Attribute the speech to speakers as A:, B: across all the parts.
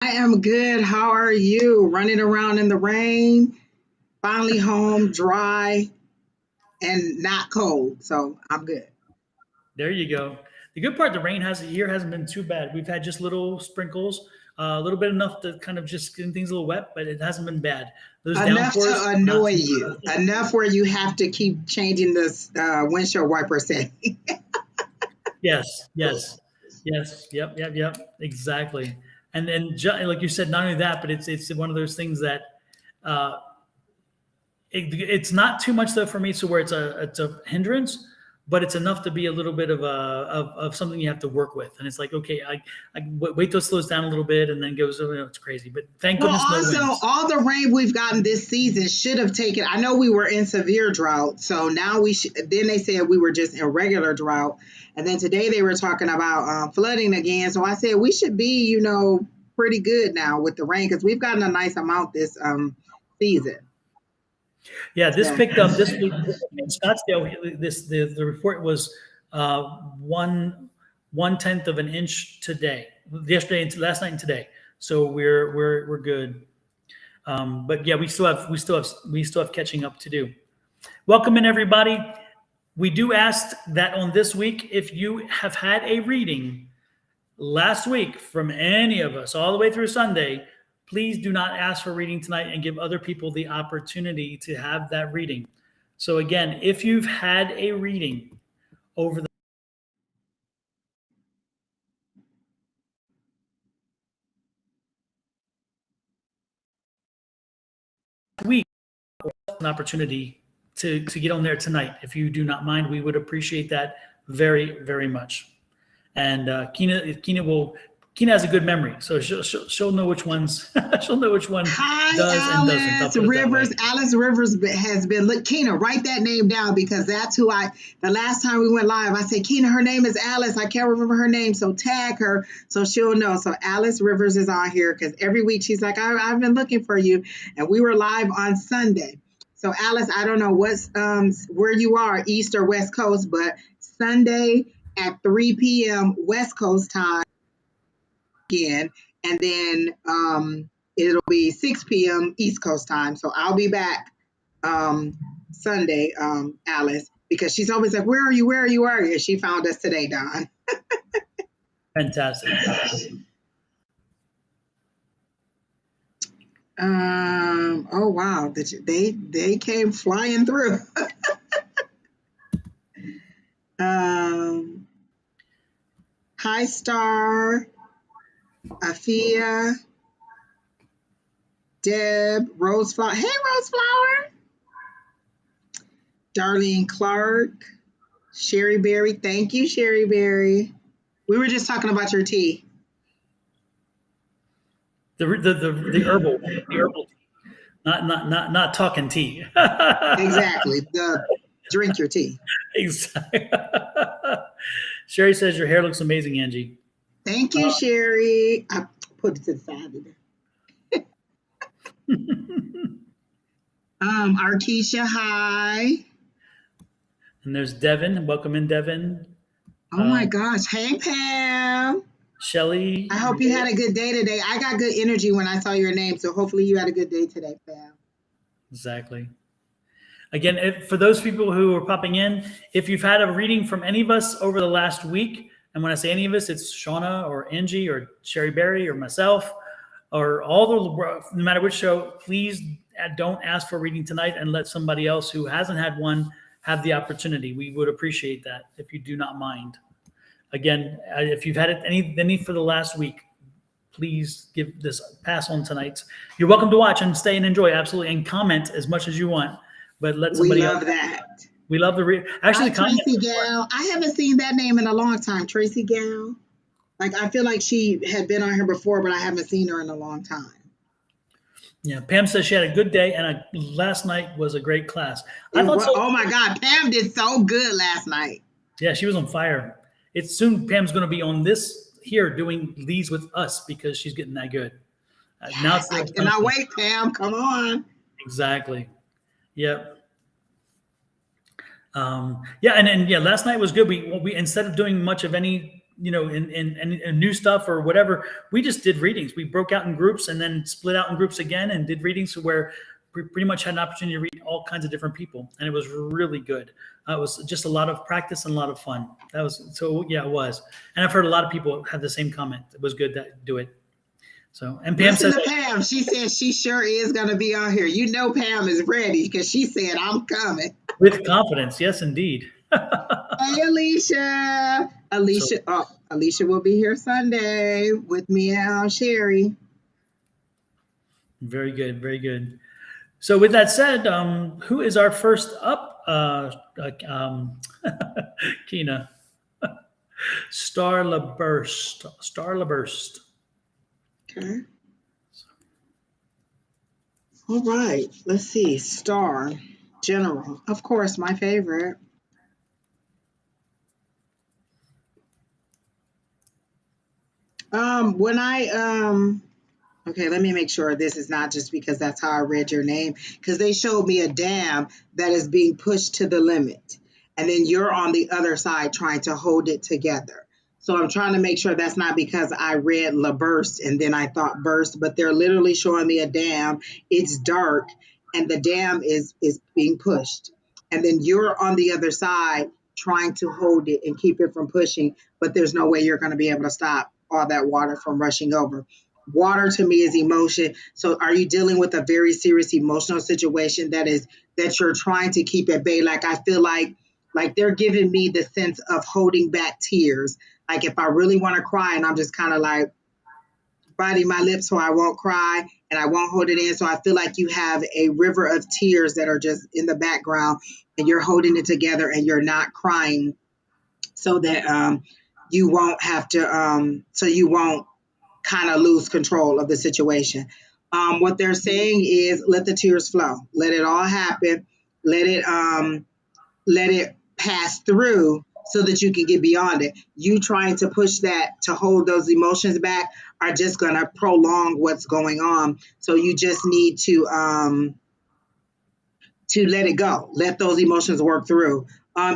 A: I am good. How are you? Running around in the rain, finally home, dry and not cold. So I'm good.
B: There you go. The good part, the rain has here hasn't been too bad. We've had just little sprinkles, a little bit enough to kind of just get things a little wet, but it hasn't been bad. Those
A: Enough
B: downpours,
A: to
B: not
A: annoy
B: too
A: you. Enough where you have to keep changing this windshield wiper setting.
B: Yes, yes, yes, yep, exactly. Like you said, not only that, but it's one of those things that uh, it's not too much though for me, so where it's a hindrance, but it's enough to be a little bit of something you have to work with. And it's like, okay, wait till it slows down a little bit and then goes, oh, it's crazy. But thank
A: Well,
B: goodness no
A: also,
B: winds.
A: all the rain we've gotten this season should have taken. I know we were in severe drought, so now we should. Then they said we were just in regular drought, and then today they were talking about flooding again. So I said we should be, pretty good now with the rain because we've gotten a nice amount this season.
B: Yeah, this
A: So,
B: picked up this week in Scottsdale. The report was one tenth of an inch today, yesterday, and last night, and today. So we're good. But yeah, we still have catching up to do. Welcome in everybody. We do ask that on this week, if you have had a reading last week from any of us all the way through Sunday, please do not ask for reading tonight and give other people the opportunity to have that reading. So again, if you've had a reading over the week, an opportunity to get on there tonight. If you do not mind, we would appreciate that very, very much. And Kina has a good memory, so she'll know which ones she'll know which one
A: hi,
B: does and doesn't. I'll
A: Alice
B: put it that
A: Rivers.
B: way.
A: Alice Rivers has been. Look, Keena, write that name down because that's who I. The last time we went live, I said, Keena, her name is Alice. I can't remember her name, so tag her so she'll know. So Alice Rivers is on here because every week she's like, I've been looking for you, and we were live on Sunday. So Alice, I don't know what's where you are, East or West Coast, but Sunday at 3 p.m. West Coast time again, and then it'll be 6 p.m. East Coast time. So I'll be back um, Sunday, Alice, because she's always like, "Where are you? Where are you? Where are you?" She found us today, Don.
B: Fantastic.
A: Oh wow, they came flying through. um, Hi Star, Afia, Deb, Roseflower. Hey Roseflower, Darlene Clark, Sherry Berry. Thank you, Sherry Berry. We were just talking about your tea.
B: The herbal tea, not talking tea.
A: Exactly. The drink your tea.
B: Exactly. Sherry says your hair looks amazing, Angie.
A: Thank
B: Uh,
A: you, Sherry. I put it to the side today. Arkesha, hi.
B: and there's Devin. Welcome in, Devin.
A: Oh my
B: Um,
A: gosh. Hey, Pam.
B: Shelly.
A: I hope you had a good day today. I got good energy when I saw your name, so hopefully you had a good day today, Pam.
B: Exactly. Again, for those people who are popping in, if you've had a reading from any of us over the last week, and when I say any of us, it's Shauna or Angie or Sherry Berry or myself or all the, no matter which show, please don't ask for a reading tonight and let somebody else who hasn't had one have the opportunity. We would appreciate that if you do not mind. Again, if you've had it any for the last week, please give this pass on tonight. You're welcome to watch and stay and enjoy, absolutely, and comment as much as you want. But let
A: We
B: somebody else.
A: love that.
B: We love
A: Hi,
B: actually the comment.
A: Tracy Gal. I haven't seen that name in a long time. Tracy Gal. Like, I feel like she had been on here before, but I haven't seen her in a long time.
B: Yeah, Pam says she had a good day and last night was a great class. I
A: It
B: thought
A: was,
B: so.
A: oh my God, Pam did so good last night.
B: Yeah, she was on fire. It's soon Pam's going to be on this here doing these with us because she's getting that good. Now
A: Yes,
B: it's
A: I
B: the fun
A: cannot
B: thing.
A: wait, Pam. Come on.
B: Exactly. Yep. Yeah, and yeah, last night was good. We instead of doing much of any in new stuff or whatever, we just did readings. We broke out in groups and then split out in groups again and did readings where we pretty much had an opportunity to read all kinds of different people, and it was really good. It was just a lot of practice and a lot of fun. It was. And I've heard a lot of people have the same comment. It was good to do it. So, and Pam
A: Listen
B: says,
A: to Pam. She says she sure is going to be on here. You know Pam is ready because she said, I'm coming.
B: with confidence. Yes, indeed.
A: Hey, Alicia. Alicia will be here Sunday with me and Sherry.
B: Very good. Very good. So with that said, who is our first up? Kina. Starla Burst.
A: Okay. All right. Let's see. Star. General. Of course, my favorite. Okay, let me make sure this is not just because that's how I read your name, because they showed me a dam that is being pushed to the limit, and then you're on the other side trying to hold it together. So I'm trying to make sure that's not because I read La Burst and then I thought burst, but they're literally showing me a dam. It's dark, and the dam is being pushed, and then you're on the other side trying to hold it and keep it from pushing, but there's no way you're going to be able to stop all that water from rushing over. Water to me is emotion. So are you dealing with a very serious emotional situation that you're trying to keep at bay? Like I feel like they're giving me the sense of holding back tears. Like if I really want to cry and I'm just kind of like biting my lips so I won't cry and I won't hold it in. So I feel like you have a river of tears that are just in the background and you're holding it together and you're not crying so that you won't have to so you won't kind of lose control of the situation. What they're saying is let the tears flow, let it all happen, let it pass through so that you can get beyond it. You trying to push that to hold those emotions back are just going to prolong what's going on. So you just need to let it go, let those emotions work through.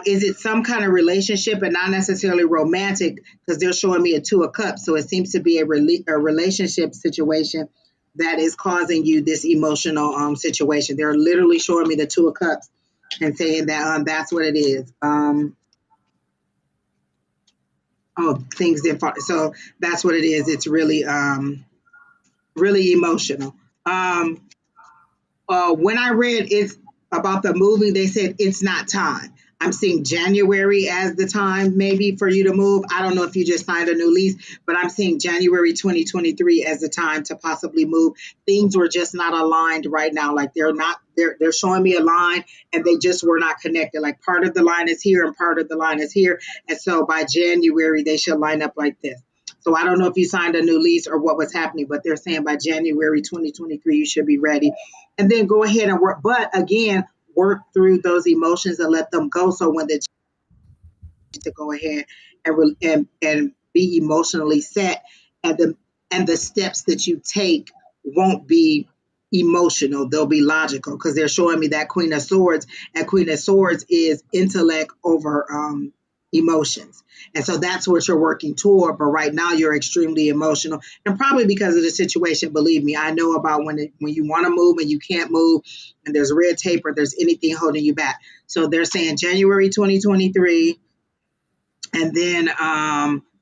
A: Is it some kind of relationship and not necessarily romantic? Because they're showing me a 2 of cups. So it seems to be a relationship situation that is causing you this emotional situation. They're literally showing me the 2 of cups and saying that that's what it is. Things didn't fall. So that's what it is. It's really, really emotional. When I read it's about the moving, they said it's not time. I'm seeing January as the time maybe for you to move. I don't know if you just signed a new lease, but I'm seeing January 2023 as the time to possibly move. Things were just not aligned right now. Like they're showing me a line and they just were not connected. Like part of the line is here and part of the line is here. And so by January, they should line up like this. So I don't know if you signed a new lease or what was happening, but they're saying by January 2023, you should be ready. And then go ahead and work. But again, work through those emotions and let them go. So when to go ahead and be emotionally set, and the steps that you take won't be emotional, they'll be logical, because they're showing me that Queen of Swords, and Queen of Swords is intellect over emotions. And so that's what you're working toward. But right now you're extremely emotional, and probably because of the situation. Believe me, I know about when you want to move and you can't move, and there's red tape or there's anything holding you back. So they're saying January 2023. And then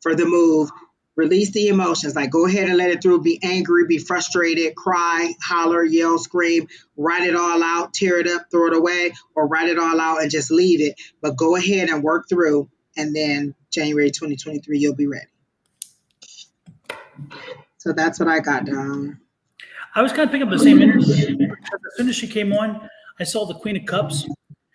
A: for the move, release the emotions. Like go ahead and let it through. Be angry, be frustrated, cry, holler, yell, scream, write it all out, tear it up, throw it away, or write it all out and just leave it. But go ahead and work through. And then January 2023, you'll be ready. So that's what I got down.
B: I was kind of picking up the same energy. As soon as she came on, I saw the Queen of Cups.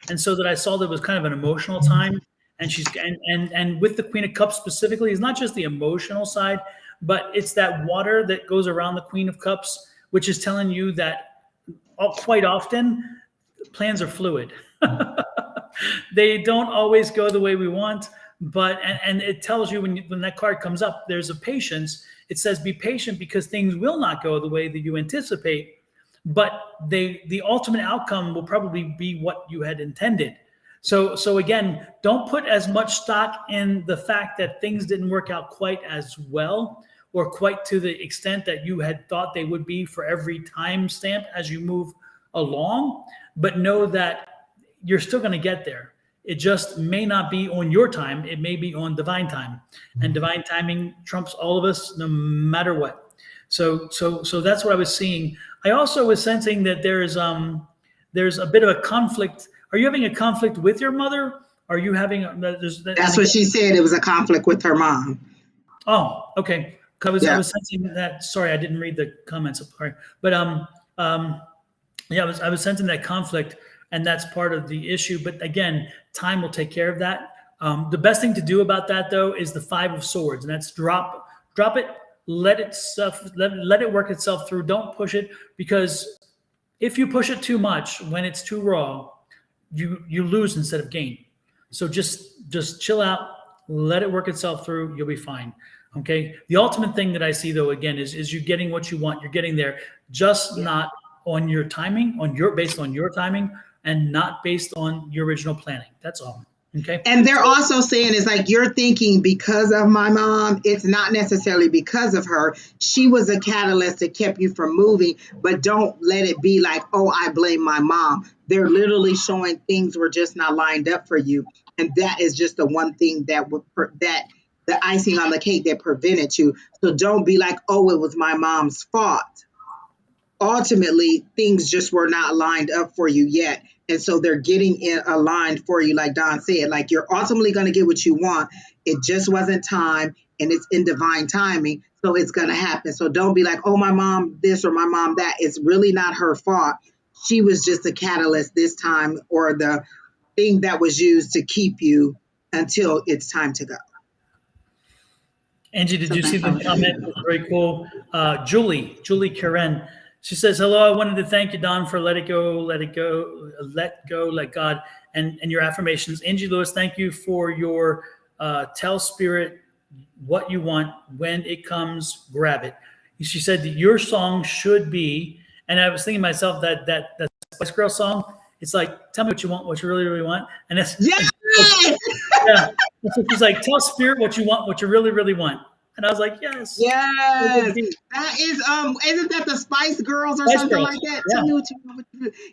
B: And so that I saw that it was kind of an emotional time. And she's and with the Queen of Cups specifically, it's not just the emotional side, but it's that water that goes around the Queen of Cups, which is telling you that quite often plans are fluid. They don't always go the way we want, but and it tells you when that card comes up, there's a patience. It says be patient because things will not go the way that you anticipate, but the ultimate outcome will probably be what you had intended. So again, don't put as much stock in the fact that things didn't work out quite as well or quite to the extent that you had thought they would be for every time stamp as you move along, but know that you're still going to get there. It just may not be on your time. It may be on divine time, and divine timing trumps all of us no matter what. So that's what I was seeing. I also was sensing that there's a bit of a conflict. Are you having a conflict with your mother? Are you having
A: That's what she said. It was a conflict with her mom.
B: Oh, okay. I
A: Yeah.
B: was sensing that. Sorry, I didn't read the comments. Sorry, but yeah, I was sensing that conflict, and that's part of the issue. But again, time will take care of that. The best thing to do about that, though, is the 5 of Swords, and that's drop it, let it work itself through. Don't push it, because if you push it too much when it's too raw, you lose instead of gain. So just chill out, let it work itself through. You'll be fine. Okay. The ultimate thing that I see, though, again, is you getting what you want. You're getting there, just not on your timing, based on your timing, and not based on your original planning. That's all. Okay.
A: And they're also saying it's like you're thinking because of my mom. It's not necessarily because of her. She was a catalyst that kept you from moving, but don't let it be like, oh, I blame my mom. They're literally showing things were just not lined up for you. And that is just the one thing that that the icing on the cake that prevented you. So don't be like, oh, it was my mom's fault. Ultimately, things just were not lined up for you yet. And so they're getting in aligned for you, like Don said, like you're ultimately going to get what you want. It just wasn't time, and it's in divine timing. So it's going to happen. So don't be like, oh, my mom this or my mom that. It's really not her fault. She was just a catalyst this time, or the thing that was used to keep you until it's time to go.
B: Angie, did you see the comment? It was very cool. Julie Karen. She says, hello, I wanted to thank you, Don, for let go, let God, and your affirmations. Angie Lewis, thank you for your tell spirit what you want. When it comes, grab it. She said that your song should be, and I was thinking to myself that Spice Girl song, it's like, tell me what you want, what you really, really want. And that's,
A: Yes!
B: yeah. So she's like, tell spirit what you want, what you really, really want. And I was like, yes.
A: Yes. That is isn't that the Spice Girls or
B: Spice
A: something
B: Girls.
A: like that?
B: Yeah.
A: Tell me what you want.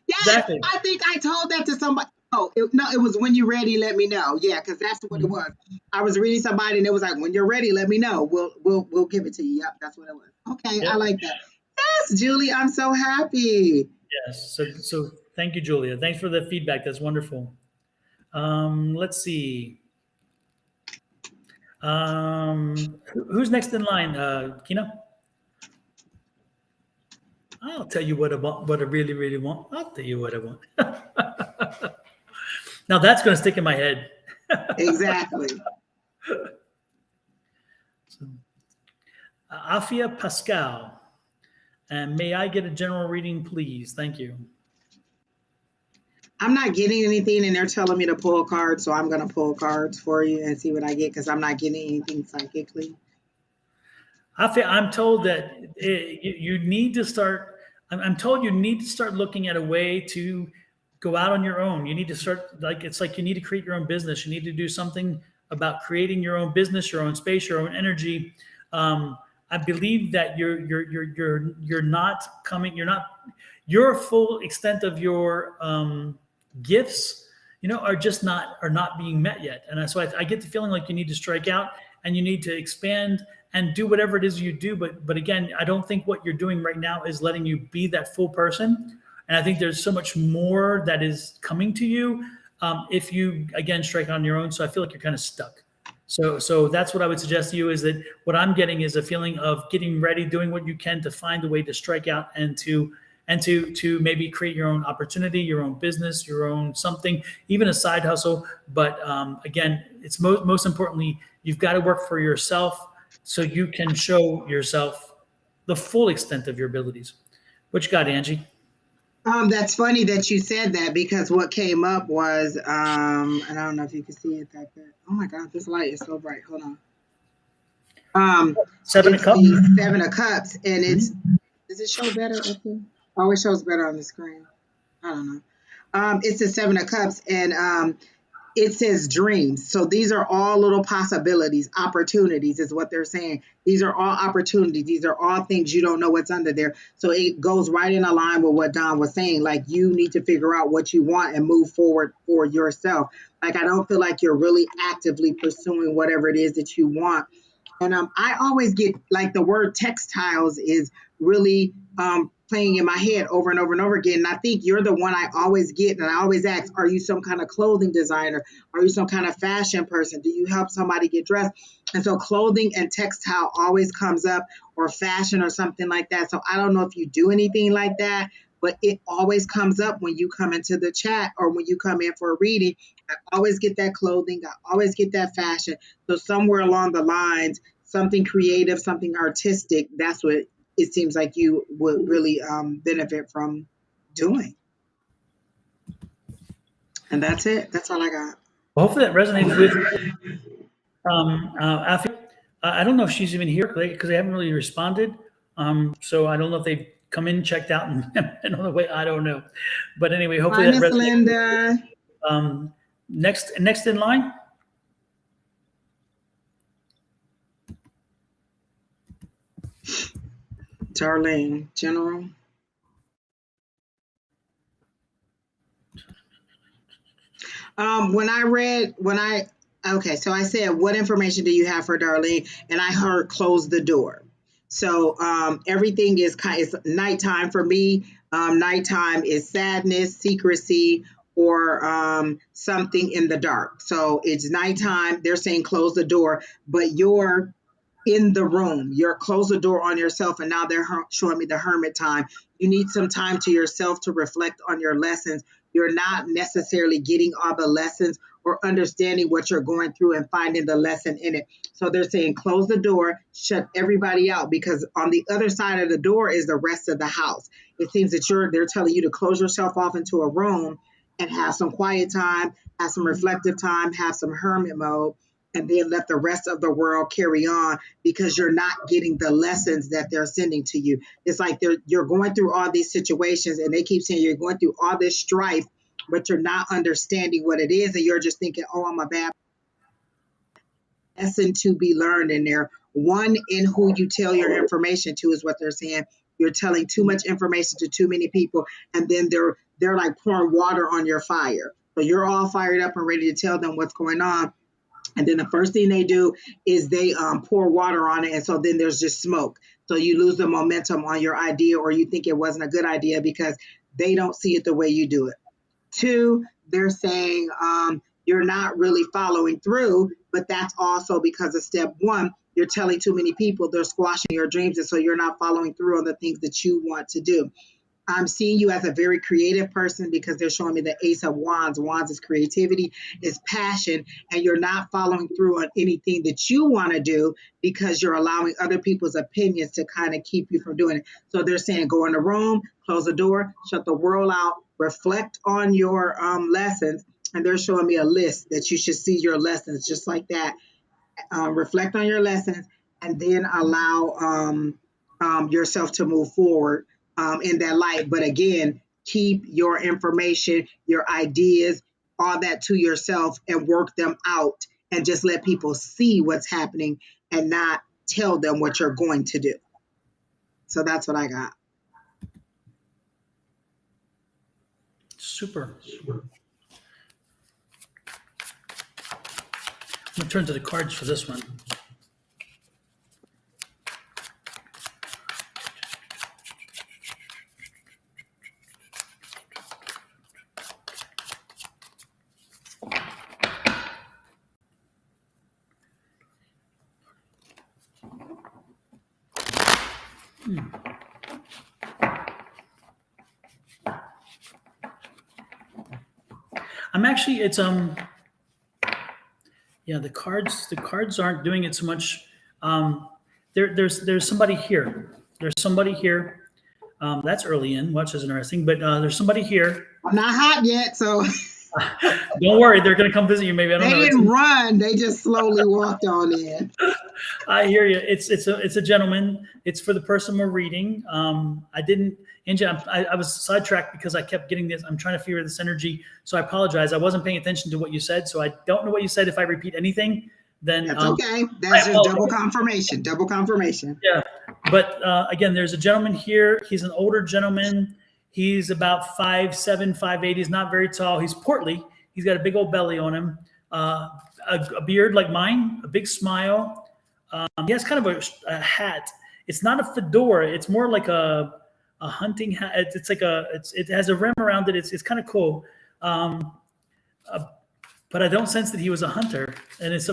A: Yes,
B: Exactly.
A: I think I told that to somebody. Oh, no, it was when you're ready, let me know. Yeah, because that's what it was. I was reading somebody and it was like, when you're ready, let me know. We'll give it to you. Yep, that's what it was. Okay,
B: Yep.
A: I like that. Yes, Julie, I'm so happy.
B: Yes. So thank you, Julia. Thanks for the feedback. That's wonderful. Let's see. Who's next in line? Kina? I'll tell you what I want, what I really, really want. I'll tell you what I want. Now that's going to stick in my head.
A: Exactly.
B: So, Afia Pascal. And may I get a general reading, please? Thank you.
A: I'm not getting anything and they're telling me to pull cards, so I'm going to pull cards for you and see what I get because I'm not getting anything psychically.
B: I'm told that you need to start. I'm told you need to start looking at a way to go out on your own. You need to start it's like you need to create your own business. You need to do something about creating your own business, your own space, your own energy. I believe that you're not coming. Your full extent of your gifts, are not being met yet. And so I get the feeling like you need to strike out and you need to expand and do whatever it is you do. But again, I don't think what you're doing right now is letting you be that full person. And I think there's so much more that is coming to you if you, again, strike on your own. So I feel like you're kind of stuck. So that's what I would suggest to you, is that what I'm getting is a feeling of getting ready, doing what you can to find a way to strike out and to maybe create your own opportunity, your own business, your own something, even a side hustle. But again, it's most importantly, you've got to work for yourself so you can show yourself the full extent of your abilities. What you got, Angie?
A: That's funny that you said that because what came up was, and I don't know if you can see it that good. Oh my God, this light is so bright. Hold on.
B: Seven of
A: It's
B: Cups.
A: the 7 of Cups, and it's. Does it show better up here? Oh, it shows better on the screen. I don't know. It's the 7 of Cups, and it says dreams. So these are all little possibilities, opportunities is what they're saying. These are all opportunities. These are all things you don't know what's under there. So it goes right in line with what Don was saying. Like you need to figure out what you want and move forward for yourself. Like I don't feel like you're really actively pursuing whatever it is that you want. And I always get like the word textiles is really playing in my head over and over and over again. And I think you're the one I always get. And I always ask, are you some kind of clothing designer? Are you some kind of fashion person? Do you help somebody get dressed? And so clothing and textile always comes up, or fashion or something like that. So I don't know if you do anything like that, but it always comes up when you come into the chat or when you come in for a reading. I always get that clothing. I always get that fashion. So somewhere along the lines, something creative, something artistic, that's what it seems like you would really benefit from doing. And that's it. That's all I got.
B: Well, hopefully that resonates with Afia. I don't know if she's even here because they haven't really responded. So I don't know if they've come in, checked out, and on the way. I don't know. But anyway, hopefully
A: Hi,
B: that
A: Miss
B: resonates.
A: Linda.
B: Next in line.
A: Darlene, General. Okay, so I said, what information do you have for Darlene? And I heard close the door. So everything is it's nighttime for me. Nighttime is sadness, secrecy, or something in the dark. So it's nighttime. They're saying close the door, but you're in the room. You're close the door on yourself, and now they're showing me the hermit time. You need some time to yourself to reflect on your lessons. You're not necessarily getting all the lessons or understanding what you're going through and finding the lesson in it. So they're saying close the door, shut everybody out, because on the other side of the door is the rest of the house. It seems that they're telling you to close yourself off into a room and have some quiet time, have some reflective time, have some hermit mode, and then let the rest of the world carry on, because you're not getting the lessons that they're sending to you. It's like you're going through all these situations, and they keep saying you're going through all this strife, but you're not understanding what it is, and you're just thinking, oh, I'm a bad lesson to be learned in there. One, in who you tell your information to is what they're saying. You're telling too much information to too many people, and then they're like pouring water on your fire. So you're all fired up and ready to tell them what's going on. And then the first thing they do is they pour water on it. And so then there's just smoke. So you lose the momentum on your idea, or you think it wasn't a good idea because they don't see it the way you do it. Two, they're saying you're not really following through, but that's also because of step one. You're telling too many people, they're squashing your dreams. And so you're not following through on the things that you want to do. I'm seeing you as a very creative person, because they're showing me the Ace of Wands. Wands is creativity, is passion, and you're not following through on anything that you want to do because you're allowing other people's opinions to kind of keep you from doing it. So they're saying go in the room, close the door, shut the world out, reflect on your lessons. And they're showing me a list that you should see your lessons just like that. Reflect on your lessons, and then allow yourself to move forward in that light. But again, keep your information, your ideas, all that to yourself, and work them out, and just let people see what's happening and not tell them what you're going to do. So that's what I got.
B: Super. I'm going to turn to the cards for this one. I'm actually, it's yeah, the cards aren't doing it so much. There's somebody here. There's somebody here. That's early in, which is interesting, but there's somebody here.
A: I'm not hot yet, so
B: Don't worry, they're going to come visit you. Maybe I don't
A: They
B: know.
A: didn't run; they just slowly walked on in.
B: I hear you. It's a gentleman. It's for the person we're reading. I didn't, Angie. I was sidetracked because I kept getting this. I'm trying to figure this energy, so I apologize. I wasn't paying attention to what you said, so I don't know what you said. If I repeat anything, then
A: That's okay.
B: I
A: That's just double
B: apologize.
A: confirmation. Double confirmation.
B: Yeah, but again, there's a gentleman here. He's an older gentleman. He's about 5'7", 5'8". He's not very tall. He's portly. He's got a big old belly on him. A beard like mine. A big smile. He has kind of a hat. It's not a fedora. It's more like a hunting hat. It's like it has a rim around it. It's kind of cool. But I don't sense that he was a hunter. And it's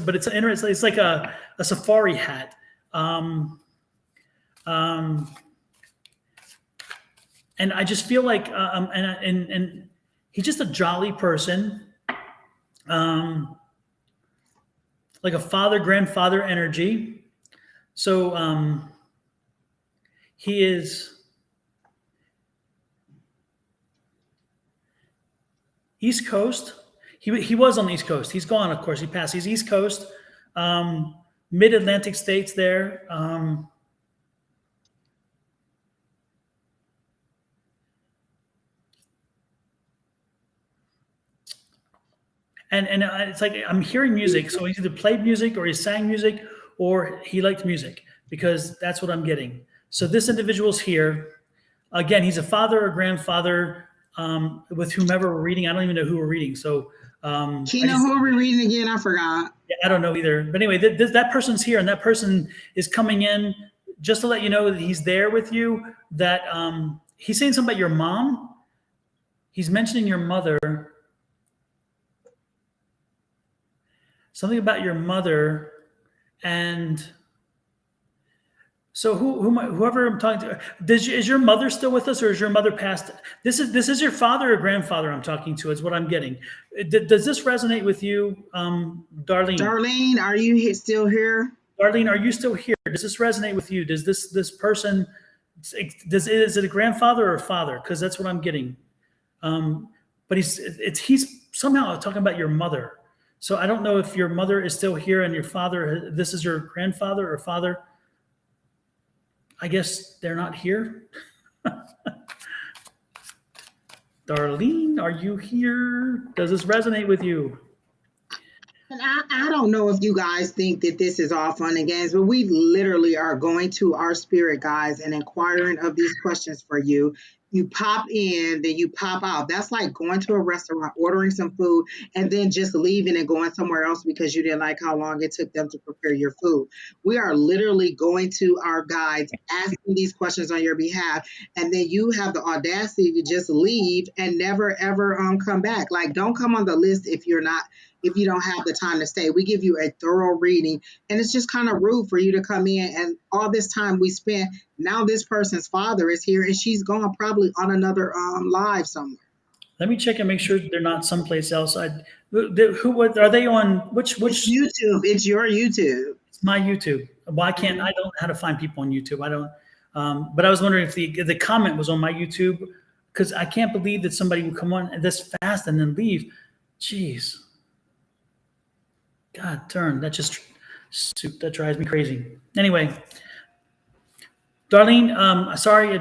B: like a safari hat. And I just feel like, and he's just a jolly person. Like a father, grandfather energy. So he is East Coast. He was on the East Coast. He's gone, of course. He passed. He's East Coast, mid-Atlantic states there. And it's like I'm hearing music. So he either played music or he sang music or he liked music, because that's what I'm getting. So this individual's here. Again, he's a father or grandfather with whomever we're reading. I don't even know who we're reading. So
A: Kina, who are we reading again? I forgot.
B: I don't know either. But anyway, that person's here, and that person is coming in just to let you know that he's there with you, that he's saying something about your mom. He's mentioning your mother. Something about your mother. And so whoever I'm talking to, is your mother still with us, or is your mother passed? This is your father or grandfather I'm talking to, is what I'm getting. Does this resonate with you, Darlene?
A: Darlene, are you still here?
B: Darlene, are you still here? Does this resonate with you? Does this person, is it a grandfather or a father? Because that's what I'm getting. But he's somehow talking about your mother. So I don't know if your mother is still here and your father, this is your grandfather or father. I guess they're not here. Darlene, are you here? Does this resonate with you?
A: And I don't know if you guys think that this is all fun and games, but we literally are going to our spirit guides and inquiring of these questions for you. You pop in, then you pop out. That's like going to a restaurant, ordering some food, and then just leaving and going somewhere else because you didn't like how long it took them to prepare your food. We are literally going to our guides, asking these questions on your behalf, and then you have the audacity to just leave and never ever come back. Like, don't come on the list if you don't have the time to stay. We give you a thorough reading, and it's just kind of rude for you to come in and all this time we spent. Now this person's father is here, and she's gone probably on another live somewhere.
B: Let me check and make sure they're not someplace else. What are they on? Which
A: It's YouTube? It's your YouTube.
B: It's my YouTube. Why can't I don't know how to find people on YouTube? I don't. But I was wondering if the comment was on my YouTube, because I can't believe that somebody would come on this fast and then leave. Jeez. God darn, that drives me crazy. Anyway, Darlene, sorry,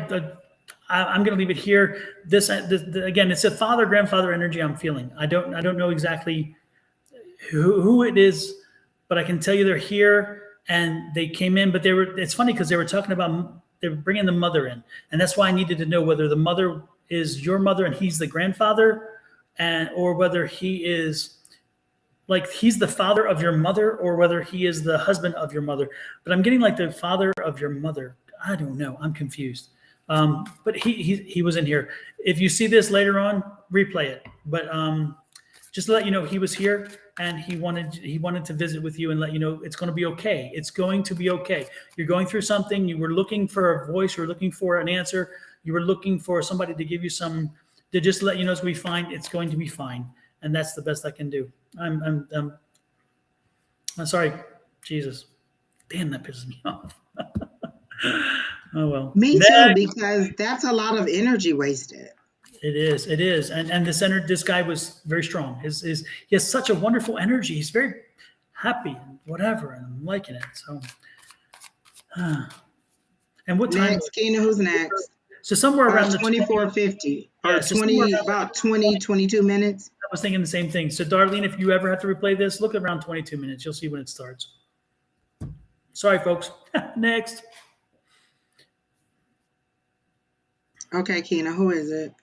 B: I'm going to leave it here. This again, it's a father grandfather energy I'm feeling. I don't know exactly who it is, but I can tell you they're here and they came in. But it's funny because they were talking about they were bringing the mother in, and that's why I needed to know whether the mother is your mother and he's the grandfather, or whether he is. Like he's the father of your mother, or whether he is the husband of your mother. But I'm getting like the father of your mother. I don't know. I'm confused. But he was in here. If you see this later on, replay it. But just to let you know, he was here and he wanted to visit with you and let you know it's going to be okay. It's going to be okay. You're going through something. You were looking for a voice. You were looking for an answer. You were looking for somebody to give you to just let you know it's going to be fine. It's going to be fine. And that's the best I can do. I'm sorry, Jesus. Damn, that pisses me off. Oh well.
A: Me too, because that's a lot of energy wasted.
B: It is. It is. And this guy was very strong. He has such a wonderful energy. He's very happy and whatever, and I'm liking it. So, and what time?
A: Next, Kina, who's next?
B: So somewhere around the
A: 24:50 or
B: Yeah, so somewhere
A: 20, about 20, 22 minutes.
B: I was thinking the same thing. So Darlene, if you ever have to replay this, look around 22 minutes. You'll see when it starts. Sorry, folks. Next.
A: Okay, Kina, who is it?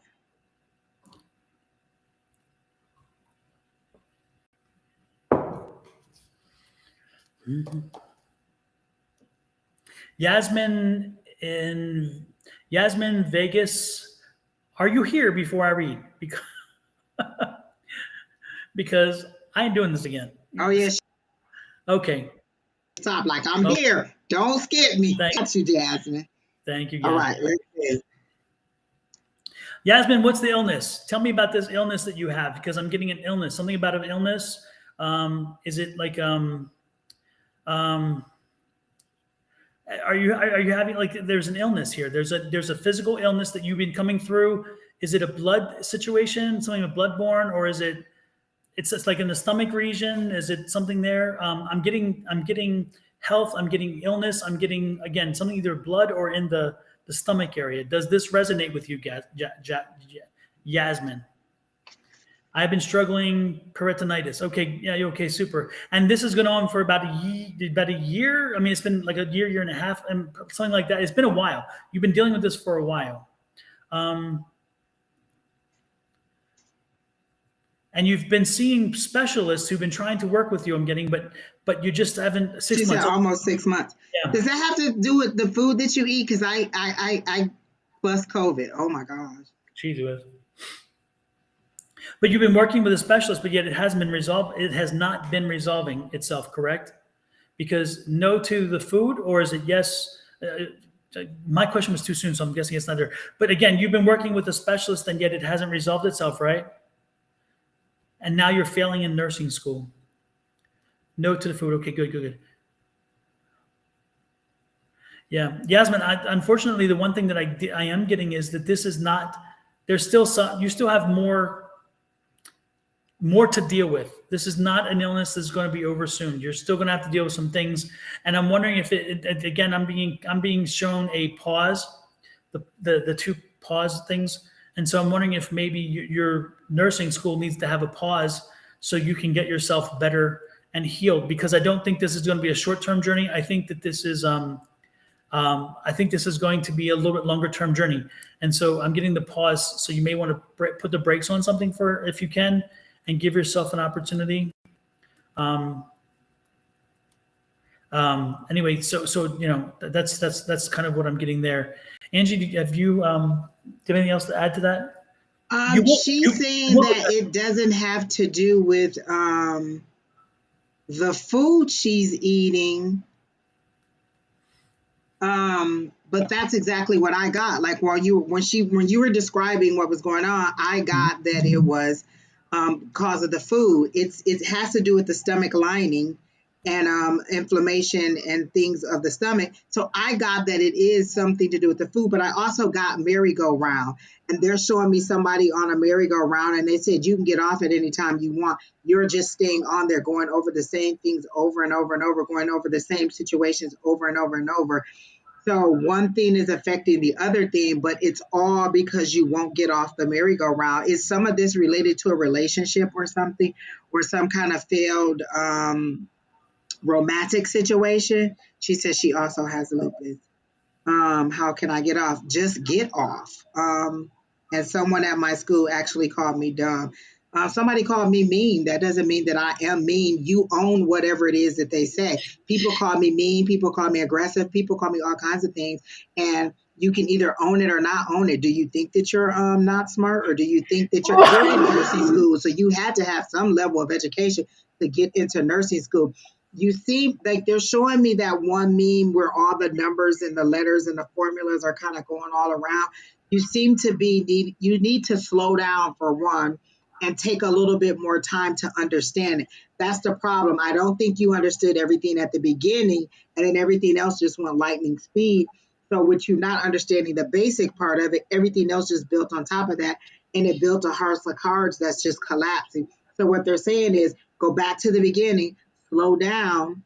B: Yasmin Vegas. Are you here before I read? Because I ain't doing this again.
A: Oh, yeah.
B: Okay.
A: Stop, like I'm here. Don't skip me. Got you, Jasmine.
B: Thank you,
A: All
B: Yasmin.
A: right, let's see.
B: Yasmin, what's the illness? Tell me about this illness that you have, because I'm getting an illness. Something about an illness. Is it like are you having, like, there's an illness here? There's a physical illness that you've been coming through. Is it a blood situation, something with bloodborne, or is it? It's just like in the stomach region. Is it something there? I'm getting health. I'm getting illness. I'm getting, again, something either blood or in the stomach area. Does this resonate with you, Yasmin? I've been struggling peritonitis. Okay, yeah, okay, super. And this has gone on for about a year. I mean, it's been like a year and a half, and something like that. It's been a while. You've been dealing with this for a while. And you've been seeing specialists who've been trying to work with you, I'm getting, but you just haven't. 6
A: She
B: months.
A: said almost 6 months.
B: Yeah.
A: Does that have to do with the food that you eat? Because I plus COVID. Oh my gosh.
B: Jesus. But you've been working with a specialist, but yet it hasn't been resolved. It has not been resolving itself, correct? Because no to the food, or is it yes? My question was too soon, so I'm guessing it's not there. But again, you've been working with a specialist, and yet it hasn't resolved itself, right? And now you're failing in nursing school. No to the food. Okay, good. Yeah, Yasmin. Unfortunately, the one thing that I am getting is that this is not. There's still some. You still have more to deal with. This is not an illness that's going to be over soon. You're still going to have to deal with some things. And I'm wondering if again, I'm being shown a pause, the two pause things. And so I'm wondering if maybe your nursing school needs to have a pause so you can get yourself better and healed, because I don't think this is going to be a short-term journey. I think that this is, I think this is going to be a little bit longer-term journey. And so I'm getting the pause. So you may want to put the brakes on something if you can, and give yourself an opportunity. Anyway, so you know, that's kind of what I'm getting there. Angie, have you anything else to add to that?
A: She's saying that it doesn't have to do with the food she's eating. But that's exactly what I got. Like when you were describing what was going on, I got that it was cause of the food. It has to do with the stomach lining and inflammation and things of the stomach. So I got that it is something to do with the food, but I also got merry-go-round, and they're showing me somebody on a merry-go-round, and they said you can get off at any time you want. You're just staying on there, going over the same things over and over and over, going over the same situations over and over and over. So one thing is affecting the other thing, but it's all because you won't get off the merry-go-round. Is some of this related to a relationship or something, or some kind of failed romantic situation? She says she also has lupus. How can I get off? Just get off. And someone at my school actually called me dumb. Somebody called me mean. That doesn't mean that I am mean. You own whatever it is that they say. People call me mean. People call me aggressive. People call me all kinds of things. And you can either own it or not own it. Do you think that you're not smart, or do you think that you're in nursing school? So you had to have some level of education to get into nursing school. You seem like they're showing me that one meme where all the numbers and the letters and the formulas are kind of going all around. You seem to you need to slow down for one and take a little bit more time to understand it. That's the problem. I don't think you understood everything at the beginning, and then everything else just went lightning speed. So with you not understanding the basic part of it, everything else just built on top of that, and it built a house of cards that's just collapsing. So what they're saying is go back to the beginning, slow down,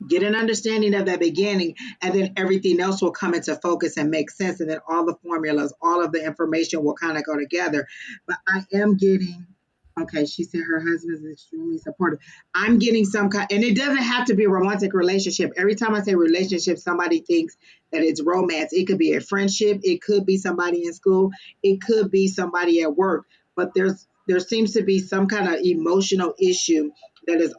A: get an understanding of that beginning, and then everything else will come into focus and make sense. And then all the formulas, all of the information will kind of go together. But I am getting, okay, she said her husband is extremely supportive. I'm getting some kind, and it doesn't have to be a romantic relationship. Every time I say relationship, somebody thinks that it's romance. It could be a friendship, it could be somebody in school, it could be somebody at work. But there seems to be some kind of emotional issue that is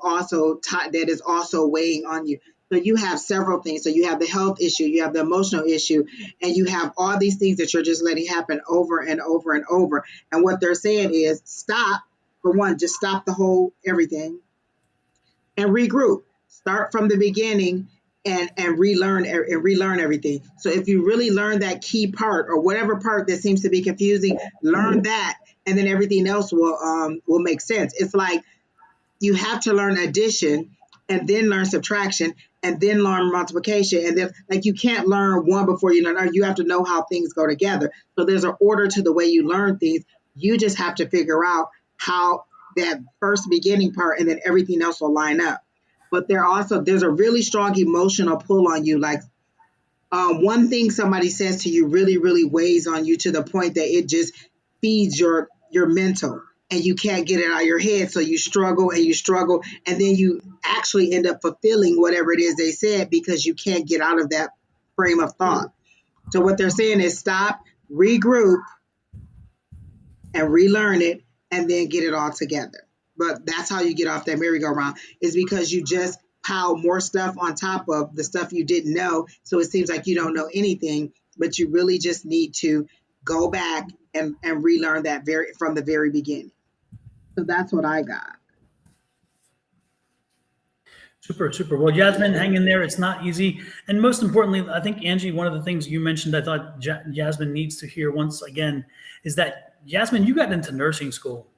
A: also weighing on you. So you have several things. So you have the health issue, you have the emotional issue, and you have all these things that you're just letting happen over and over and over. And what they're saying is stop. For one, just stop the whole everything and regroup. Start from the beginning and relearn everything. So if you really learn that key part or whatever part that seems to be confusing, learn that, and then everything else will make sense. It's like you have to learn addition and then learn subtraction and then learn multiplication. And then like you can't learn one before you learn, you have to know how things go together. So there's an order to the way you learn things. You just have to figure out how that first beginning part and then everything else will line up. But there's a really strong emotional pull on you. Like one thing somebody says to you really, really weighs on you to the point that it just feeds your mental and you can't get it out of your head. So you struggle and then you actually end up fulfilling whatever it is they said because you can't get out of that frame of thought. So what they're saying is stop, regroup, and relearn it, and then get it all together. But that's how you get off that merry-go-round, is because you just pile more stuff on top of the stuff you didn't know. So it seems like you don't know anything, but you really just need to go back and relearn that from the very beginning. So that's what I got.
B: Super, super. Well, Jasmine, hang in there. It's not easy. And most importantly, I think, Angie, one of the things you mentioned, I thought Jasmine needs to hear once again, is that, Jasmine, you got into nursing school.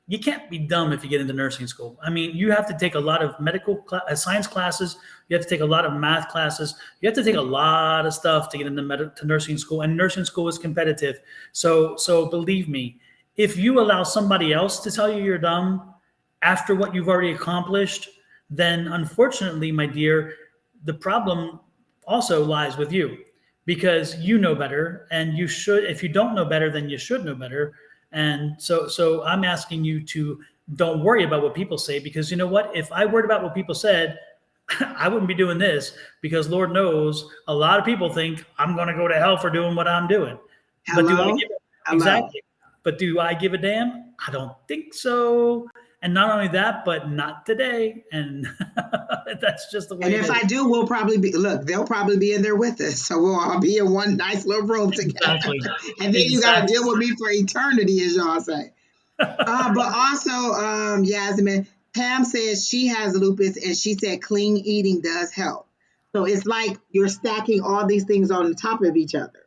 B: You can't be dumb if you get into nursing school. I mean, you have to take a lot of science classes. You have to take a lot of math classes. You have to take a lot of stuff to get into to nursing school. And nursing school is competitive. So believe me, if you allow somebody else to tell you you're dumb after what you've already accomplished, then unfortunately, my dear, the problem also lies with you, because you know better, and you should. If you don't know better, then you should know better. And so I'm asking you to don't worry about what people say, because you know what? If I worried about what people said, I wouldn't be doing this, because Lord knows a lot of people think I'm going to go to hell for doing what I'm doing.
A: Hello?
B: But do I give exactly? But do I give a damn? I don't think so. And not only that, but not today. And that's just the way.
A: And if I do, they'll probably be in there with us. So we'll all be in one nice little room together.
B: Exactly.
A: And then you got to deal with me for eternity, as y'all say. But also, Yasmin, Pam says she has lupus, and she said clean eating does help. So it's like you're stacking all these things on the top of each other.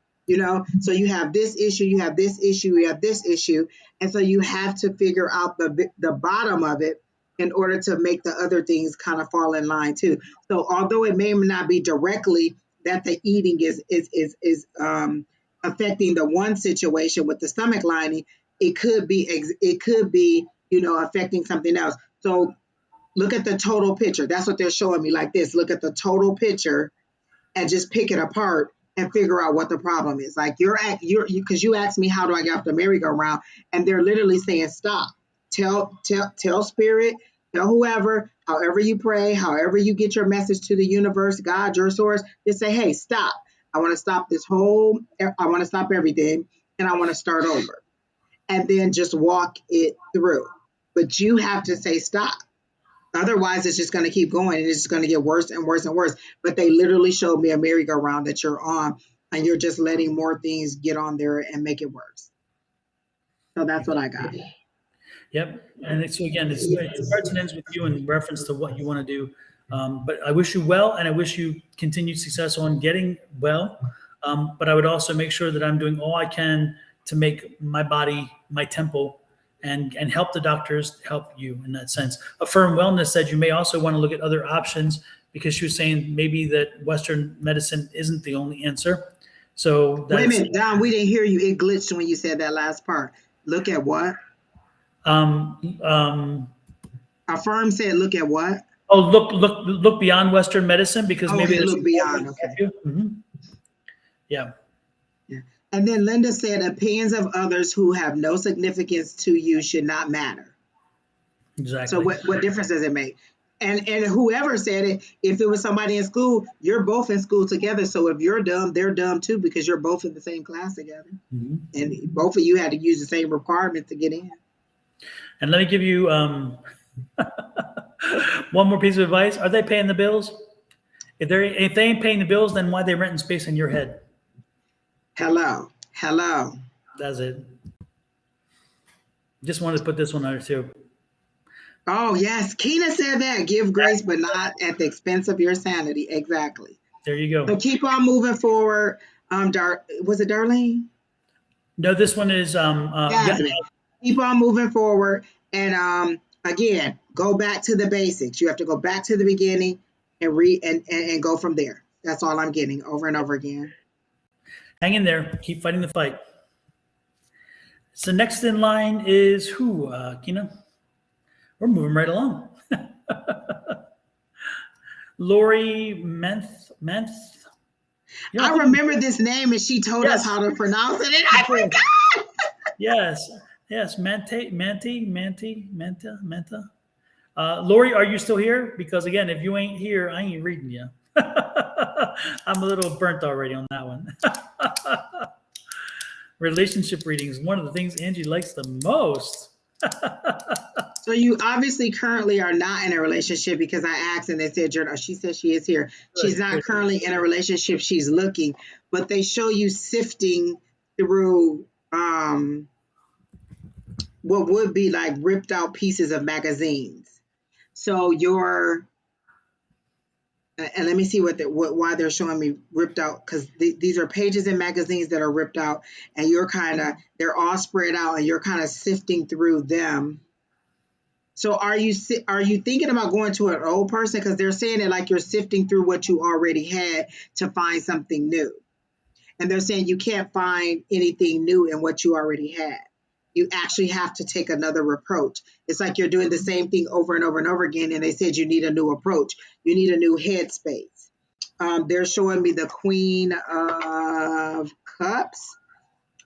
A: So you have this issue, you have this issue, you have this issue. And so you have to figure out the bottom of it in order to make the other things kind of fall in line too. So although it may not be directly that the eating is affecting the one situation with the stomach lining, it could be affecting something else. So look at the total picture. That's what they're showing me like this. Look at the total picture and just pick it apart and figure out what the problem is. Like because you asked me, how do I get off the merry-go-round? And they're literally saying, stop, tell spirit, tell whoever, however you pray, however you get your message to the universe, God, your source, just say, hey, stop. I want to stop I want to stop everything, and I want to start over. And then just walk it through. But you have to say, stop. Otherwise, it's just going to keep going, and it's just going to get worse and worse and worse. But they literally showed me a merry-go-round that you're on, and you're just letting more things get on there and make it worse. So that's what I got.
B: Yep. And so again, it starts and ends with you in reference to what you want to do. But I wish you well, and I wish you continued success on getting well. But I would also make sure that I'm doing all I can to make my body my temple, and help the doctors help you in that sense. Affirm Wellness said you may also want to look at other options, because she was saying maybe that Western medicine isn't the only answer. So
A: Wait a
B: that's
A: minute, Don, we didn't hear you. It glitched when you said that last part. Look at what?
B: um, um,
A: Affirm said, look at what?
B: oh, look beyond Western medicine because maybe
A: Okay,
B: there's
A: look beyond. Okay.
B: Yeah.
A: Yeah. And then Linda said, opinions of others who have no significance to you should not matter. So
B: Exactly.
A: what difference does it make? And whoever said it, if it was somebody in school, you're both in school together. So if you're dumb, they're dumb too because you're both in the same class together. And both of you had to use the same requirements to get in.
B: And let me give you one more piece of advice. Are they paying the bills? If they ain't paying the bills, then why are they renting space in your head?
A: Hello.
B: That's it. Just wanted to put this one out too.
A: Oh, yes. Keena said that. Give grace, but not at the expense of your sanity. Exactly.
B: There you go.
A: So keep on moving forward. Was it Darlene?
B: No, this one is
A: Jasmine. Keep on moving forward. And again, go back to the basics. You have to go back to the beginning and read and go from there. That's all I'm getting over and over again.
B: Hang in there. Keep fighting the fight. So next in line is who, Keena? We're moving right along. Lori Menth.
A: I remember this name, and she told us how to pronounce it, and I forgot.
B: Yes. Manta. Lori, are you still here? Because again, if you ain't here, I ain't reading you. I'm a little burnt already on that one. Relationship readings, one of the things Angie likes the most.
A: So you obviously currently are not in a relationship because I asked and they said, she said she is here. She's not currently in a relationship. She's looking, but they show you sifting through what would be like ripped out pieces of magazines. So and let me see why they're showing me ripped out, because these are pages in magazines that are ripped out, and they're all spread out, and you're kind of sifting through them. So are you thinking about going to an old person? Because they're saying it like you're sifting through what you already had to find something new. And they're saying you can't find anything new in what you already had. You actually have to take another approach. It's like you're doing the same thing over and over and over again. And they said you need a new approach. You need a new headspace. They're showing me the Queen of Cups.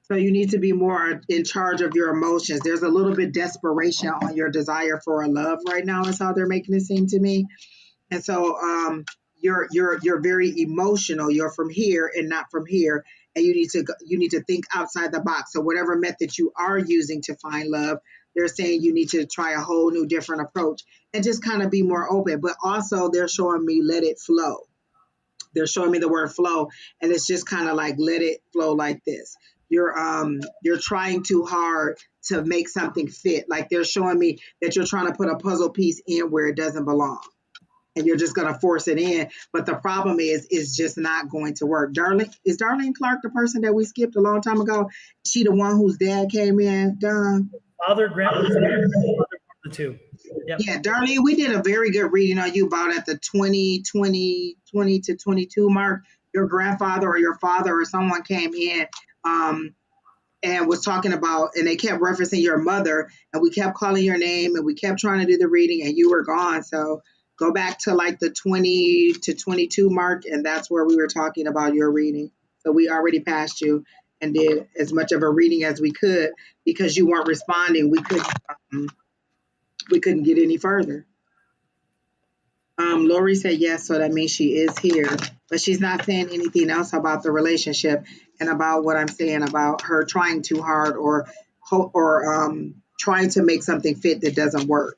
A: So you need to be more in charge of your emotions. There's a little bit desperation on your desire for a love right now, is how they're making it seem to me. And so you're very emotional. You're from here and not from here, and you need to think outside the box. So whatever method you are using to find love, they're saying you need to try a whole new different approach and just kind of be more open. But also they're showing me let it flow. They're showing me the word flow, and it's just kind of like let it flow like this. You're trying too hard to make something fit. Like they're showing me that you're trying to put a puzzle piece in where it doesn't belong, and you're just going to force it in. But the problem is, it's just not going to work. Is Darlene Clark the person that we skipped a long time ago? Is she the one whose dad came in?
B: Father, grandfather, the two. Yep.
A: Yeah, Darlene, we did a very good reading on you about at the 20 to 22 mark. Your grandfather or your father or someone came in and was talking about, and they kept referencing your mother, and we kept calling your name, and we kept trying to do the reading, and you were gone. So go back to like the 20 to 22 mark, and that's where we were talking about your reading. So we already passed you and did as much of a reading as we could because you weren't responding. We couldn't get any further. Lori said yes, so that means she is here, but she's not saying anything else about the relationship and about what I'm saying about her trying too hard or trying to make something fit that doesn't work.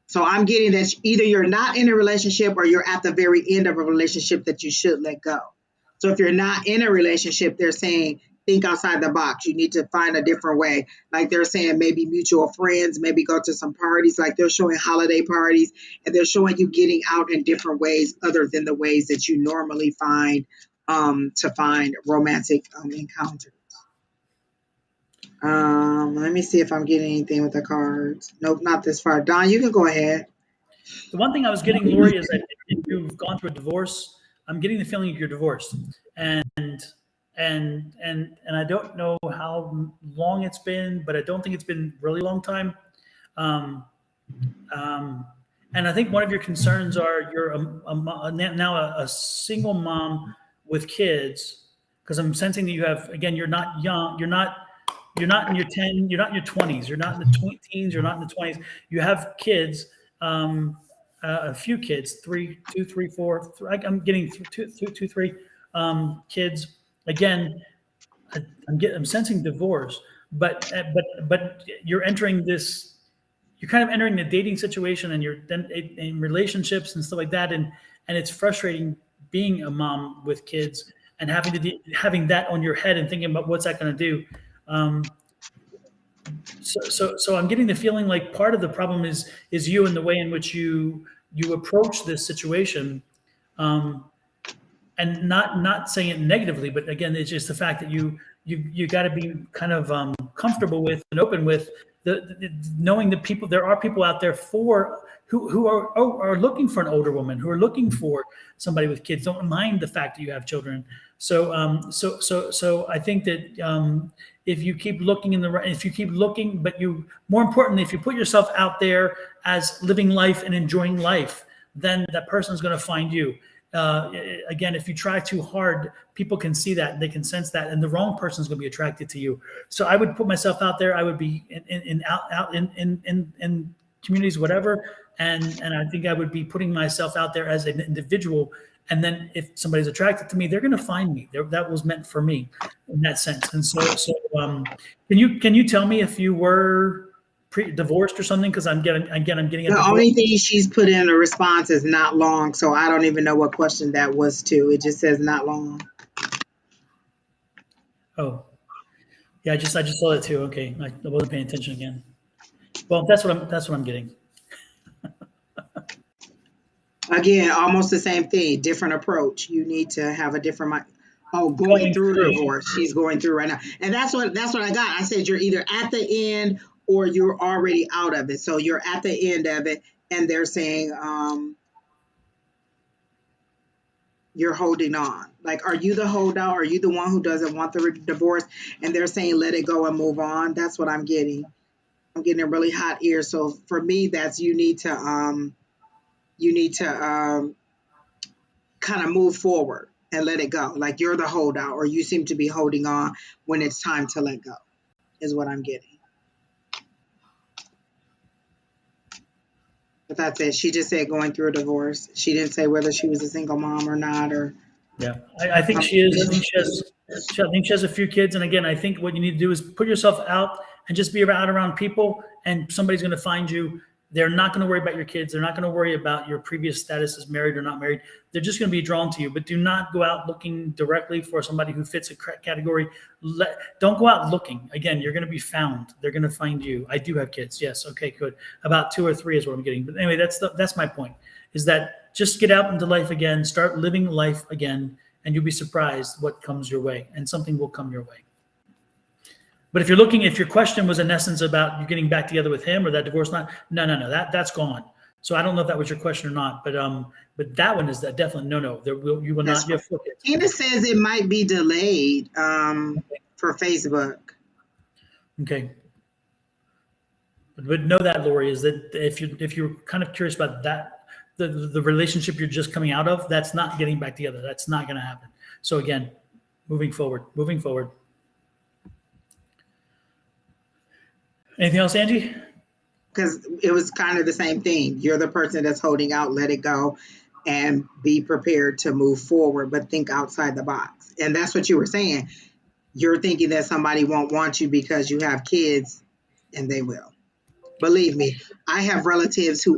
A: So I'm getting that either you're not in a relationship or you're at the very end of a relationship that you should let go. So if you're not in a relationship, they're saying think outside the box. You need to find a different way. Like they're saying maybe mutual friends, maybe go to some parties, like they're showing holiday parties, and they're showing you getting out in different ways other than the ways that you normally find to find romantic encounters. Let me see if I'm getting anything with the cards. Nope, not this far. Don, you can go ahead.
B: The one thing I was getting, Lori, is that if you've gone through a divorce, I'm getting the feeling you're divorced, and and I don't know how long it's been, but I don't think it's been a really long time. Um, and I think one of your concerns are you're now a single mom with kids, because I'm sensing that you have, again, you're not young, you're not in your 10, you're not in your 20s, you're not in the teens, you're not in the 20s. You have kids, a few kids, three, four. I'm getting two, three kids. Again, I'm sensing divorce, but you're entering this. You're kind of entering the dating situation, and you're then in relationships and stuff like that, and it's frustrating being a mom with kids and having that on your head and thinking about what's that going to do. So I'm getting the feeling like part of the problem is you and the way in which you approach this situation, and not saying it negatively, but again, it's just the fact that you got to be kind of comfortable with and open with the knowing that there are people out there who are looking for an older woman, who are looking for somebody with kids. Don't mind the fact that you have children. So I think that if you keep looking but more importantly, if you put yourself out there as living life and enjoying life, then that person is going to find you. Again, if you try too hard, people can see that and they can sense that, and the wrong person is going to be attracted to you. So I would put myself out there. I would be in communities, whatever, and I think I would be putting myself out there as an individual. And then if somebody's attracted to me, they're going to find me. That was meant for me in that sense. And so can you tell me if you were divorced or something? Because I'm getting
A: the only thing she's put in a response is not long, so I don't even know what question that was to. It just says not long.
B: Oh, yeah, I just saw that too. Okay, I wasn't paying attention again. Well, that's what I'm getting.
A: Again, almost the same thing, different approach. You need to have a different. Going through divorce. She's going through right now, and that's what I got. I said you're either at the end or you're already out of it. So you're at the end of it, and they're saying you're holding on. Like, are you the holdout? Are you the one who doesn't want the divorce? And they're saying let it go and move on. That's what I'm getting. I'm getting a really hot ear. So for me, that's you need to kind of move forward and let it go. Like you're the holdout, or you seem to be holding on when it's time to let go, is what I'm getting. But that's it. She just said going through a divorce. She didn't say whether she was a single mom or not. Or
B: yeah, I think she is. I think she has a few kids. And again, I think what you need to do is put yourself out and just be around people, and somebody's going to find you. They're not going to worry about your kids. They're not going to worry about your previous status as married or not married. They're just going to be drawn to you. But do not go out looking directly for somebody who fits a category. Don't go out looking. Again, you're going to be found. They're going to find you. I do have kids. Yes. Okay, good. About 2 or 3 is what I'm getting. But anyway, that's my point, is that just get out into life again, start living life again, and you'll be surprised what comes your way, and something will come your way. But if your question was in essence about you getting back together with him or that divorce, no, that's gone. So I don't know if that was your question or not, but that one is definitely no. You will not get kids.
A: Tina says it might be delayed for Facebook.
B: Okay. But know that, Lori, is that if you're kind of curious about that, the relationship you're just coming out of, that's not getting back together. That's not going to happen. So again, moving forward. Anything else, Angie?
A: Because it was kind of the same thing. You're the person that's holding out, let it go, and be prepared to move forward, but think outside the box. And that's what you were saying. You're thinking that somebody won't want you because you have kids, and they will. Believe me, I have relatives who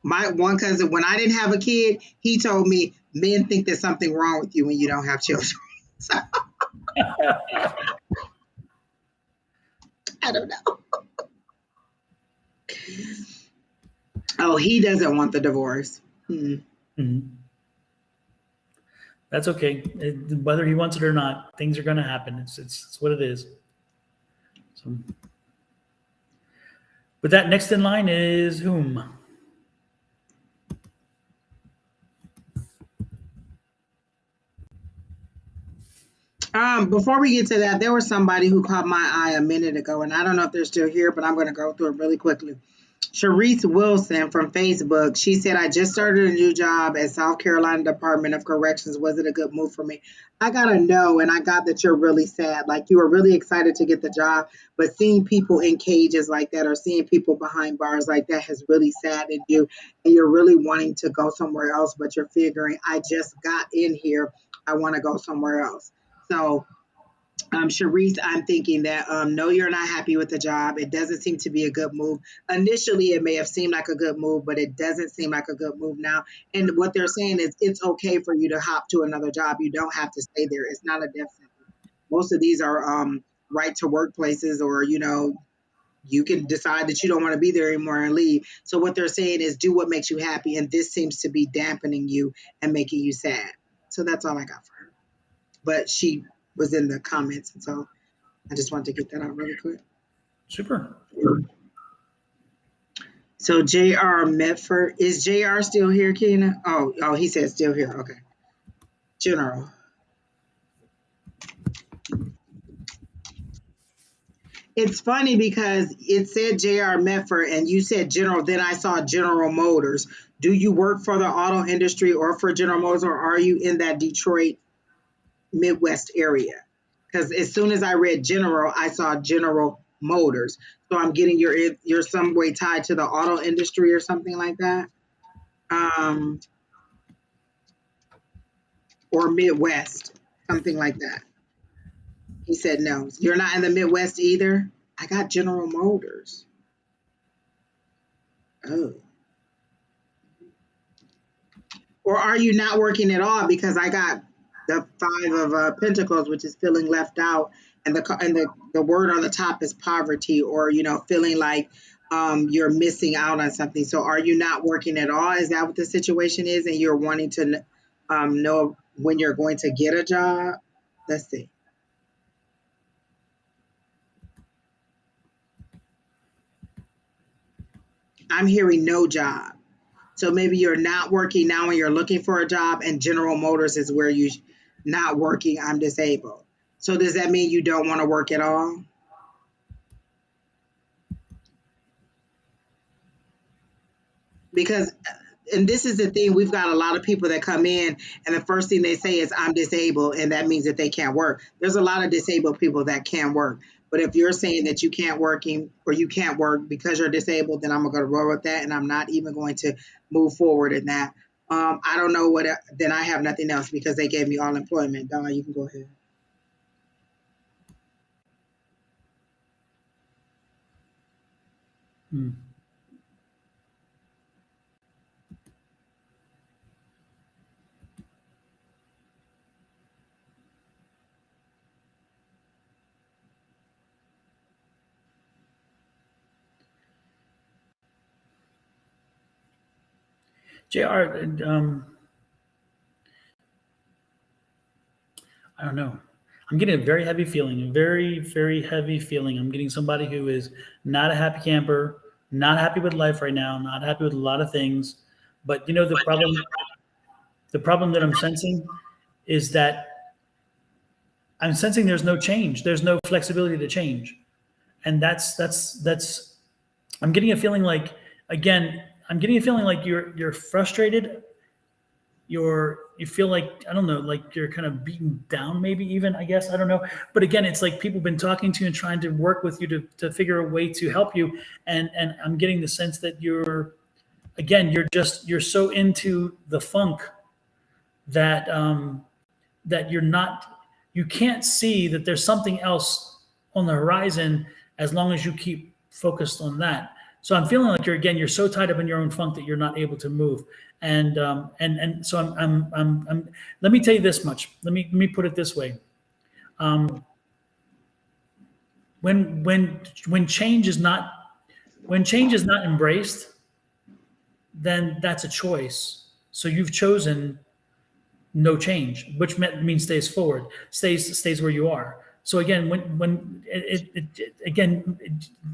A: my one cousin, when I didn't have a kid, he told me men think there's something wrong with you when you don't have children. So, I don't know. Oh, he doesn't want the divorce.
B: Mm-hmm. That's okay. Whether he wants it or not, things are going to happen. It's what it is. So, but that next in line is whom?
A: Before we get to that, there was somebody who caught my eye a minute ago, and I don't know if they're still here, but I'm going to go through it really quickly. Sharice Wilson from Facebook, she said, I just started a new job at South Carolina Department of Corrections. Was it a good move for me? I got to know, and I got that you're really sad. Like you were really excited to get the job, but seeing people in cages like that or seeing people behind bars like that has really saddened you. And you're really wanting to go somewhere else, but you're figuring, I just got in here. I want to go somewhere else. So Sharice, I'm thinking that no, you're not happy with the job. It doesn't seem to be a good move. Initially, it may have seemed like a good move, but it doesn't seem like a good move now. And what they're saying is it's okay for you to hop to another job. You don't have to stay there. It's not a death sentence. Most of these are right to work places, or you can decide that you don't want to be there anymore and leave. So what they're saying is do what makes you happy, and this seems to be dampening you and making you sad. So that's all I got for her. But she was in the comments, and so I just wanted to get that out really quick.
B: Super.
A: So J.R. Medford, is J.R. still here, Keena? Oh, he said still here. Okay. General. It's funny because it said J.R. Medford and you said General, then I saw General Motors. Do you work for the auto industry or for General Motors, or are you in that Detroit Midwest area? Because as soon as I read General, I saw General Motors. So I'm getting you're some way tied to the auto industry or something like that. Or Midwest, something like that. He said no. You're not in the Midwest either? I got General Motors. Oh. Or are you not working at all? Because I got the five of Pentacles, which is feeling left out, and the word on the top is poverty, or feeling like you're missing out on something. So are you not working at all? Is that what the situation is, and you're wanting to know when you're going to get a job? Let's see. I'm hearing no job. So maybe you're not working now and you're looking for a job, and General Motors is where you not working, I'm disabled. So does that mean you don't want to work at all? Because, and this is the thing, we've got a lot of people that come in and the first thing they say is I'm disabled, and that means that they can't work. There's a lot of disabled people that can work. But if you're saying that you can't working or you can't work because you're disabled, then I'm going to roll with that, and I'm not even going to move forward in that. I don't know what, then I have nothing else because they gave me all employment. Donna, you can go ahead.
B: JR, I don't know. I'm getting a very heavy feeling, a very, very heavy feeling. I'm getting somebody who is not a happy camper, not happy with life right now, not happy with a lot of things. But the problem that I'm sensing is that I'm sensing there's no change. There's no flexibility to change. And that's I'm getting a feeling like, again, I'm getting a feeling like you're frustrated. You feel like, I don't know, like you're kind of beaten down, maybe even, I guess, I don't know. But again, it's like people have been talking to you and trying to work with you to figure a way to help you. And I'm getting the sense that you're so into the funk that that you can't see that there's something else on the horizon as long as you keep focused on that. So I'm feeling like you're so tied up in your own funk that you're not able to move. And so I'm let me tell you this much. Let me put it this way. When change is not embraced, then that's a choice. So you've chosen no change, which means stays forward, stays where you are. So again,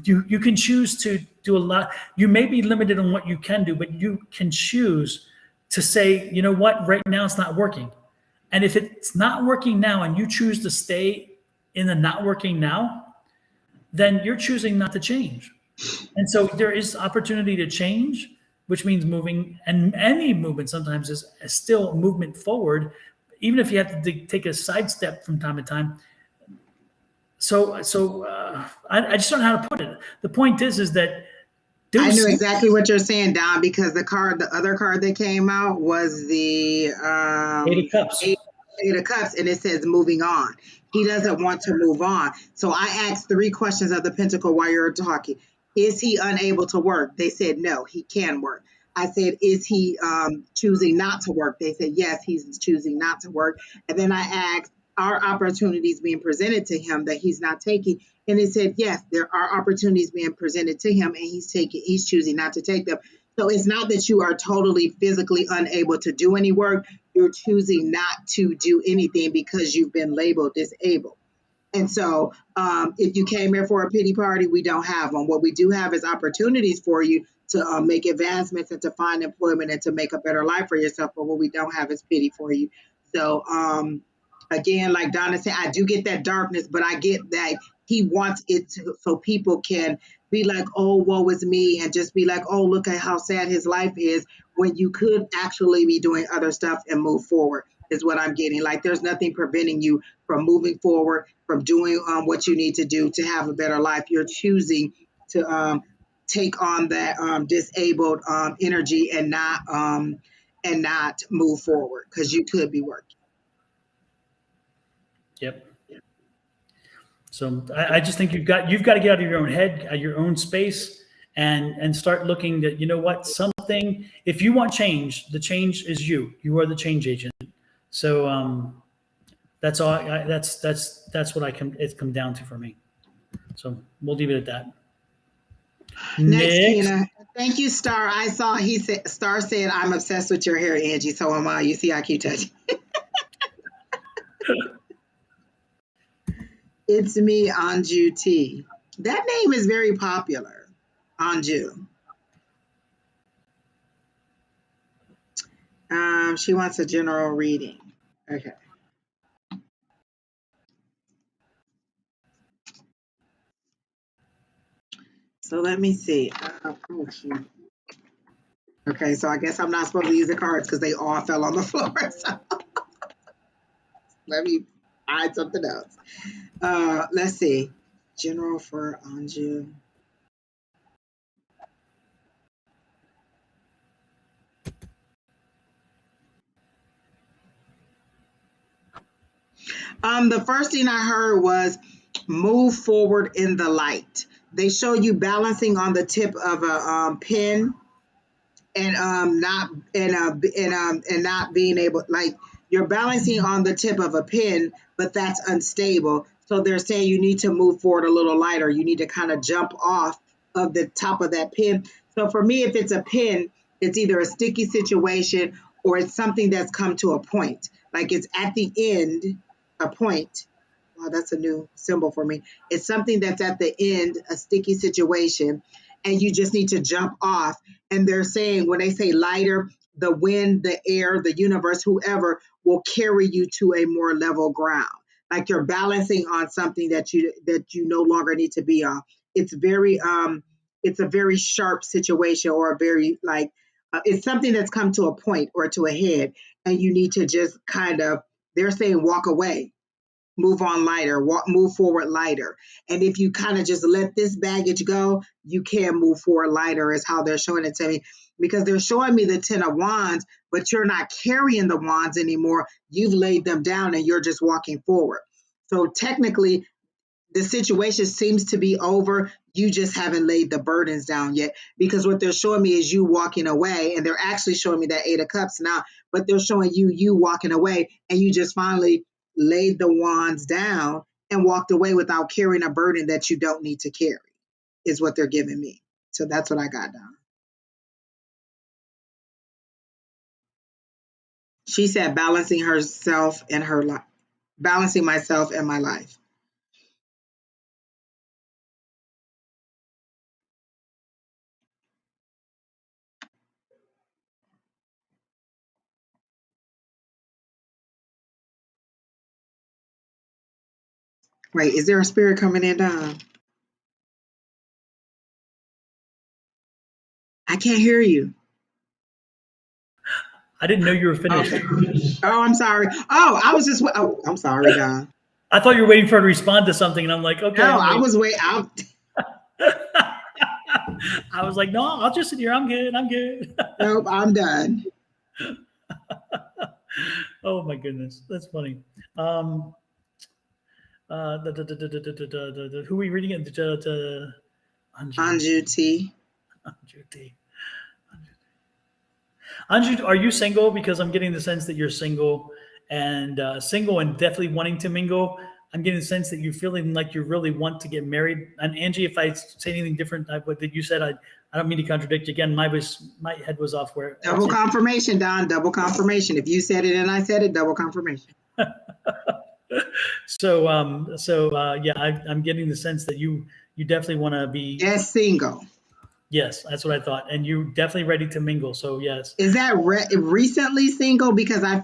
B: you can choose to do a lot. You may be limited on what you can do, but you can choose to say, you know what, right now it's not working, And if it's not working now and you choose to stay in the not working now, then you're choosing not to change. And so there is opportunity to change, which means moving, and any movement sometimes is still movement forward, even if you have to take a sidestep from time to time. I just don't know how to put it. The point is that do
A: I knew
B: something.
A: exactly what you're saying, Don, because the other card that came out was the
B: Eight of Cups.
A: Eight of Cups, and it says moving on. He doesn't want to move on. So I asked three questions of the Pentacle while you're talking. Is he unable to work? They said no, he can work. I said, is he choosing not to work? They said yes, he's choosing not to work. And then I asked, are opportunities being presented to him that he's not taking? And it said, yes, there are opportunities being presented to him, and he's choosing not to take them. So it's not that you are totally physically unable to do any work. You're choosing not to do anything because you've been labeled disabled. And so, if you came here for a pity party, we don't have one. What we do have is opportunities for you to make advancements and to find employment and to make a better life for yourself. But what we don't have is pity for you. So, again, like Donna said, I do get that darkness, but I get that he wants it to, so people can be like, oh, woe is me, and just be like, oh, look at how sad his life is, when you could actually be doing other stuff and move forward, is what I'm getting. Like, there's nothing preventing you from moving forward, from doing what you need to do to have a better life. You're choosing to take on that disabled energy and not move forward because you could be working.
B: Yep. So I just think you've got to get out of your own head, out of your own space, and start looking that, you know what, something. If you want change, the change is you. You are the change agent. So that's all. That's what it's come down to for me. So we'll leave it at that.
A: Next,
B: Next.
A: Kina. Thank you, Star. I saw he said Star said I'm obsessed with your hair, Angie. So am I. You see, I keep touching. It's me, Anju T. That name is very popular. Anju. She wants a general reading. Okay. So let me see. Oh, shoot. Okay, so I guess I'm not supposed to use the cards because they all fell on the floor. So let me find something else. Let's see. General for Anju. The first thing I heard was move forward in the light. They show you balancing on the tip of a pen and not being able, like, you're balancing on the tip of a pin, but that's unstable. So they're saying you need to move forward a little lighter. You need to kind of jump off of the top of that pin. So for me, if it's a pin, it's either a sticky situation or it's something that's come to a point. Like, it's at the end, a point. Wow, that's a new symbol for me. It's something that's at the end, a sticky situation, and you just need to jump off. And they're saying, when they say lighter, the wind, the air, the universe, whoever will carry you to a more level ground. Like, you're balancing on something that you no longer need to be on. It's very it's a very sharp situation, or a very, like, it's something that's come to a point or to a head, and you need to just kind of, they're saying, walk away, move on lighter, move forward lighter. And if you kind of just let this baggage go, you can move forward lighter, is how they're showing it to me. Because they're showing me the 10 of wands, but you're not carrying the wands anymore. You've laid them down and you're just walking forward. So technically, the situation seems to be over. You just haven't laid the burdens down yet, because what they're showing me is you walking away, and they're actually showing me that 8 of Cups now, but they're showing you walking away, and you just finally laid the wands down and walked away without carrying a burden that you don't need to carry, is what they're giving me. So that's what I got down. She said balancing herself and her life, balancing myself and my life. Wait, is there a spirit coming in, Don? I can't hear you.
B: I didn't know you were finished.
A: Okay. Oh, I'm sorry. Oh, I was just. Oh, I'm sorry, Don.
B: I thought you were waiting for her to respond to something, and I'm like, okay.
A: No,
B: I'm
A: I
B: waiting.
A: was wait. I,
B: I was like, no, I'll just sit here. I'm good. I'm good.
A: nope, I'm done.
B: Oh my goodness, that's funny. Who are we reading it?
A: Anju T.
B: Anju T. Anju, are you single? Because I'm getting the sense that you're single and definitely wanting to mingle. I'm getting the sense that you're feeling like you really want to get married. And Angie, if I say anything different, what that you said, I don't mean to contradict you again. My head was off where.
A: Double confirmation, Don. Double confirmation. If you said it and I said it, double confirmation.
B: Yeah, I'm getting the sense that you definitely want to be.
A: Yes, single.
B: Yes, that's what I thought, and you definitely ready to mingle. So yes.
A: Is that recently single? Because I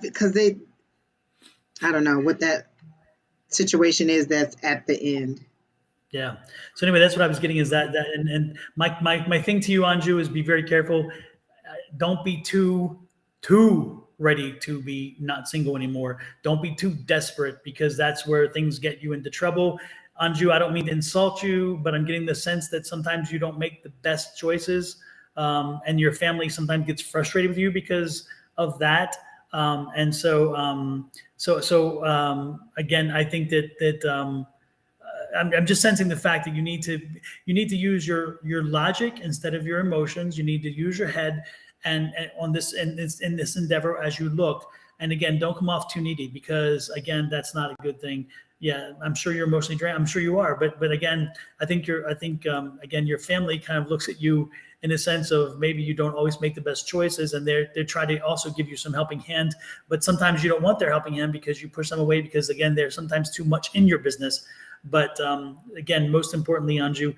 A: don't know what that situation is that's at the end.
B: Yeah. So anyway, that's what I was getting is that and my thing to you, Anju, is be very careful. Don't be too ready to be not single anymore. Don't be too desperate because that's where things get you into trouble. Anju, I don't mean to insult you, but I'm getting the sense that sometimes you don't make the best choices, and your family sometimes gets frustrated with you because of that. Again, I think that I'm just sensing the fact that you need to use your logic instead of your emotions. You need to use your head and on this in this endeavor as you look. And again, don't come off too needy because again, that's not a good thing. Yeah, I'm sure you're emotionally drained. I'm sure you are, but again, I think again your family kind of looks at you in a sense of maybe you don't always make the best choices, and they're trying to also give you some helping hand. But sometimes you don't want their helping hand because you push them away because again, they're sometimes too much in your business. But again, most importantly, Anju,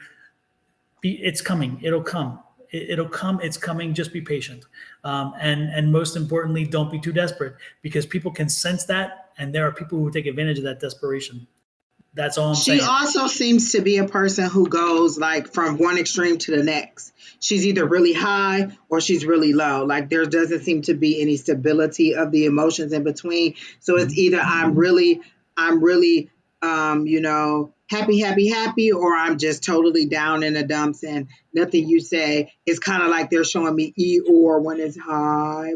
B: it's coming. It'll come. It'll come. It's coming. Just be patient. And most importantly, don't be too desperate because people can sense that, and there are people who take advantage of that desperation. That's all I'm saying.
A: She also seems to be a person who goes like from one extreme to the next. She's either really high or she's really low. Like there doesn't seem to be any stability of the emotions in between. So it's either I'm really happy, or I'm just totally down in the dumps and nothing you say. It's kind of like they're showing me Eeyore when it's high,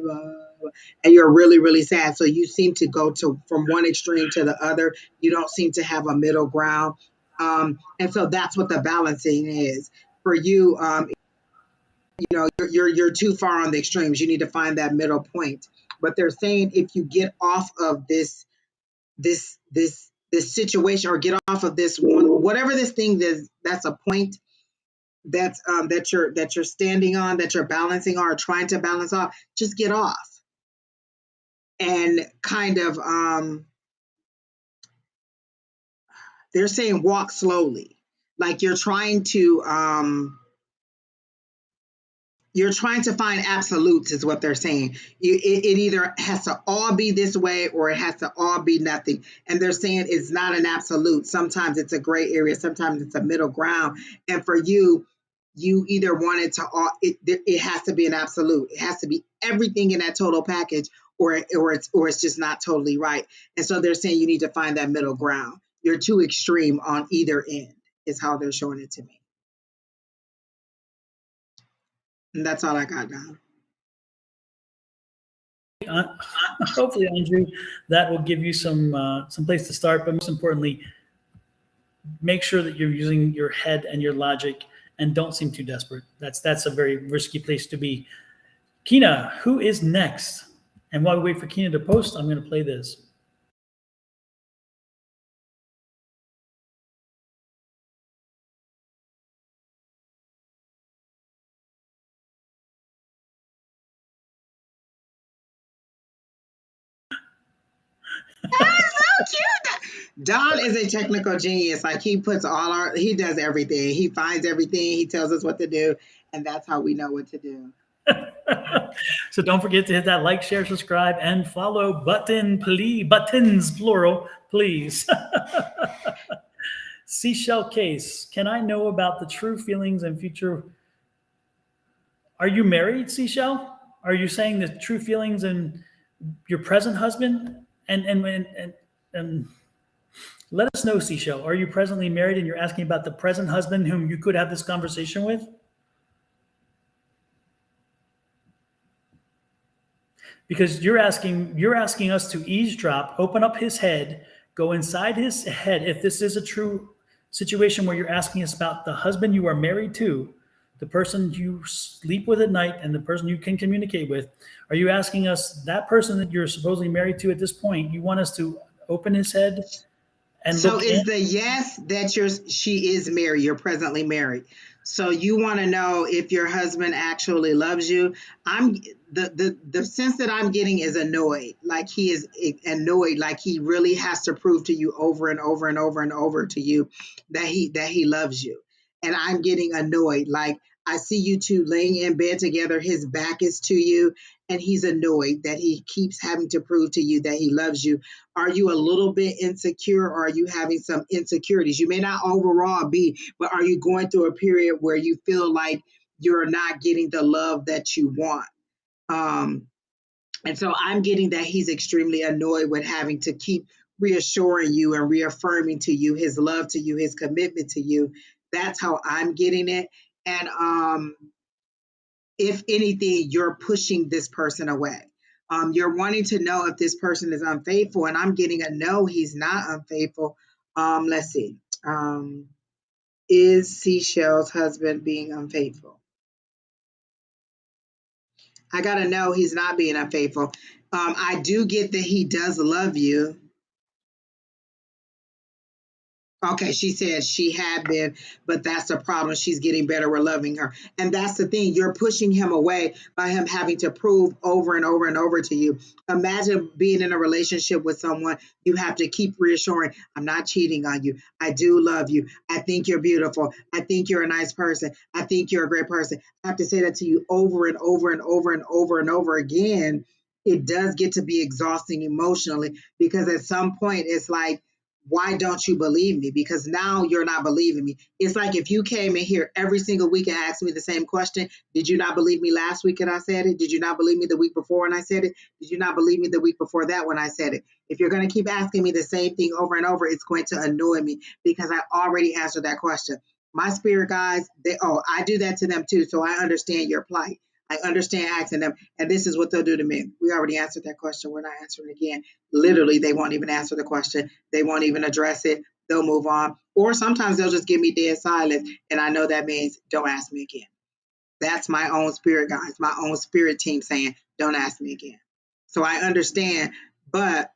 A: and you're really, really sad. So you seem to go from one extreme to the other. You don't seem to have a middle ground. And so that's what the balancing is for you. You're too far on the extremes. You need to find that middle point. But they're saying if you get off of this situation or get off of this one, whatever this thing is, that's a point that you're standing on, that you're balancing on or trying to balance off, just get off and kind of they're saying walk slowly, like you're trying to find absolutes is what they're saying. It either has to all be this way or it has to all be nothing. And they're saying it's not an absolute. Sometimes it's a gray area. Sometimes it's a middle ground. And for you either want it to all, it has to be an absolute. It has to be everything in that total package or it's just not totally right. And so they're saying you need to find that middle ground. You're too extreme on either end is how they're showing it to me. And that's all I got now.
B: Hopefully, Andrew, that will give you some place to start. But most importantly, make sure that you're using your head and your logic, and don't seem too desperate. That's a very risky place to be. Kina, who is next? And while we wait for Kina to post, I'm going to play this.
A: That's so cute. Don is a technical genius. Like he does everything. He finds everything. He tells us what to do, and that's how we know what to do.
B: So don't forget to hit that like, share, subscribe, and follow button, please. Buttons, plural, please. Seashell case. Can I know about the true feelings and future? Are you married, Seashell? Are you saying the true feelings and your present husband? And let us know, Seashell. Are you presently married and you're asking about the present husband whom you could have this conversation with? Because you're asking us to eavesdrop, open up his head, go inside his head. If this is a true situation where you're asking us about the husband you are married to, the person you sleep with at night, and the person you can communicate with, are you asking us that person that you're supposedly married to at this point? You want us to open his head and
A: So
B: look in?
A: is the yes that she is married, you're presently married. So you want to know if your husband actually loves you. I'm the sense that I'm getting is annoyed. Like he is annoyed, like he really has to prove to you over and over and over and over to you that he loves you. And I'm getting annoyed. Like I see you two laying in bed together, his back is to you, and he's annoyed that he keeps having to prove to you that he loves you. Are you a little bit insecure, or are you having some insecurities? You may not overall be, but are you going through a period where you feel like you're not getting the love that you want? Um, and so I'm getting that he's extremely annoyed with having to keep reassuring you and reaffirming to you his love to you, his commitment to you. That's how I'm getting it. And if anything, you're pushing this person away. You're wanting to know if this person is unfaithful, and I'm getting a no, he's not unfaithful. Let's see. Is Seashell's husband being unfaithful? I got to know he's not being unfaithful. I do get that he does love you. Okay, she said she had been, but that's the problem. She's getting better with loving her. And that's the thing. You're pushing him away by him having to prove over and over and over to you. Imagine being in a relationship with someone. You have to keep reassuring, I'm not cheating on you. I do love you. I think you're beautiful. I think you're a nice person. I think you're a great person. I have to say that to you over and over and over and over and over again. It does get to be exhausting emotionally, because at some point it's like, why don't you believe me? Because now you're not believing me. It's like if you came in here every single week and asked me the same question, did you not believe me last week and I said it? Did you not believe me the week before when I said it? Did you not believe me the week before that when I said it? If you're going to keep asking me the same thing over and over, it's going to annoy me because I already answered that question. My spirit guides, I do that to them too. So I understand your plight. I understand asking them, and this is what they'll do to me. We already answered that question. We're not answering it again. Literally, they won't even answer the question. They won't even address it. They'll move on. Or sometimes they'll just give me dead silence. And I know that means don't ask me again. That's my own spirit guides, my own spirit team saying, don't ask me again. So I understand, but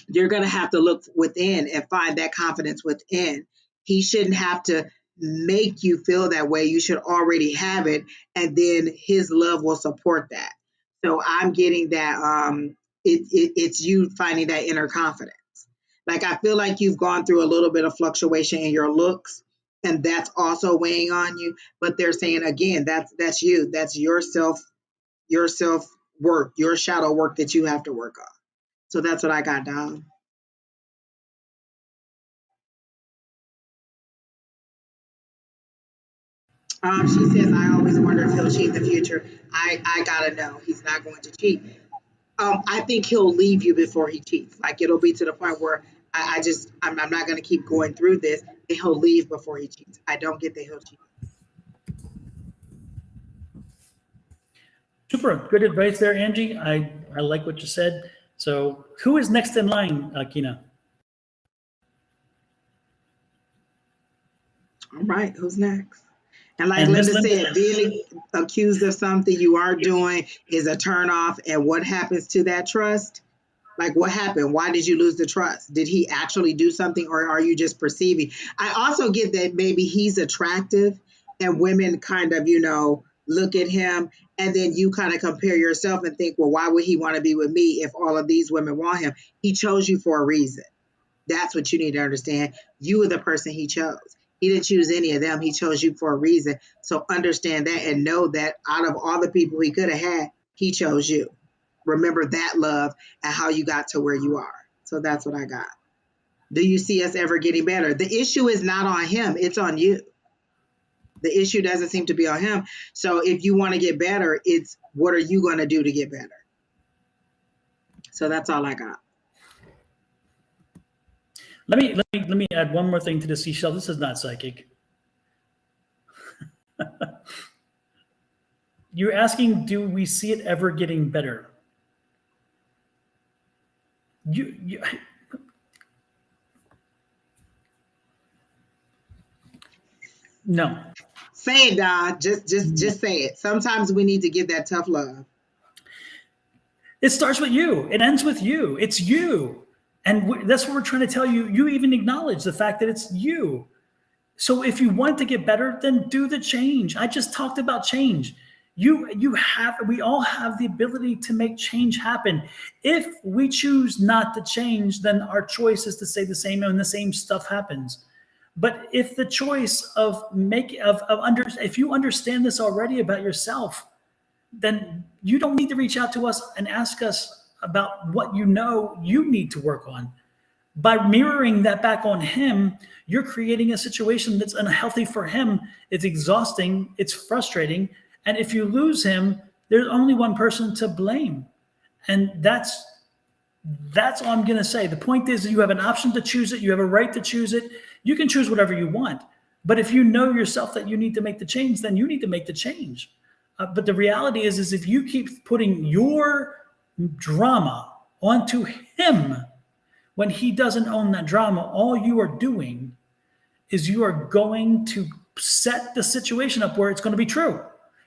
A: you're going to have to look within and find that confidence within. He shouldn't have to make you feel that way. You should already have it, and then his love will support that. So I'm getting that it's you finding that inner confidence. Like I feel like you've gone through a little bit of fluctuation in your looks, and that's also weighing on you. But they're saying again, that's you. That's your self work, your shadow work that you have to work on. So that's what I got down. She says, I always wonder if he'll cheat in the future. I gotta know he's not going to cheat. I think he'll leave you before he cheats. Like it'll be to the point where I'm not going to keep going through this. And he'll leave before he cheats. I don't get that he'll cheat.
B: Super. Good advice there, Angie. I like what you said. So who is next in line, Kina?
A: All right, who's next? And like
B: And Miss
A: Linda
B: Linda.
A: said, being accused of something you aren't doing is a turnoff. And what happens to that trust? Like what happened? Why did you lose the trust? Did he actually do something, or are you just perceiving? I also get that maybe he's attractive and women kind of, look at him, and then you kind of compare yourself and think, well, why would he want to be with me if all of these women want him? He chose you for a reason. That's what you need to understand. You were the person he chose. He didn't choose any of them. He chose you for a reason. So understand that and know that out of all the people he could have had, he chose you. Remember that love and how you got to where you are. So that's what I got. Do you see us ever getting better? The issue is not on him, it's on you. The issue doesn't seem to be on him. So if you want to get better, it's what are you going to do to get better? So that's all I got.
B: Let me add one more thing to the seashell. This is not psychic. You're asking, do we see it ever getting better? No.
A: Say it, Don. Just say it. Sometimes we need to give that tough love.
B: It starts with you. It ends with you. It's you. And that's what we're trying to tell you. You even acknowledge the fact that it's you. So if you want to get better, then do the change. I just talked about change. We all have the ability to make change happen. If we choose not to change, then our choice is to stay the same and the same stuff happens. But if the choice if you understand this already about yourself, then you don't need to reach out to us and ask us about what you need to work on. By mirroring that back on him, you're creating a situation that's unhealthy for him. It's exhausting. It's frustrating. And if you lose him, there's only one person to blame. And that's all I'm going to say. The point is that you have an option to choose it. You have a right to choose it. You can choose whatever you want. But if you know yourself that you need to make the change, then you need to make the change. But the reality is if you keep putting your drama onto him when he doesn't own that drama, all you are doing is you are going to set the situation up where it's going to be true.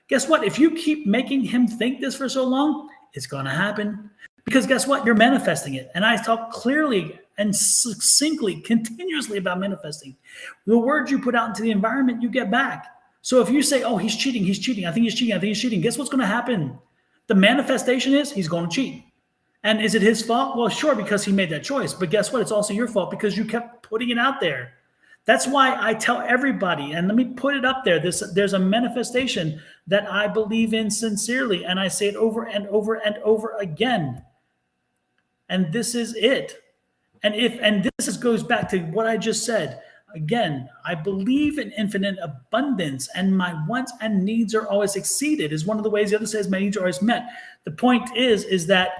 B: Guess what? If you keep making him think this for so long, it's going to happen. Because guess what? You're manifesting it. And I talk clearly and succinctly, continuously about manifesting. The words you put out into the environment, you get back. So if you say, oh, he's cheating, I think he's cheating, guess what's going to happen? The manifestation is he's going to cheat. And is it his fault? Well, sure, because he made that choice. But guess what? It's also your fault because you kept putting it out there. That's why I tell everybody, and let me put it up there, there's a manifestation that I believe in sincerely, and I say it over and over and over again. And this is it. And this goes back to what I just said. Again, I believe in infinite abundance, and my wants and needs are always exceeded is one of the ways. The other says my needs are always met. The point is that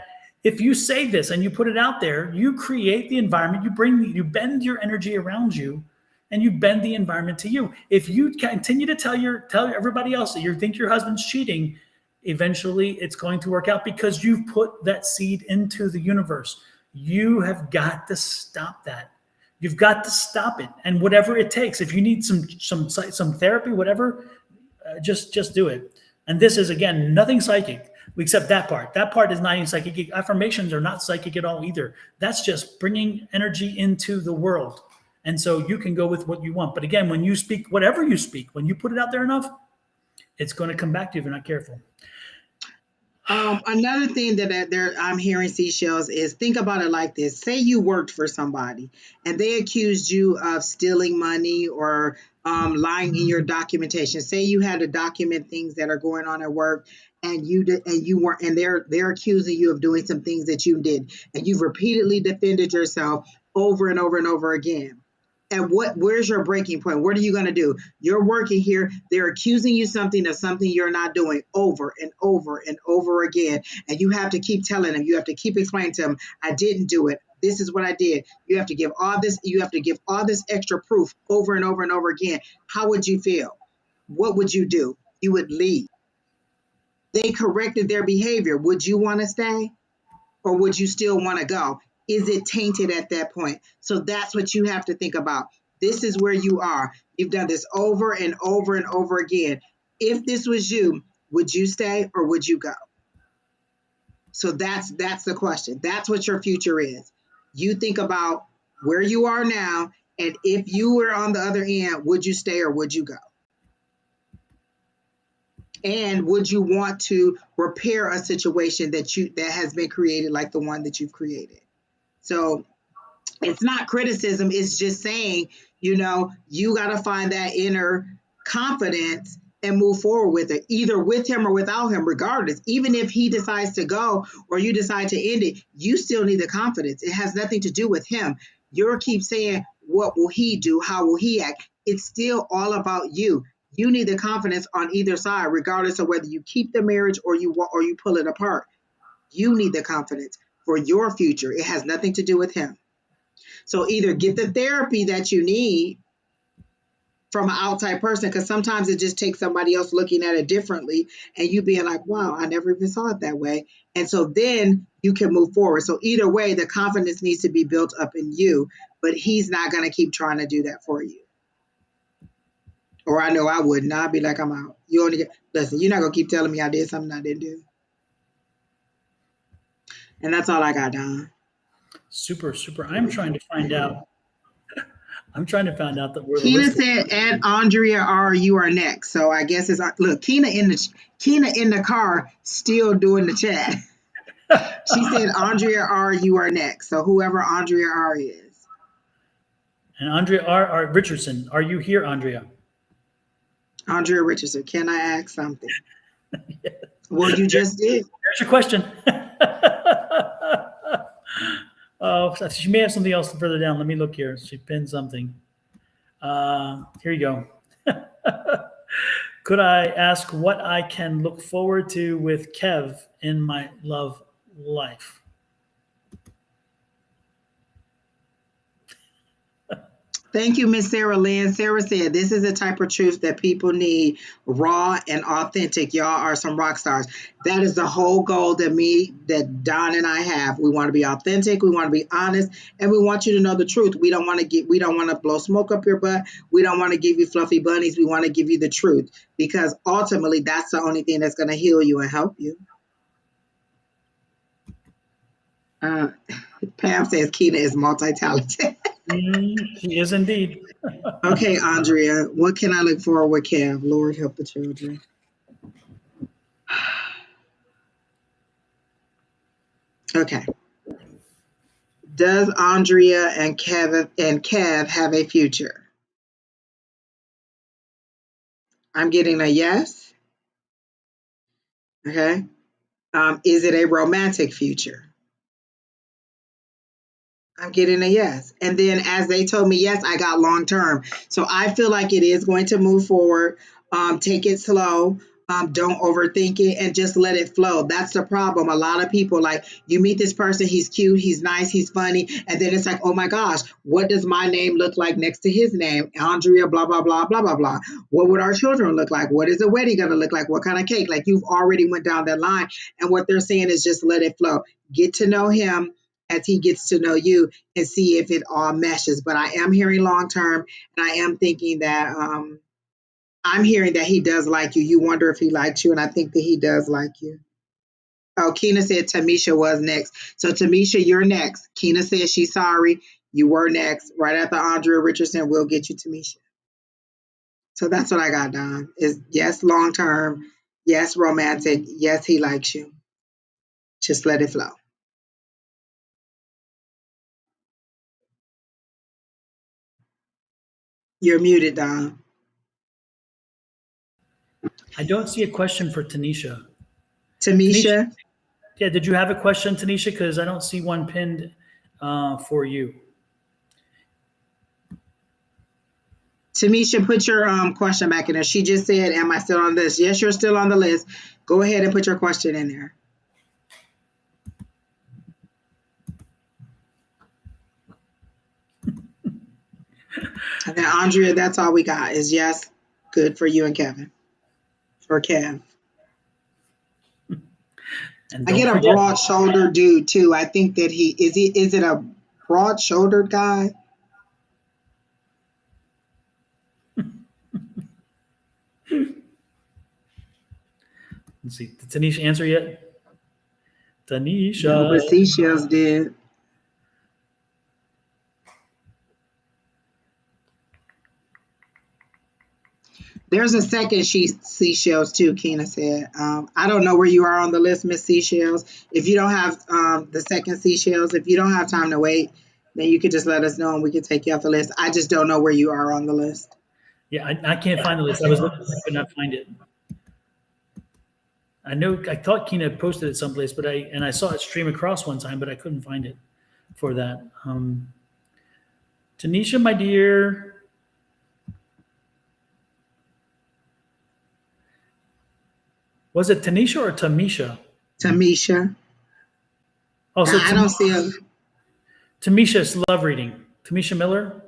B: if you say this and you put it out there, you create the environment, you bend your energy around you, and you bend the environment to you. If you continue to tell everybody else that you think your husband's cheating, eventually it's going to work out because you've put that seed into the universe. You have got to stop that. You've got to stop it. And whatever it takes, if you need some therapy, whatever, just do it. And this is, again, nothing psychic except that part. That part is not even psychic. Affirmations are not psychic at all either. That's just bringing energy into the world. And so you can go with what you want. But again, when you speak, whatever you speak, when you put it out there enough, it's going to come back to you if you're not careful.
A: Another thing that I'm hearing, seashells, is think about it like this. Say you worked for somebody and they accused you of stealing money or lying in your documentation. Say you had to document things that are going on at work and you weren't, and they're accusing you of doing some things that you did, and you've repeatedly defended yourself over and over and over again. And where's your breaking point? What are you going to do? You're working here. They're accusing you of something you're not doing over and over and over again. And you have to keep telling them, you have to keep explaining to them, I didn't do it. This is what I did. You have to give all this extra proof over and over and over again. How would you feel? What would you do? You would leave. They corrected their behavior. Would you want to stay? Or would you still want to go? Is it tainted at that point? So that's what you have to think about. This is where you are. You've done this over and over and over again. If this was you, would you stay or would you go? So that's the question. That's what your future is. You think about where you are now, and if you were on the other end, would you stay or would you go? And would you want to repair a situation that has been created like the one that you've created? So it's not criticism. It's just saying, you got to find that inner confidence and move forward with it, either with him or without him, regardless. Even if he decides to go or you decide to end it, you still need the confidence. It has nothing to do with him. You keep saying, what will he do? How will he act? It's still all about you. You need the confidence on either side, regardless of whether you keep the marriage or you pull it apart. You need the confidence for your future. It has nothing to do with him. So either get the therapy that you need from an outside person, because sometimes it just takes somebody else looking at it differently and you being like, wow, I never even saw it that way. And so then you can move forward. So either way, the confidence needs to be built up in you, but he's not going to keep trying to do that for you. Or I know I wouldn't. I'd be like, I'm out. You only get, listen, you're not going to keep telling me I did something I didn't do. And that's all I got, Don.
B: Super, super. I'm trying to find out. I'm trying to find out that we're the
A: Keena
B: list.
A: said, "Add Andrea R. You are next." So I guess it's look. Keena in the car still doing the chat. She said, "Andrea R. You are next." So whoever Andrea R. is.
B: And Andrea R. Richardson, are you here, Andrea?
A: Andrea Richardson, can I ask something? Yes. Well, you just did.
B: There's your question. Oh, she may have something else further down. Let me look here. She pinned something. Here you go. Could I ask what I can look forward to with Kev in my love life?
A: Thank you, Miss Sarah Lynn. Sarah said, this is the type of truth that people need, raw and authentic. Y'all are some rock stars. That is the whole goal that Don and I have. We want to be authentic. We want to be honest. And we want you to know the truth. We don't want to blow smoke up your butt. We don't want to give you fluffy bunnies. We want to give you the truth, because ultimately that's the only thing that's going to heal you and help you. Pam says Keena is multi-talented.
B: She is indeed.
A: Okay, Andrea, what can I look forward with Kev? Lord help the children. Okay. Does Andrea and Kev have a future? I'm getting a yes. Okay. Is it a romantic future? I'm getting a yes. And then as they told me yes, I got long term. So I feel like it is going to move forward. Take it slow. Don't overthink it and just let it flow. That's the problem. A lot of people, like, you meet this person, he's cute, he's nice, he's funny. And then it's like, oh my gosh, what does my name look like next to his name? Andrea, blah, blah, blah, blah, blah, blah. What would our children look like? What is the wedding going to look like? What kind of cake? Like, you've already went down that line. And what they're saying is just let it flow. Get to know him as he gets to know you and see if it all meshes. But I am hearing long term, and I am thinking that I'm hearing that he does like you. You wonder if he likes you, and I think that he does like you. Oh, Keena said Tamisha was next. So Tamisha, you're next. Keena said she's sorry. You were next. Right after Andrea Richardson, we'll get you Tamisha. So that's what I got, Don. Is yes, long term. Yes, romantic. Yes, he likes you. Just let it flow. You're muted, Don.
B: I don't see a question for Tanisha.
A: Tanisha?
B: Yeah, did you have a question, Tanisha? Because I don't see one pinned for you.
A: Tamisha, put your question back in there. She just said, am I still on this? Yes, you're still on the list. Go ahead and put your question in there. And then Andrea, that's all we got is yes, good for you and Kevin. For Kev. I get a broad-shouldered dude too. I think that is it a broad-shouldered guy?
B: Let's see. Did Tanisha answer yet? Tanisha.
A: No, but Seashells did. There's a second Seashells too, Keena said. I don't know where you are on the list, Miss Seashells. If you don't have the second Seashells, if you don't have time to wait, then you could just let us know and we can take you off the list. I just don't know where you are on the list.
B: Yeah, I can't find the list. I was looking, I could not find it. I thought Keena posted it someplace, but I saw it stream across one time, but I couldn't find it for that. Tanisha, my dear. Was it Tanisha or Tamisha?
A: Tamisha.
B: Oh, so
A: I don't see a.
B: Tamisha's love reading. Tamisha Miller.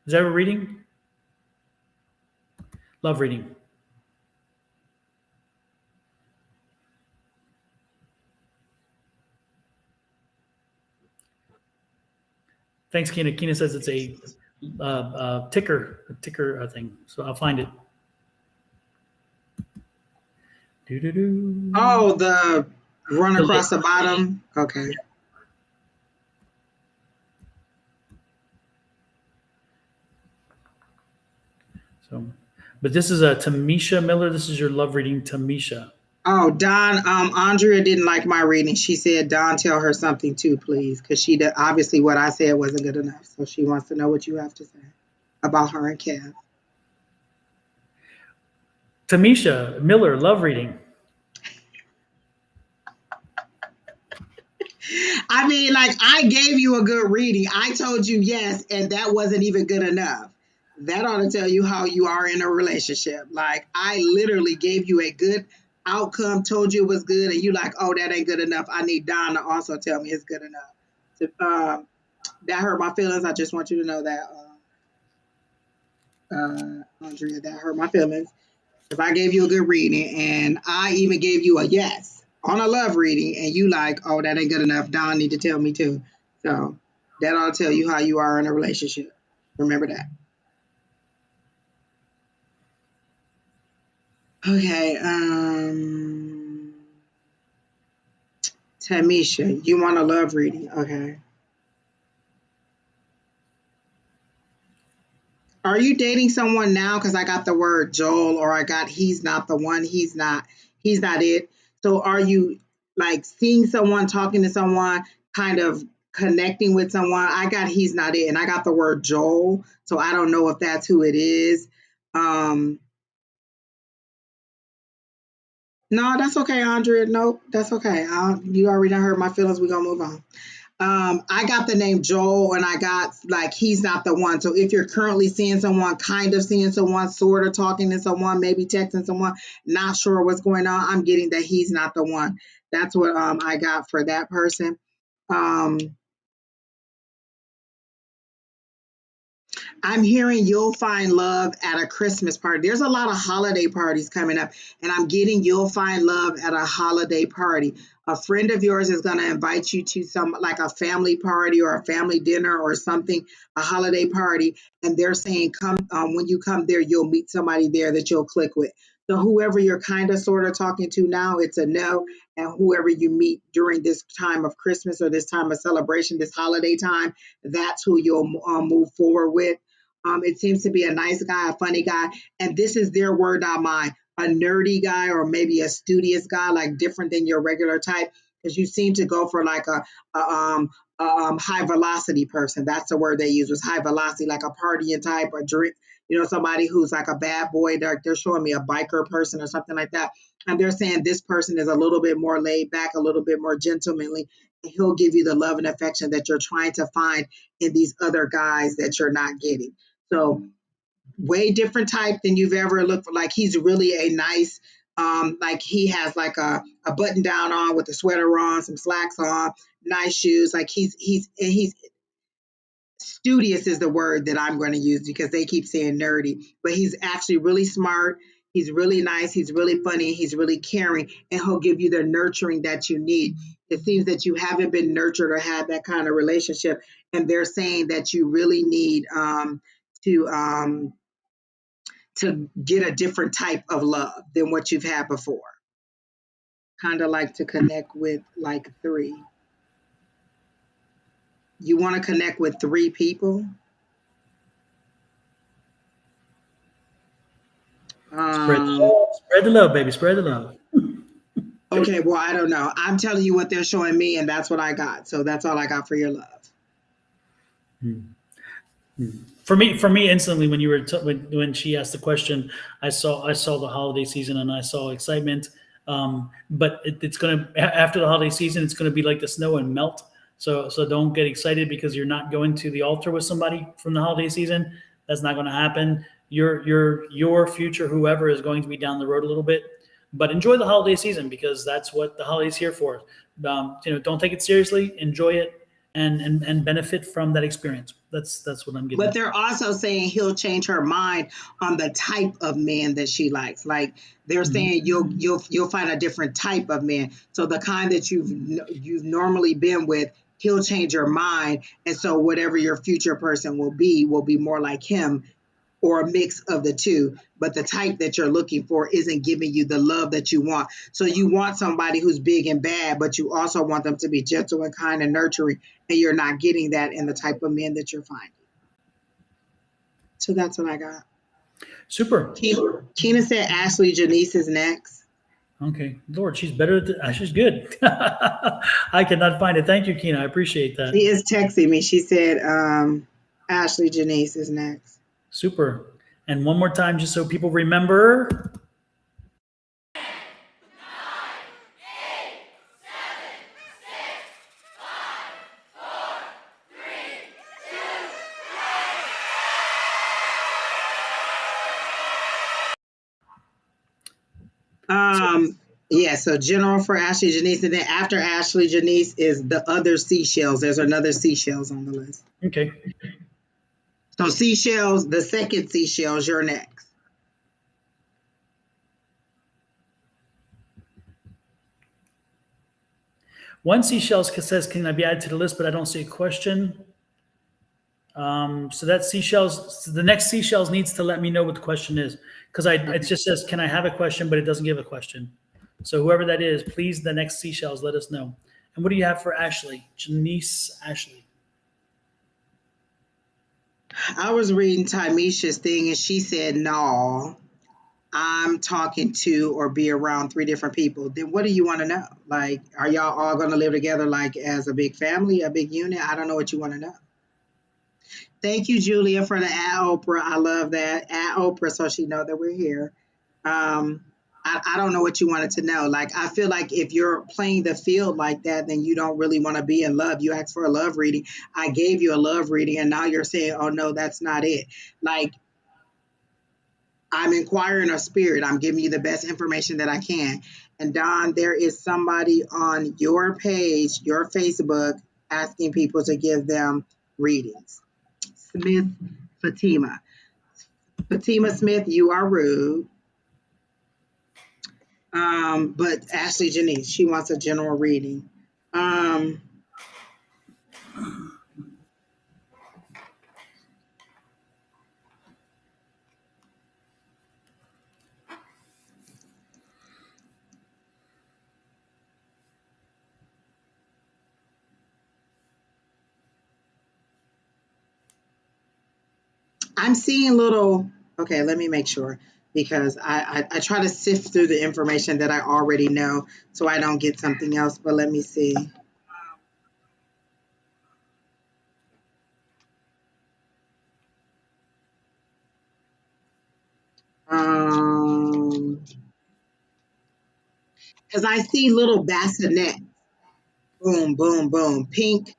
B: Is that a reading? Love reading. Thanks, Kina. Kina says it's a ticker thing. So I'll find it. Doo-doo-doo.
A: Oh, the run across the bottom. Okay.
B: So, but this is a Tamisha Miller. This is your love reading, Tamisha.
A: Oh, Don, Andrea didn't like my reading. She said, Don, tell her something too, please. Because obviously what I said wasn't good enough. So she wants to know what you have to say about her and Kev.
B: Tamisha Miller, love reading.
A: I mean, like, I gave you a good reading. I told you yes, and that wasn't even good enough. That ought to tell you how you are in a relationship. Like, I literally gave you a good outcome, told you it was good, and you like, oh, that ain't good enough. I need Don to also tell me it's good enough. That hurt my feelings. I just want you to know that, Andrea, that hurt my feelings. If I gave you a good reading and I even gave you a yes on a love reading and you like, oh, that ain't good enough, Don need to tell me too. So that ought to tell you how you are in a relationship. Remember that. Okay. Tamisha, you want a love reading? Okay. Are you dating someone now? Because I got the word Joel, or I got he's not the one, he's not it. So are you like seeing someone, talking to someone, kind of connecting with someone? I got he's not it, and I got the word Joel, so I don't know if that's who it is. No, that's okay, Andrea. Nope, that's okay. You already done hurt my feelings. We're gonna move on. I got the name Joel, and I got like he's not the one. So if you're currently seeing someone, kind of seeing someone, sort of talking to someone, maybe texting someone, not sure what's going on, I'm getting that he's not the one. That's what I got for that person. Um, I'm hearing you'll find love at a Christmas party. There's a lot of holiday parties coming up, and I'm getting you'll find love at a holiday party. A friend of yours is going to invite you to some like a family party or a family dinner or something, a holiday party, and they're saying come when you come there, you'll meet somebody there that you'll click with. So whoever you're kind of sort of talking to now, it's a no, and whoever you meet during this time of Christmas or this time of celebration, this holiday time, that's who you'll move forward with. It seems to be a nice guy, a funny guy, and this is their word, not mine. A nerdy guy or maybe a studious guy, like different than your regular type, because you seem to go for like a high velocity person. That's the word they use, was high velocity, like a partying type or drink. Somebody who's like a bad boy. They're showing me a biker person or something like that, and they're saying this person is a little bit more laid back, a little bit more gentlemanly. And he'll give you the love and affection that you're trying to find in these other guys that you're not getting. So way different type than you've ever looked for. Like he's really a nice, like he has like a button down on with a sweater on, some slacks on, nice shoes. Like he's studious is the word that I'm going to use because they keep saying nerdy, but he's actually really smart. He's really nice. He's really funny. He's really caring, and he'll give you the nurturing that you need. It seems that you haven't been nurtured or had that kind of relationship, and they're saying that you really need to to get a different type of love than what you've had before. Kind of like to connect with like three. You want to connect with three people?
B: Spread the love, baby. Spread the love.
A: Okay, well, I don't know. I'm telling you what they're showing me, and that's what I got. So that's all I got for your love.
B: For me, instantly when you were when she asked the question, I saw the holiday season and I saw excitement. But it's gonna after the holiday season, it's gonna be like the snow and melt. So don't get excited because you're not going to the altar with somebody from the holiday season. That's not going to happen. Your future whoever is going to be down the road a little bit, but enjoy the holiday season because that's what the holiday's here for. Don't take it seriously. Enjoy it and benefit from that experience. That's what I'm getting
A: But
B: at.
A: they're also saying he'll change her mind on the type of man that she likes. Like they're saying you'll find a different type of man. So the kind that you've normally been with, he'll change your mind, and so whatever your future person will be more like him or a mix of the two. But the type that you're looking for isn't giving you the love that you want. So you want somebody who's big and bad, but you also want them to be gentle and kind and nurturing, and you're not getting that in the type of men that you're finding. So that's what I got.
B: Super.
A: Keena said Ashley Janice is next.
B: Okay, Lord, she's better. She's good. I cannot find it. Thank you, Keena. I appreciate that.
A: She is texting me. She said Ashley Janice is next.
B: Super. And one more time, just so people remember.
A: Yeah, so general for Ashley Janice, and then after Ashley Janice is the other seashells. There's another seashells on the list.
B: Okay.
A: So seashells, the second seashells, you're next.
B: One seashells says, "Can I be added to the list?" But I don't see a question. So that seashells. The next seashells needs to let me know what the question is because it just says, "Can I have a question?" But it doesn't give a question. So whoever that is, please, the next seashells, let us know. And what do you have for Ashley? Janice Ashley.
A: I was reading Tymisha's thing, and she said, "No, I'm talking to or be around 3 different people." Then what do you want to know? Like, are y'all all going to live together like as a big family, a big unit? I don't know what you want to know. Thank you, Julia, for the at Oprah. I love that. At Oprah, so she know that we're here. I don't know what you wanted to know. Like, I feel like if you're playing the field like that, then you don't really want to be in love. You asked for a love reading. I gave you a love reading, and now you're saying, oh, no, that's not it. Like, I'm inquiring of spirit. I'm giving you the best information that I can. And Don, there is somebody on your page, your Facebook, asking people to give them readings. Smith Fatima. Fatima Smith, you are rude. But Ashley Janice, she wants a general reading. I'm seeing little, okay, let me make sure because I try to sift through the information that I already know so I don't get something else, but let me see. Because I see little bassinets. Boom, boom, boom. Pink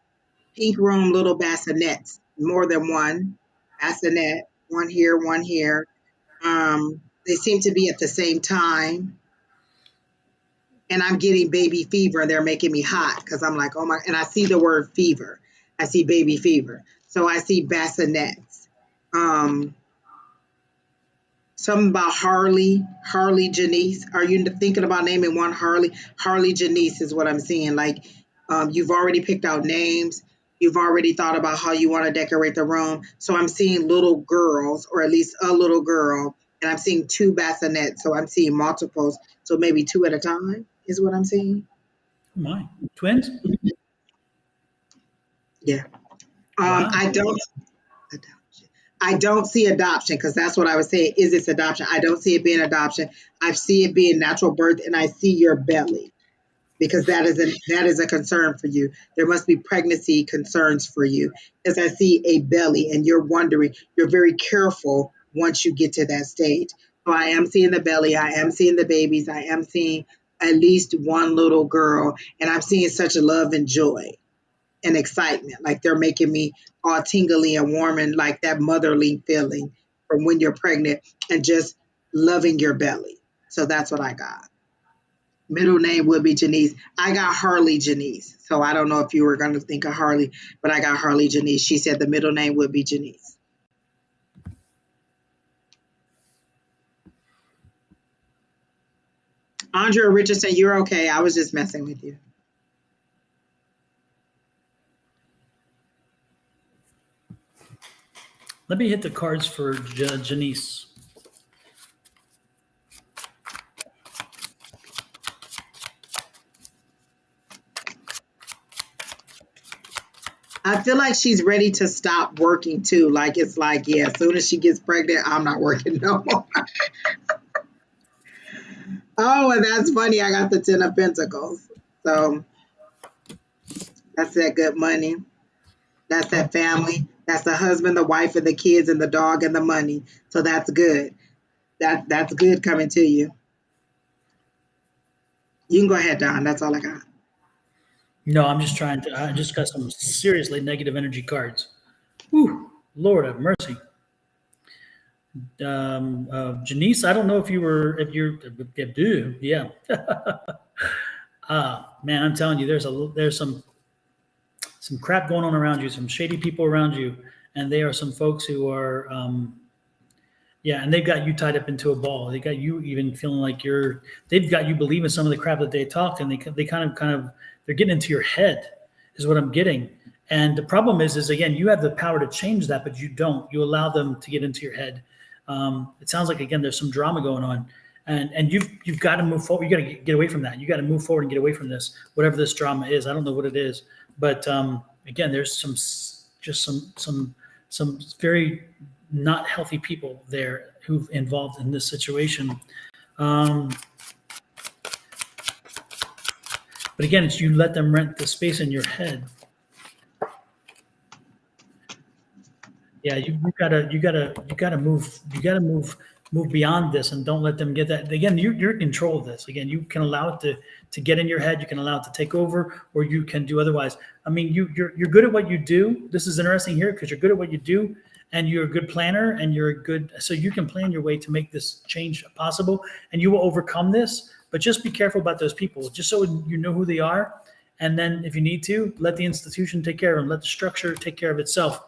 A: room, little bassinets. More than one bassinet. One here, one here. They seem to be at the same time. And I'm getting baby fever and they're making me hot because I'm like, oh my, and I see the word fever. I see baby fever. So I see bassinets. Something about Harley Janice. Are you thinking about naming one Harley? Harley Janice is what I'm seeing. Like, you've already picked out names. You've already thought about how you want to decorate the room. So I'm seeing little girls, or at least a little girl, and I'm seeing 2 bassinets. So I'm seeing multiples. So maybe 2 at a time is what I'm seeing.
B: Oh my, twins?
A: Yeah.
B: Wow.
A: I don't see adoption because that's what I was saying. Is this adoption? I don't see it being adoption. I see it being natural birth, and I see your belly because that is a concern for you. There must be pregnancy concerns for you because I see a belly, and you're wondering. You're very careful once you get to that stage. So I am seeing the belly. I am seeing the babies. I am seeing at least one little girl, and I'm seeing such love and joy. and excitement. Like they're making me all tingly and warm and like that motherly feeling from when you're pregnant and just loving your belly. So that's what I got. Middle name would be Janice. I got Harley Janice. So I don't know if you were going to think of Harley, but I got Harley Janice. She said the middle name would be Janice. Andrea Richardson, you're okay. I was just messing with you.
B: Let me hit the cards for Janice.
A: I feel like she's ready to stop working too. Like it's like, yeah, as soon as she gets pregnant, I'm not working no more. Oh, and that's funny. I got the Ten of Pentacles. So that's that good money. That's that family. That's the husband, the wife, and the kids, and the dog, and the money. So that's good. That's good coming to you. You can go ahead, Don. That's all I got.
B: No, I'm just trying to. I just got some seriously negative energy cards. Whew, Lord have mercy. Janice, I don't know if you're, yeah. Man, I'm telling you, there's some crap going on around you, some shady people around you, and they are some folks who are, yeah, and they've got you tied up into a ball. They got you even feeling like they've got you believing some of the crap that they talk, and they kind of, they're getting into your head, is what I'm getting. And the problem is again, you have the power to change that, but you don't. You allow them to get into your head. It sounds like again, there's some drama going on, and you've got to move forward. You got to get away from that. You got to move forward and get away from this, whatever this drama is. I don't know what it is, but again, there's some very not healthy people there who've involved in this situation. But again, it's you let them rent the space in your head. Yeah, you gotta move beyond this, and don't let them get that. Again, you're in control of this. Again, you can allow it to get in your head. You can allow it to take over, or you can do otherwise. I mean, you're good at what you do. This is interesting here because you're good at what you do, and you're a good planner, and so you can plan your way to make this change possible, and you will overcome this. But just be careful about those people, just so you know who they are, and then if you need to, let the institution take care of them. Let the structure take care of itself.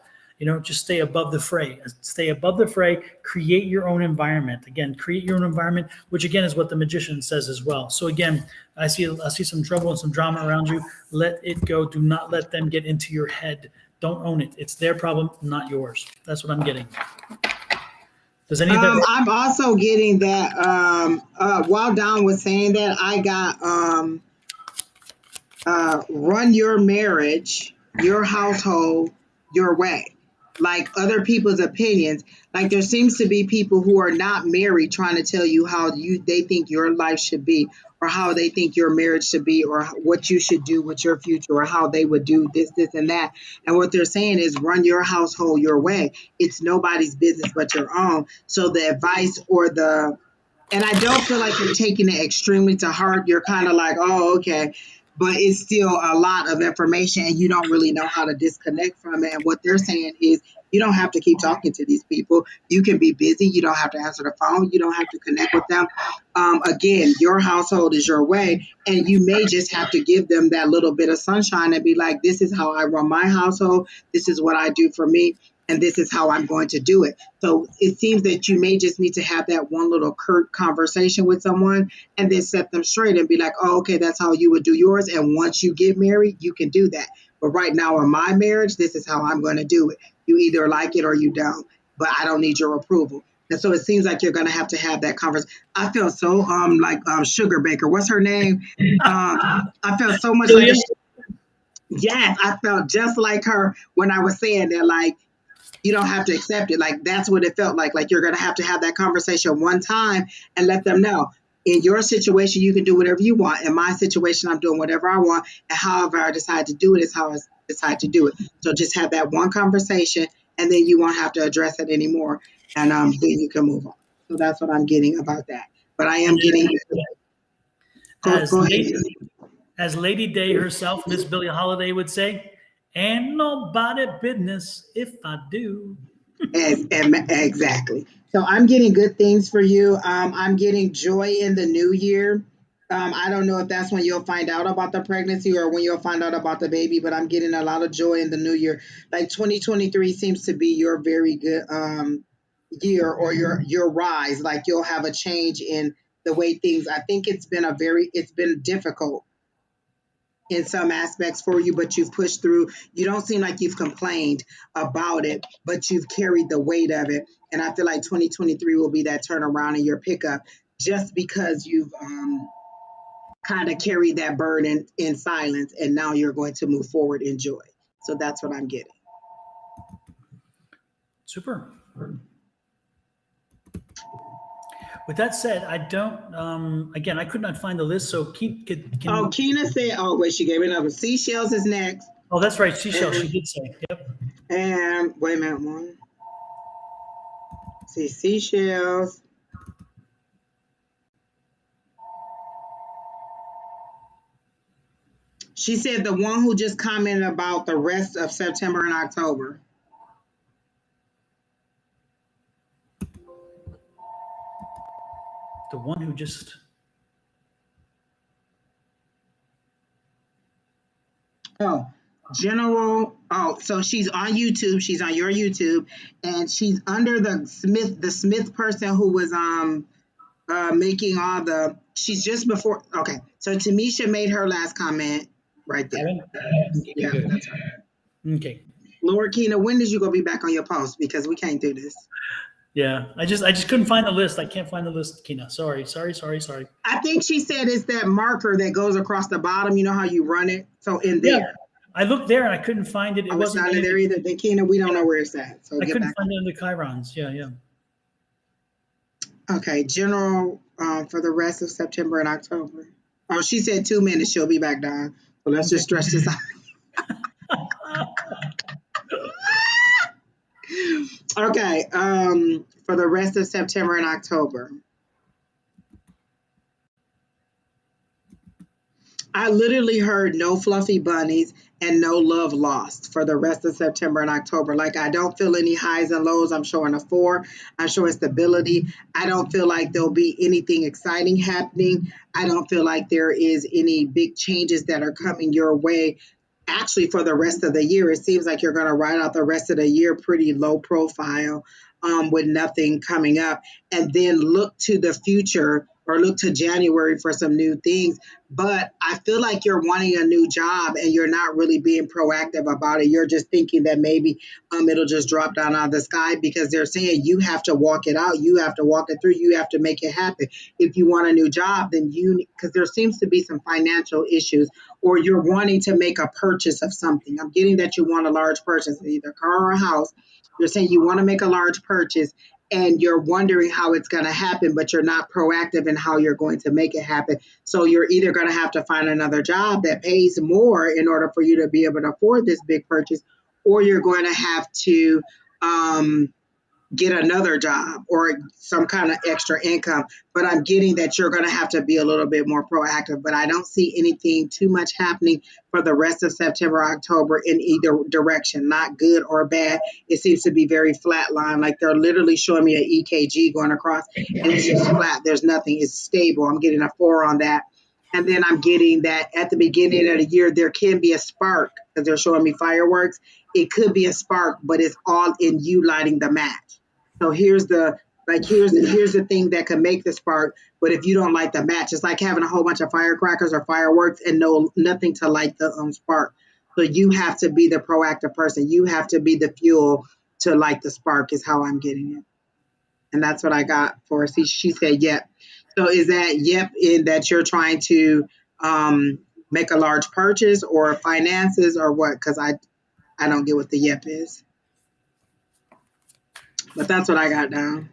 B: Just stay above the fray. Stay above the fray. Create your own environment. Again, create your own environment, which again is what the magician says as well. So again, I see some trouble and some drama around you. Let it go. Do not let them get into your head. Don't own it. It's their problem, not yours. That's what I'm getting. Does any of that?
A: I'm also getting that. While Don was saying that, I got run your marriage, your household, your way. Like other people's opinions. Like there seems to be people who are not married trying to tell you how they think your life should be, or how they think your marriage should be, or what you should do with your future, or how they would do this, and that. And what they're saying is run your household your way. It's nobody's business but your own. So the advice and I don't feel like you're taking it extremely to heart. You're kind of like, oh, okay. But it's still a lot of information and you don't really know how to disconnect from it. And what they're saying is you don't have to keep talking to these people. You can be busy. You don't have to answer the phone. You don't have to connect with them. Again, your household is your way. And you may just have to give them that little bit of sunshine and be like, this is how I run my household. This is what I do for me. And this is how I'm going to do it. So it seems that you may just need to have that one little curt conversation with someone and then set them straight and be like, oh, okay, that's how you would do yours. And once you get married, you can do that. But right now in my marriage, this is how I'm going to do it. You either like it or you don't, but I don't need your approval. And so it seems like you're going to have that conversation. I feel so like Sugar Baker. What's her name? I felt so much like yes, I felt just like her when I was saying that, like, you don't have to accept it. Like, that's what it felt like. Like, you're going to have that conversation one time and let them know. In your situation, you can do whatever you want. In my situation, I'm doing whatever I want. And however I decide to do it is how I decide to do it. So just have that one conversation, and then you won't have to address it anymore. And then you can move on. So that's what I'm getting about that. But I am getting...
B: As Lady Day herself, Miss Billie Holiday would say, Ain't nobody business if I do.
A: Exactly. So I'm getting good things for you. I'm getting joy in the new year. I don't know if that's when you'll find out about the pregnancy or when you'll find out about the baby, but I'm getting a lot of joy in the new year. Like 2023 seems to be your very good year, or your rise. Like you'll have a change in the way things. I think it's been difficult in some aspects for you, but you've pushed through. You don't seem like you've complained about it, but you've carried the weight of it. And I feel like 2023 will be that turnaround in your pickup, just because you've kind of carried that burden in silence, and now you're going to move forward in joy. So that's what I'm getting.
B: Super. With that said, I don't. Again, I could not find the list. So
A: Oh, Keena said, oh, wait, she gave it up. Seashells is next.
B: Oh, that's right. Seashell. She did say. Yep.
A: And wait a minute, one. See, seashells. She said the one who just commented about the rest of September and October.
B: The one who just.
A: Oh, General. Oh, so she's on YouTube. She's on your YouTube, and she's under the Smith person who was making all the. She's just before. Okay, so Tamisha made her last comment right there. Yeah, that's right.
B: Okay.
A: Laura Keena, when did you go be back on your post? Because we can't do this.
B: Yeah, I just couldn't find the list. I can't find the list, Keena. Sorry.
A: I think she said it's that marker that goes across the bottom. You know how you run it? So in there.
B: Yeah, I looked there and I couldn't find it. It wasn't
A: not in there either. Then Keena, we don't know where it's at. So
B: I couldn't find it in the Chirons. Yeah.
A: Okay, general for the rest of September and October. Oh, she said 2 minutes. She'll be back down. So let's just stretch this out. Okay, for the rest of September and October. I literally heard no fluffy bunnies and no love lost for the rest of September and October. Like, I don't feel any highs and lows. I'm showing a 4. I'm showing stability. I don't feel like there'll be anything exciting happening. I don't feel like there is any big changes that are coming your way. Actually, for the rest of the year, it seems like you're going to ride out the rest of the year pretty low profile, with nothing coming up, and then look to the future or look to January for some new things. But I feel like you're wanting a new job and you're not really being proactive about it. You're just thinking that maybe it'll just drop down out of the sky, because they're saying you have to walk it out. You have to walk it through. You have to make it happen. If you want a new job, then because there seems to be some financial issues, or you're wanting to make a purchase of something. I'm getting that you want a large purchase, either a car or a house. You're saying you want to make a large purchase and you're wondering how it's going to happen, but you're not proactive in how you're going to make it happen. So you're either going to have to find another job that pays more in order for you to be able to afford this big purchase, or you're going to have to get another job or some kind of extra income. But I'm getting that you're going to have to be a little bit more proactive. But I don't see anything too much happening for the rest of September, October in either direction, not good or bad. It seems to be very flatline. Like they're literally showing me an EKG going across, and it's just flat. There's nothing. It's stable. I'm getting a 4 on that. And then I'm getting that at the beginning of the year, there can be a spark, because they're showing me fireworks. It could be a spark, but it's all in you lighting the match. So here's the thing that can make the spark. But if you don't light the match, it's like having a whole bunch of firecrackers or fireworks and nothing to light the spark. So you have to be the proactive person. You have to be the fuel to light the spark, is how I'm getting it. And that's what I got for her. See, she said, yep. So is that yep in that you're trying to make a large purchase or finances or what? Because I don't get what the yep is. But that's what I got down.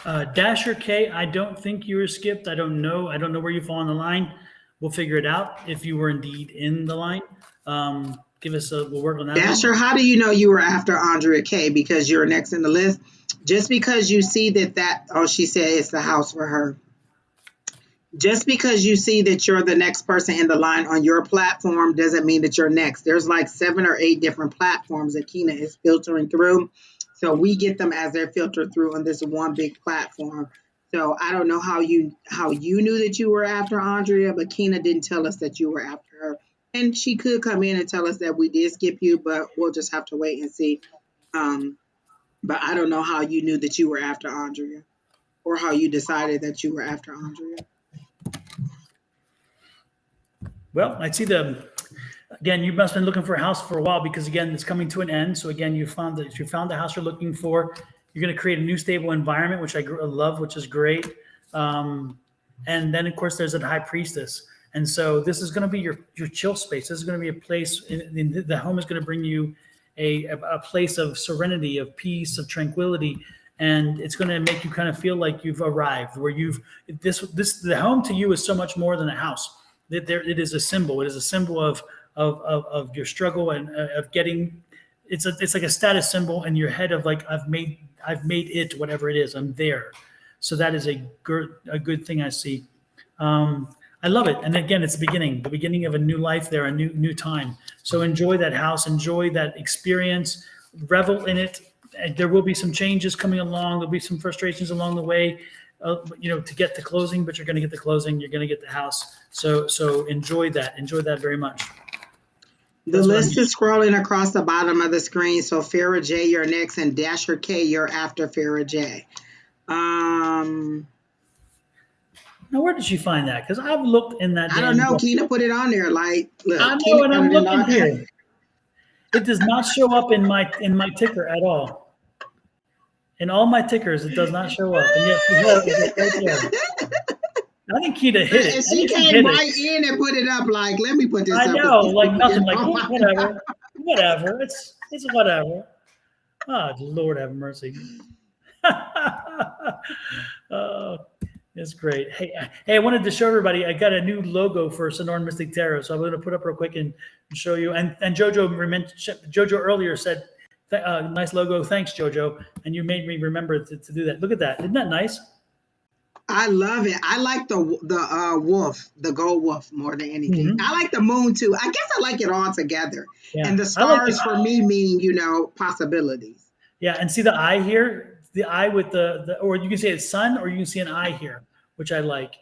B: Dasher K, I don't think you were skipped. I don't know where you fall on the line. We'll figure it out if you were indeed in the line. We'll work on that.
A: Dasher, how do you know you were after Andrea K? Because you're next in the list. Just because you see that, she said it's the house for her. Just because you see that you're the next person in the line on your platform doesn't mean that you're next. There's like 7 or 8 different platforms that Kina is filtering through. So we get them as they're filtered through on this one big platform. So I don't know how you knew that you were after Andrea, but Kina didn't tell us that you were after her. And she could come in and tell us that we did skip you, but we'll just have to wait and see. Um, but I don't know how you knew that you were after Andrea or how you decided that you were after Andrea.
B: Well, I see again, you must have been looking for a house for a while because again, it's coming to an end. So again, you found the house you're looking for. You're going to create a new stable environment, which I love, which is great. And then of course there's a high priestess. And so this is going to be your chill space. This is going to be a place the home is going to bring you a place of serenity, of peace, of tranquility. And it's going to make you kind of feel like you've arrived where the home to you is so much more than a house. It is a symbol. It is a symbol of your struggle and of getting. It's like a status symbol in your head of like I've made it, whatever it is. I'm there. So that is a good thing I see. I love it. And again, it's the beginning of a new life there, a new time. So enjoy that house, enjoy that experience, revel in it. And there will be some changes coming along. There'll be some frustrations along the way, to get to closing, but you're going to get the closing. You're going to get the house. So enjoy that. Enjoy that very much.
A: The list is scrolling across the bottom of the screen. So Farrah J, you're next, and Dasher K, you're after Farrah J.
B: Now, where did she find that? Because I've looked in that.
A: I don't know. Kina put it on there. Like, look,
B: I know, and I'm looking here. It does not show up in my ticker at all. In all my tickers, it does not show up. And yet, right there. I think Kina hit it.
A: And she came right in and put it up. Like, let me put this up.
B: I know, like nothing. Like whatever. It's whatever. Oh, Lord have mercy. It's great. Hey, I wanted to show everybody. I got a new logo for Sonoran Mystic Tarot, so I'm going to put up real quick and show you. And Jojo earlier said, "Nice logo, thanks, Jojo." And you made me remember to do that. Look at that. Isn't that nice?
A: I love it. I like the wolf, the gold wolf more than anything. Mm-hmm. I like the moon too. I guess I like it all together. Yeah. And the stars for me mean, possibilities.
B: Yeah, and see the eye here. The eye with the or you can say it's sun, or you can see an eye here, which I like.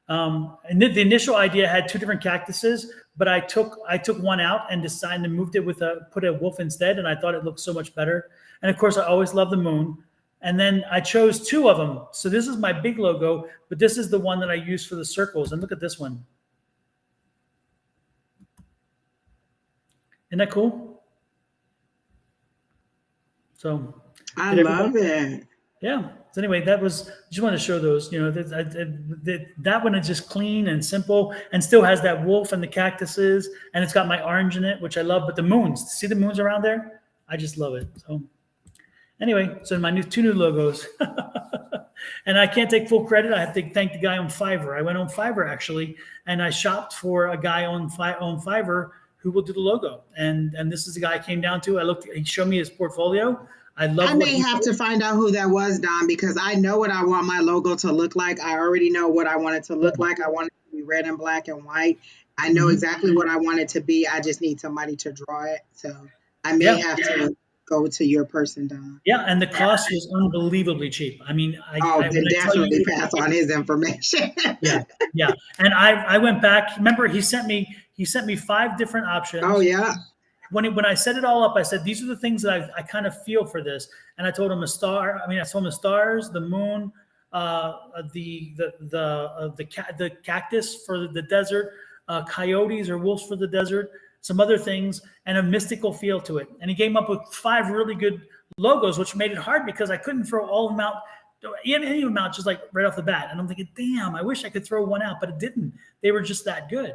B: And the initial idea had 2 different cactuses, but I took one out and decided to move it put a wolf instead, and I thought it looked so much better. And of course, I always love the moon. And then I chose 2 of them. So this is my big logo, but this is the one that I use for the circles. And look at this one. Isn't that cool? So
A: I love it.
B: Yeah. So anyway, just want to show those. That one is just clean and simple, and still has that wolf and the cactuses, and it's got my orange in it, which I love. But the moons, see the moons around there? I just love it. So anyway, so my 2 new logos, and I can't take full credit. I have to thank the guy on Fiverr. I went on Fiverr actually, and I shopped for a guy on Fiverr who will do the logo. And this is the guy I came down to. He showed me his portfolio. I
A: may have to find out who that was, Don, because I know what I want my logo to look like. I already know what I want it to look like. I want it to be red and black and white. I know exactly what I want it to be. I just need somebody to draw it. So I may have to go to your person, Don.
B: Yeah, and the cost was unbelievably cheap. I mean,
A: then definitely pass on his information.
B: yeah. And I went back. Remember, he sent me 5 different options.
A: Oh yeah.
B: When I set it all up, I said, these are the things that I kind of feel for this. And I told him I told him the stars, the moon, the cactus for the desert, coyotes or wolves for the desert, some other things, and a mystical feel to it. And he came up with 5 really good logos, which made it hard because I couldn't throw all of them out, any of them out just like right off the bat. And I'm thinking, damn, I wish I could throw one out, but it didn't. They were just that good.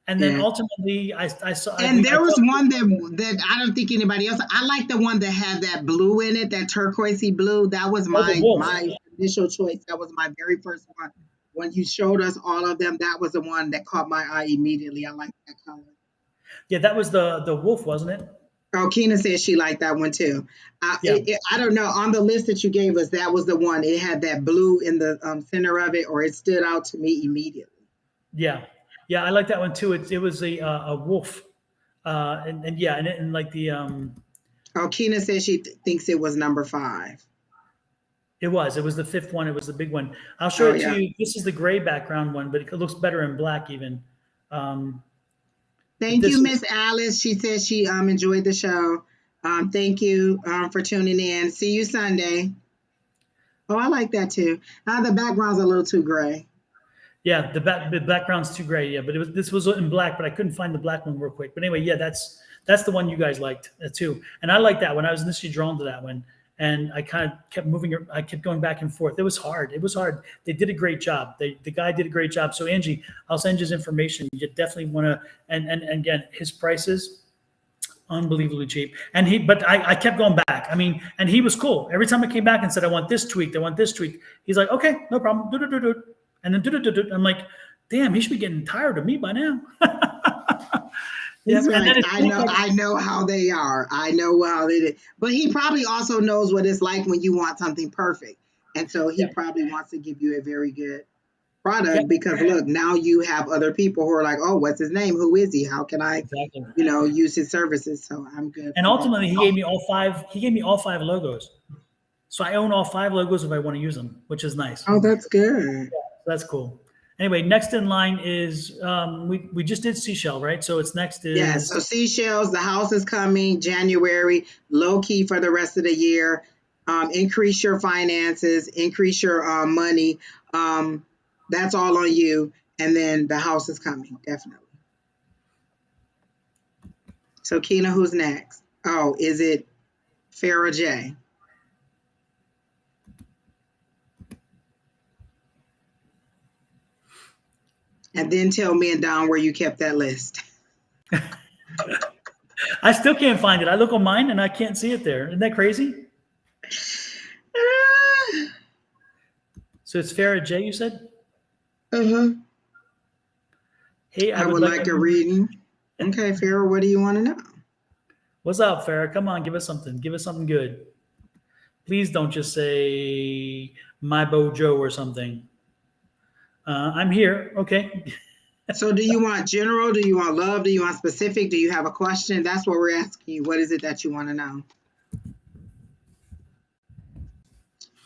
B: And then ultimately, I saw.
A: And there was one that I don't think anybody else. I like the one that had that blue in it, that turquoisey blue. That was my initial choice. That was my very first one. When you showed us all of them, that was the one that caught my eye immediately. I like that color.
B: Yeah, that was the wolf, wasn't it?
A: Oh, Keena said she liked that one too.
B: Yeah,
A: I don't know. On the list that you gave us, that was the one. It had that blue in the center of it, or it stood out to me immediately.
B: yeah, yeah. I like that one too. It was a wolf, and yeah, and like
A: Oh, Keena said she thinks it was number 5.
B: it was the fifth one. It was the big one. I'll show
A: Oh,
B: it to
A: yeah.
B: you. This is the gray background one, but it looks better in black even. Um, but
A: Thank you,
B: this
A: Miss
B: is
A: Alice. She said she enjoyed the show. Thank you for tuning in. See you Sunday. Oh, I like that too. The background's a little too gray.
B: Yeah, the background's too gray. Yeah, but this was in black, but I couldn't find the black one real quick. But anyway, yeah, that's the one you guys liked too, and I liked that one. I was initially drawn to that one, and I kind of kept moving. I kept going back and forth. It was hard. It was hard. They did a great job. The guy did a great job. So Angie, I'll send you his information. You definitely want to. And again, his prices unbelievably cheap. But I kept going back. I mean, and he was cool. Every time I came back and said, I want this tweaked, I want this tweaked, he's like, okay, no problem. Do, do, do, do. And then do, do, do, do. I'm like, damn, he should be getting tired of me by now. Yeah,
A: He's
B: and
A: like,
B: then it's cool.
A: I know how they are. I know how they did. But he probably also knows what it's like when you want something perfect. And so he
B: Yeah,
A: probably wants to give you a very good
B: yeah,
A: product because look, now you have other people who are like, oh, what's his name? Who is he? How can I,
B: exactly.
A: use his services? So I'm good
B: And
A: for that.
B: ultimately, he gave me all five. He gave me all five logos, so I own all five logos if I want to use them, which is nice. So
A: Oh, that's good.
B: that's cool. Anyway, next in line is we just did Seashell, right? So it's next
A: Yeah,
B: is
A: so seashells, the house is coming January, low key for the rest of the year. Increase your finances, increase your money. That's all on you. And then the house is coming, definitely. So, Keena, who's next? Oh, is it Farrah J? And then tell me and Don where you kept that list.
B: I still can't find it. I look on mine and I can't see it there. Isn't that crazy? So it's Farrah J. You said,
A: Uh-huh.
B: "Hey, I
A: I
B: would
A: would
B: like
A: like a
B: to."
A: reading. Okay, Farrah, what do you want to know?
B: What's up, Farrah? Come on, give us something. Give us something good. Please don't just say my Bojo or something. I'm here. Okay.
A: So do you want general? Do you want love? Do you want specific? Do you have a question? That's what we're asking you. What is it that you want to know?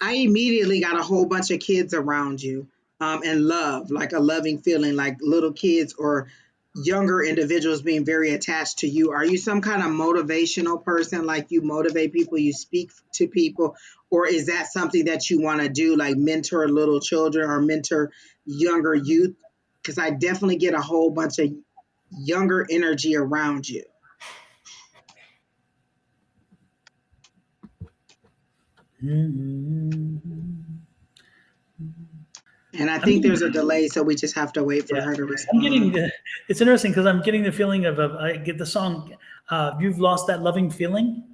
A: I immediately got a whole bunch of kids around you and love, like a loving feeling, like little kids or younger individuals being very attached to you. Are you some kind of motivational person, like you motivate people, you speak to people, or is that something that you want to do, like mentor little children or mentor younger youth? Because I definitely get a whole bunch of younger energy around you. And I
B: I'm
A: think
B: getting,
A: there's a delay, so we just have to wait for
B: yeah,
A: her to
B: I'm getting.
A: respond.
B: It's interesting because I'm getting the feeling of I get the song. You've lost that loving feeling.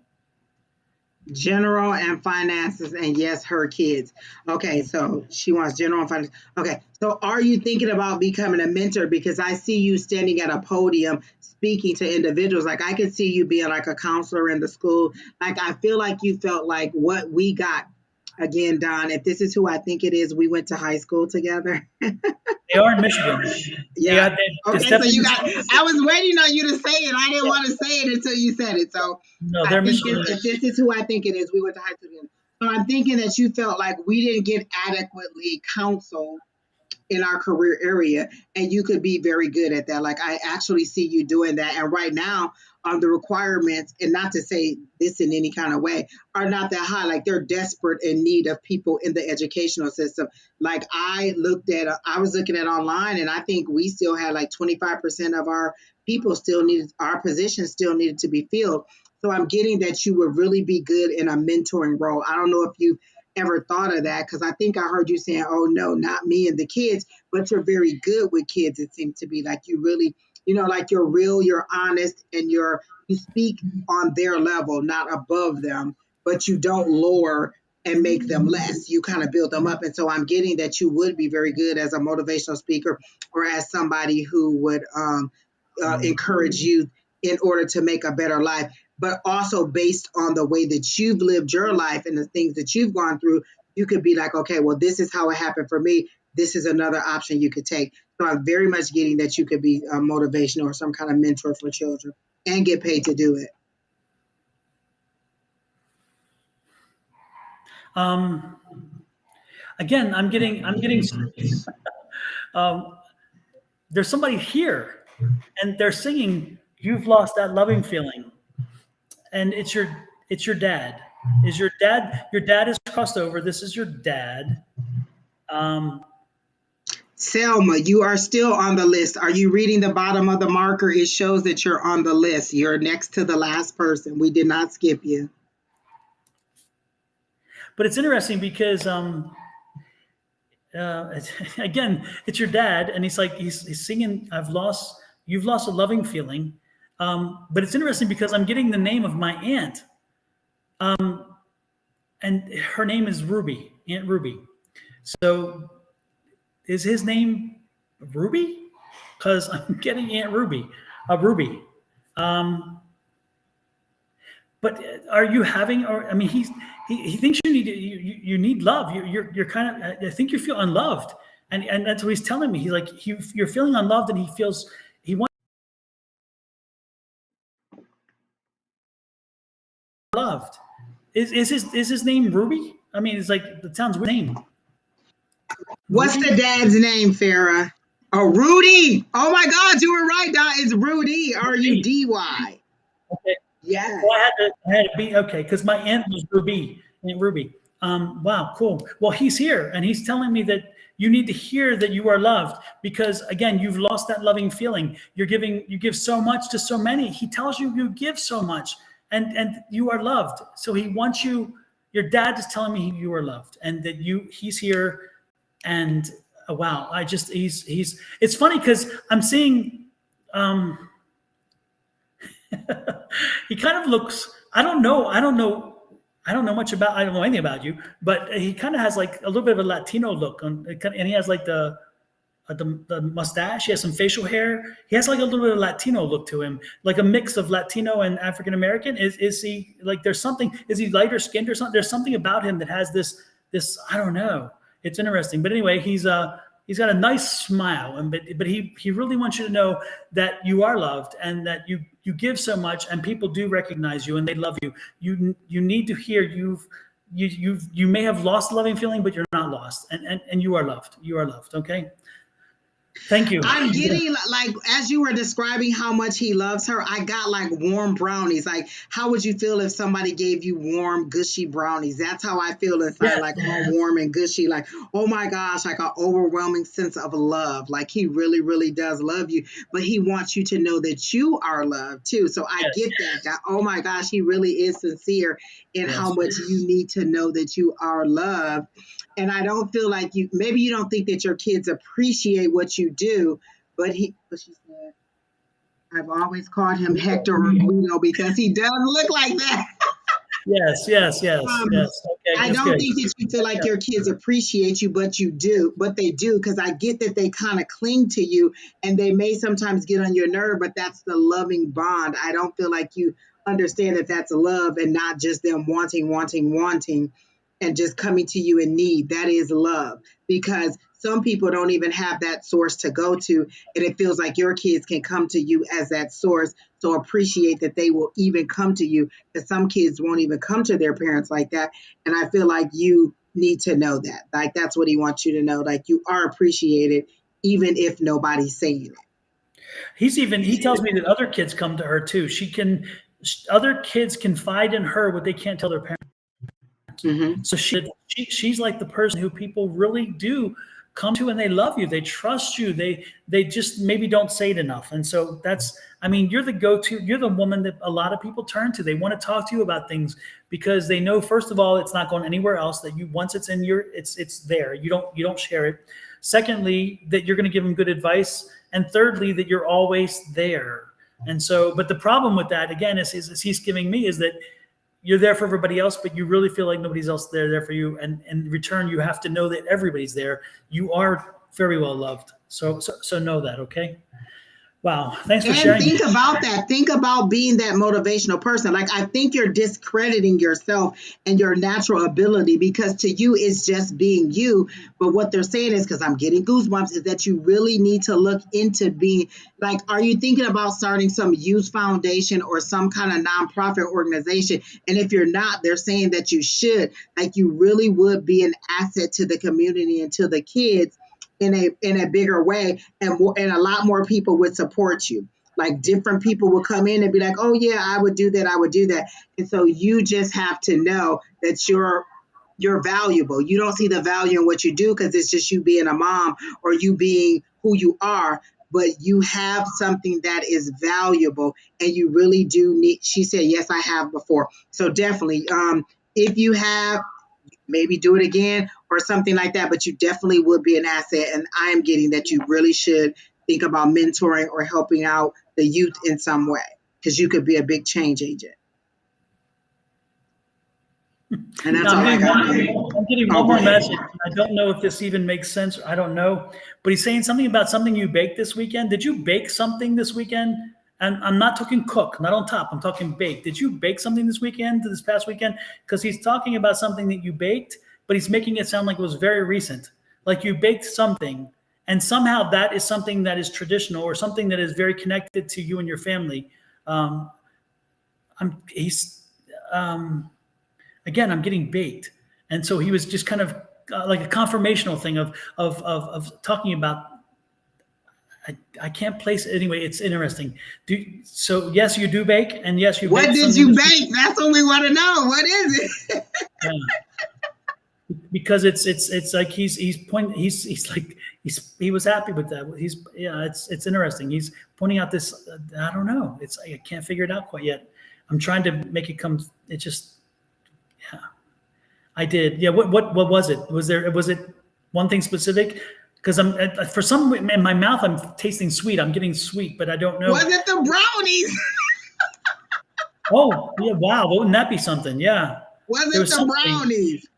A: General and finances, and yes, her kids. Okay, so she wants general and finance. Okay, so are you thinking about becoming a mentor? Because I see you standing at a podium speaking to individuals. Like I could see you being like a counselor in the school. Like I feel like you felt like what we got. Again, Don, if this is who I think it is, we went to high school together.
B: They are in Michigan. They
A: Yeah.
B: are. It's
A: Okay, so
B: definitely
A: you got, I was waiting on you to say it. I didn't
B: yeah,
A: want to say it until you said it. So
B: no,
A: I
B: they're
A: think
B: Michigan.
A: if this is who I think it is, we went to high school together. So I'm thinking that you felt like we didn't get adequately counseled in our career area, and you could be very good at that. Like I actually see you doing that. And right now, the requirements, and not to say this in any kind of way, are not that high. Like they're desperate in need of people in the educational system. Like I was looking at online, and I think we still had like 25% of our people still needed, our positions still needed to be filled. So I'm getting that you would really be good in a mentoring role. I don't know if you ever thought of that because I think I heard you saying, oh, no, not me and the kids, but you're very good with kids. It seems to be like you really, like you're real, you're honest, and you speak on their level, not above them, but you don't lower and make them less. You kind of build them up. And so I'm getting that you would be very good as a motivational speaker or as somebody who would encourage you in order to make a better life. but also based on the way that you've lived your life and the things that you've gone through, you could be like, okay, well, this is how it happened for me. This is another option you could take. So I'm very much getting that you could be a motivational or some kind of mentor for children and get paid to do it.
B: Again, I'm getting there's somebody here and they're singing, "You've lost that loving feeling." And it's your dad. Is your dad is crossed over. This is your dad.
A: Selma, you are still on the list. Are you reading the bottom of the marker? It shows that you're on the list. You're next to the last person. We did not skip you.
B: But it's interesting because again, it's your dad, and he's singing, "You've lost a loving feeling." But it's interesting because I'm getting the name of my aunt, and her name is Ruby, Aunt Ruby. So is his name Ruby? Because I'm getting Aunt Ruby, Ruby. But are you having? Or I mean, he thinks you need love. You're kind of. I think you feel unloved, and that's what he's telling me. He's like, you're feeling unloved, and he wants loved. Is his name Ruby? I mean, it's like, it sounds weird name.
A: What's
B: Ruby?
A: the dad's name, Farah? Oh, Rudy. Oh my God, you were right, Dot. It's Rudy. R-U-D-Y.
B: Okay.
A: Yeah.
B: Well, I had to be okay because my aunt was Ruby, Aunt Ruby. Wow, cool. Well, he's here and he's telling me that you need to hear that you are loved because, again, you've lost that loving feeling. You give so much to so many. He tells you give so much and you are loved. So he wants you. Your dad is telling me you are loved and that he's here. And wow, it's funny because I'm seeing. He kind of looks, I don't know anything about you, but he kind of has like a little bit of a Latino look and he has like the mustache. He has some facial hair. He has like a little bit of Latino look to him, like a mix of Latino and African American. Is he like, there's something, is he lighter skinned or something? There's something about him that has this, I don't know. It's interesting. But anyway, he's got a nice smile, but he really wants you to know that you are loved and that you give so much and people do recognize you and they love you. You need to hear you may have lost the loving feeling, but you're not lost and you are loved. You are loved. Okay. Thank you.
A: I'm getting like, as you were describing how much he loves her, I got like warm brownies. Like, how would you feel if somebody gave you warm, gushy brownies? That's how I feel inside, like all warm and gushy. Like, oh my gosh, like an overwhelming sense of love. Like he really, really does love you, but he wants you to know that you are loved too. So I get that. Oh my gosh, he really is sincere in how much you need to know that you are loved. And I don't feel like maybe you don't think that your kids appreciate what you do, but she said, I've always called him Hector or Guido because he does look like that.
B: Yes. Okay,
A: I don't think that you feel like your kids appreciate you, but they do, because I get that they kind of cling to you and they may sometimes get on your nerve, but that's the loving bond. I don't feel like you understand that that's love and not just them wanting and just coming to you in need. That is love, because some people don't even have that source to go to, and it feels like your kids can come to you as that source. So appreciate that they will even come to you, because some kids won't even come to their parents like that. And I feel like you need to know that. Like, that's what he wants you to know. Like, you are appreciated, even if nobody's saying it.
B: He tells me that other kids come to her too. Other kids confide in her what they can't tell their parents. Mm-hmm. So she's like the person who people really do come to, and they love you. They trust you. They just maybe don't say it enough. And so you're the go-to. You're the woman that a lot of people turn to. They want to talk to you about things because they know, first of all, it's not going anywhere else. That once it's in it's there. You don't share it. Secondly, that you're going to give them good advice, and thirdly, that you're always there. And so, but the problem with that again is he's giving me is that you're there for everybody else, but you really feel like nobody's else there for you. And in return, you have to know that everybody's there. You are very well loved. So know that, okay? Wow. Thanks for
A: And
B: sharing.
A: think about that. Think about being that motivational person. Like, I think you're discrediting yourself and your natural ability, because to you, it's just being you. But what they're saying is, because I'm getting goosebumps, is that you really need to look into being like, are you thinking about starting some youth foundation or some kind of nonprofit organization? And if you're not, they're saying that you should. Like, you really would be an asset to the community and to the kids in a bigger way, and a lot more people would support you. Like, different people will come in and be like, oh yeah, I would do that, I would do that. And so you just have to know that you're valuable. You don't see the value in what you do because it's just you being a mom or you being who you are, but you have something that is valuable, and you really do need. She said, yes, I have before. So definitely, if you have, maybe do it again or something like that, but you definitely would be an asset. And I am getting that you really should think about mentoring or helping out the youth in some way, because you could be a big change agent. And that's
B: Now,
A: all I got.
B: I'm getting
A: Oh,
B: one
A: go
B: more
A: ahead.
B: message. I don't know if this even makes sense. I don't know. But he's saying something about something you baked this weekend. Did you bake something this weekend? And I'm not talking cook, not on top. I'm talking bake. Did you bake something this past weekend? Because he's talking about something that you baked, but he's making it sound like it was very recent. Like you baked something, and somehow that is something that is traditional or something that is very connected to you and your family. Um, he's again, I'm getting baked. And so he was just kind of like a confirmational thing of talking about. I can't place it anyway. It's interesting. So yes, you do bake, and yes, you
A: What
B: baked
A: did
B: something
A: you
B: this week.
A: bake? That's what we want to know. What is it?
B: Yeah. Because it's like he's pointing. He was happy with that. It's interesting. He's pointing out this. I don't know. I can't figure it out quite yet. I'm trying to make it come. It just yeah. I did. Yeah. What was it? Was it one thing specific? Because I'm for some in my mouth I'm tasting sweet. I'm getting sweet, but I don't know.
A: Was it the brownies?
B: Oh yeah! Wow, wouldn't that be something? Yeah,
A: Was
B: there
A: it
B: was
A: the
B: something.
A: brownies?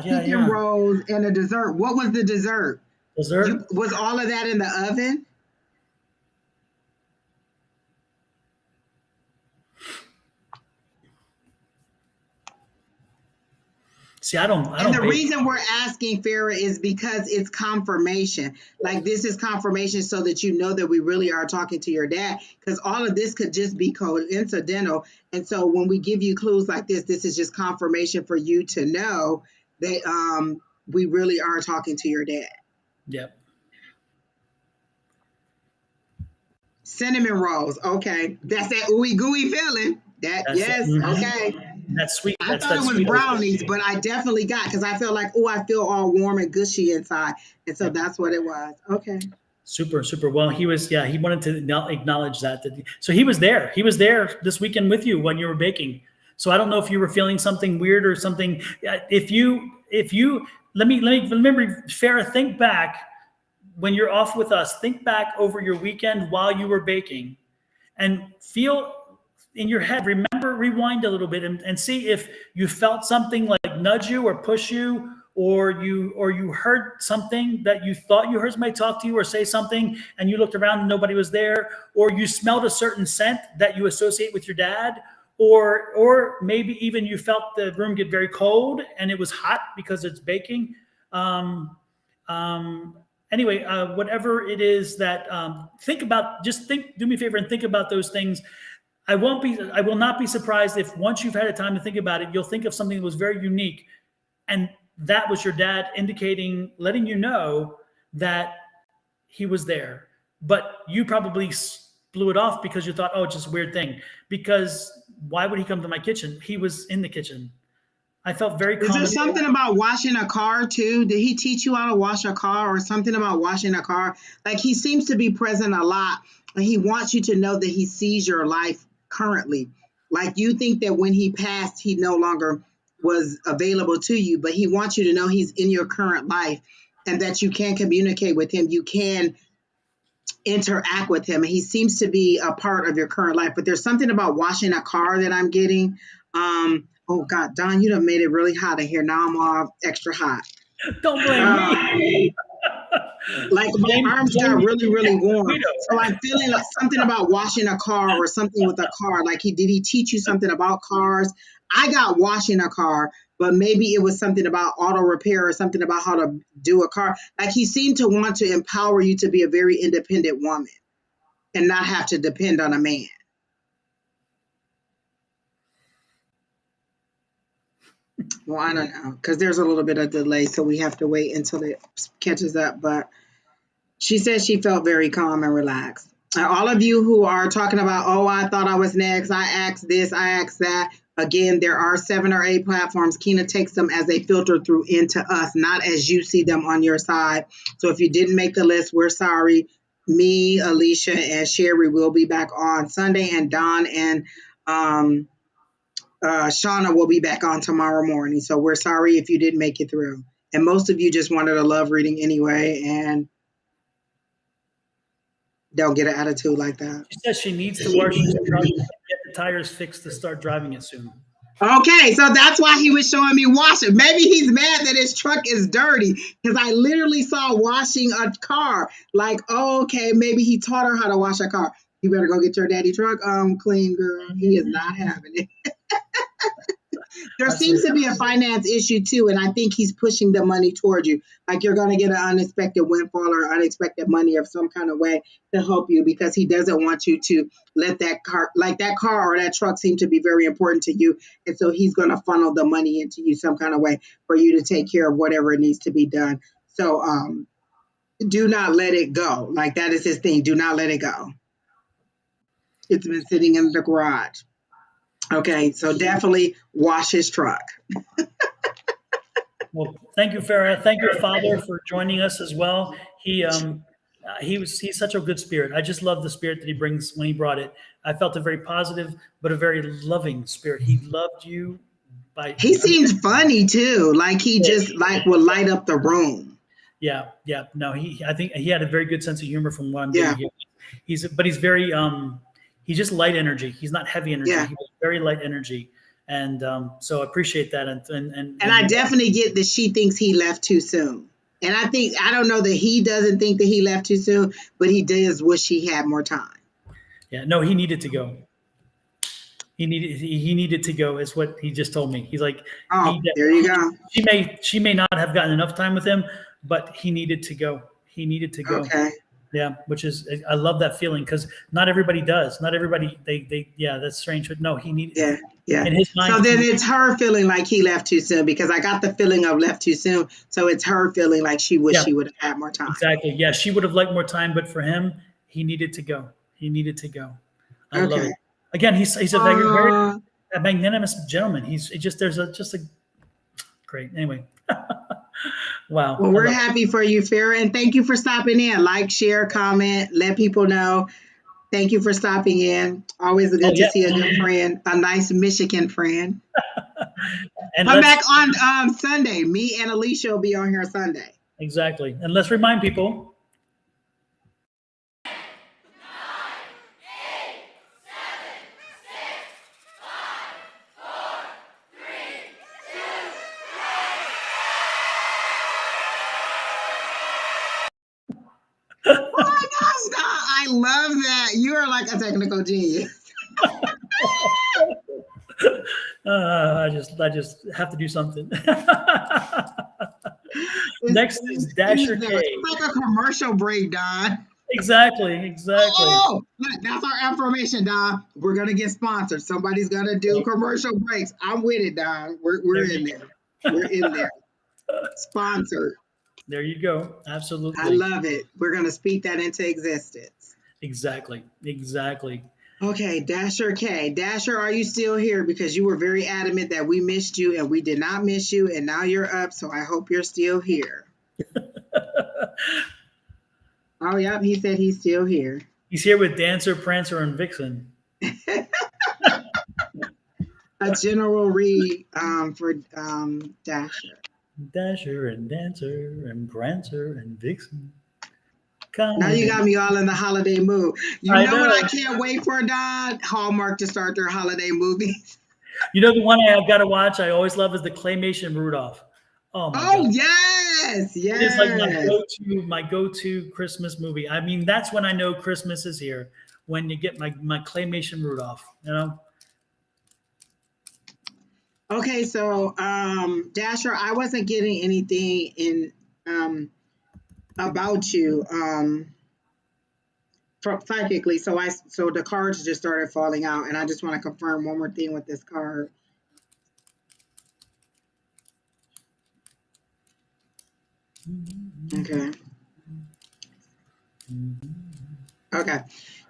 A: Chicken
B: Yeah.
A: rolls and a dessert. What was the dessert?
B: Dessert.
A: Was all of that in the oven?
B: See, I don't
A: And the
B: bake.
A: reason we're asking, Farah, is because it's confirmation. Like, this is confirmation so that you know that we really are talking to your dad, because all of this could just be coincidental. And so when we give you clues like this is just confirmation for you to know that we really are talking to your dad.
B: Yep.
A: Cinnamon rolls. Okay. That's that ooey gooey feeling. Yes. Okay.
B: That's sweet.
A: I
B: That's
A: thought
B: that
A: it was
B: sweet.
A: brownies, but I definitely got, because I feel like, oh, I feel all warm and gushy inside. And so
B: Yep.
A: that's what it was. Okay.
B: Super. Well, he wanted to acknowledge that. So he was there. He was there this weekend with you when you were baking. So I don't know if you were feeling something weird or something. If you, let me remember, Farah, think back when you're off with us, think back over your weekend while you were baking and feel in your head, rewind a little bit and see if you felt something like nudge you or push you, or you heard something that you thought you heard somebody talk to you or say something and you looked around and nobody was there, or you smelled a certain scent that you associate with your dad, or maybe even you felt the room get very cold and it was hot because it's baking. Anyway, whatever it is that do me a favor and think about those things. I will not be surprised if once you've had a time to think about it, you'll think of something that was very unique. And that was your dad letting you know that he was there. But you probably blew it off because you thought, oh, it's just a weird thing. Because why would he come to my kitchen? He was in the kitchen. I felt very
A: Is there
B: calm.
A: something about washing a car too? Did he teach you how to wash a car, or something about washing a car? Like, he seems to be present a lot, and he wants you to know that he sees your life currently. Like, you think that when he passed, he no longer was available to you, but he wants you to know he's in your current life and that you can communicate with him. You can interact with him. And he seems to be a part of your current life. But there's something about washing a car that I'm getting. Oh God, Don, you done made it really hot in here. Now I'm all extra hot.
B: Don't blame me.
A: Like my arms got really, really warm.
B: Guido.
A: So I'm feeling like something about washing a car or something with a car. Like did he teach you something about cars? I got washing a car, but maybe it was something about auto repair or something about how to do a car. Like he seemed to want to empower you to be a very independent woman and not have to depend on a man. Well, I don't know because there's a little bit of delay, so we have to wait until it catches up. But she said she felt very calm and relaxed. And all of you who are talking about, oh, I thought I was next, I asked this, I asked that. Again, there are 7 or 8 platforms. Kina takes them as a filter through into us, not as you see them on your side. So if you didn't make the list, we're sorry. Me, Alicia, and Sherry will be back on Sunday, and Don and Shauna will be back on tomorrow morning. So we're sorry if you didn't make it through. And most of you just wanted a love reading anyway, and don't get an attitude like that.
B: She says she needs to wash his truck and get the tires fixed to start driving it soon.
A: Okay, so that's why he was showing me washing. Maybe he's mad that his truck is dirty because I literally saw washing a car. Like, oh, okay, maybe he taught her how to wash a car. You better go get your daddy truck clean, girl. He is not having it. There seems to be a finance issue too, and I think he's pushing the money toward you. Like you're going to get an unexpected windfall or unexpected money of some kind of way to help you because he doesn't want you to let that car or that truck seem to be very important to you. And so he's going to funnel the money into you some kind of way for you to take care of whatever needs to be done. So do not let it go. Like that is his thing. Do not let it go. It's been sitting in the garage. Okay, so definitely wash his truck.
B: Well, thank you, Farah. Thank your father for joining us as well. He's such a good spirit. I just love the spirit that he brings when he brought it. I felt a very positive, but a very loving spirit. He loved you.
A: He seems funny too. Like he just will light up the room.
B: Yeah. No, I think he had a very good sense of humor from what I'm getting here. He's very he's just light energy. He's not heavy energy.
A: Yeah.
B: He's very light energy. And so I appreciate that. And
A: I definitely get that she thinks he left too soon. And I don't know that he doesn't think that he left too soon, but he does wish he had more time.
B: Yeah, no, he needed to go. He needed to go is what he just told me. He's like,
A: there you go.
B: She may not have gotten enough time with him, but he needed to go. He needed to go.
A: Okay.
B: Yeah, which is, I love that feeling because not everybody does. Not everybody, that's strange. But no, he needed.
A: Yeah.
B: In his mind,
A: so then it's her feeling like he left too soon because I got the feeling of left too soon. So it's her feeling like she wished she would have had more time.
B: Exactly. Yeah, she would have liked more time, but for him, he needed to go. He needed to go. I love it. Again, he's a very magnanimous gentleman. There's a great. Anyway. Wow.
A: Well, we're happy for you, Farah, and thank you for stopping in. Like, share, comment, let people know. Thank you for stopping in. Always good to see a good friend, a nice Michigan friend. And come back on Sunday. Me and Alicia will be on here Sunday.
B: Exactly. And let's remind people.
A: I love that. You are like a technical genius.
B: I just have to do something. Next is Dasher K.
A: It's like a commercial break, Don.
B: Exactly.
A: Oh, look, that's our affirmation, Don. We're gonna get sponsored. Somebody's gonna do commercial breaks. I'm with it, Don. We're in there. We're in there. Sponsored.
B: There you go. Absolutely.
A: I love it. We're going to speak that into existence.
B: Exactly.
A: Okay, Dasher K. Dasher, are you still here? Because you were very adamant that we missed you and we did not miss you. And now you're up. So I hope you're still here. Oh, yep. He said he's still here.
B: He's here with Dancer, Prancer, and Vixen.
A: A general read for Dasher.
B: Dasher and Dancer and Prancer and Vixen.
A: Now you got me all in the holiday mood. You know what I can't wait for, Don? Hallmark to start their holiday movies.
B: You know the one I've got to watch I always love is the Claymation Rudolph. Oh my
A: Oh
B: God.
A: yes,
B: It is like
A: yes.
B: my go-to Christmas movie. I mean, that's when I know Christmas is here. When you get my claymation Rudolph, you know.
A: Okay, so Dasher, I wasn't getting anything in about you psychically, so the cards just started falling out, and I just want to confirm one more thing with this card. Okay. Okay.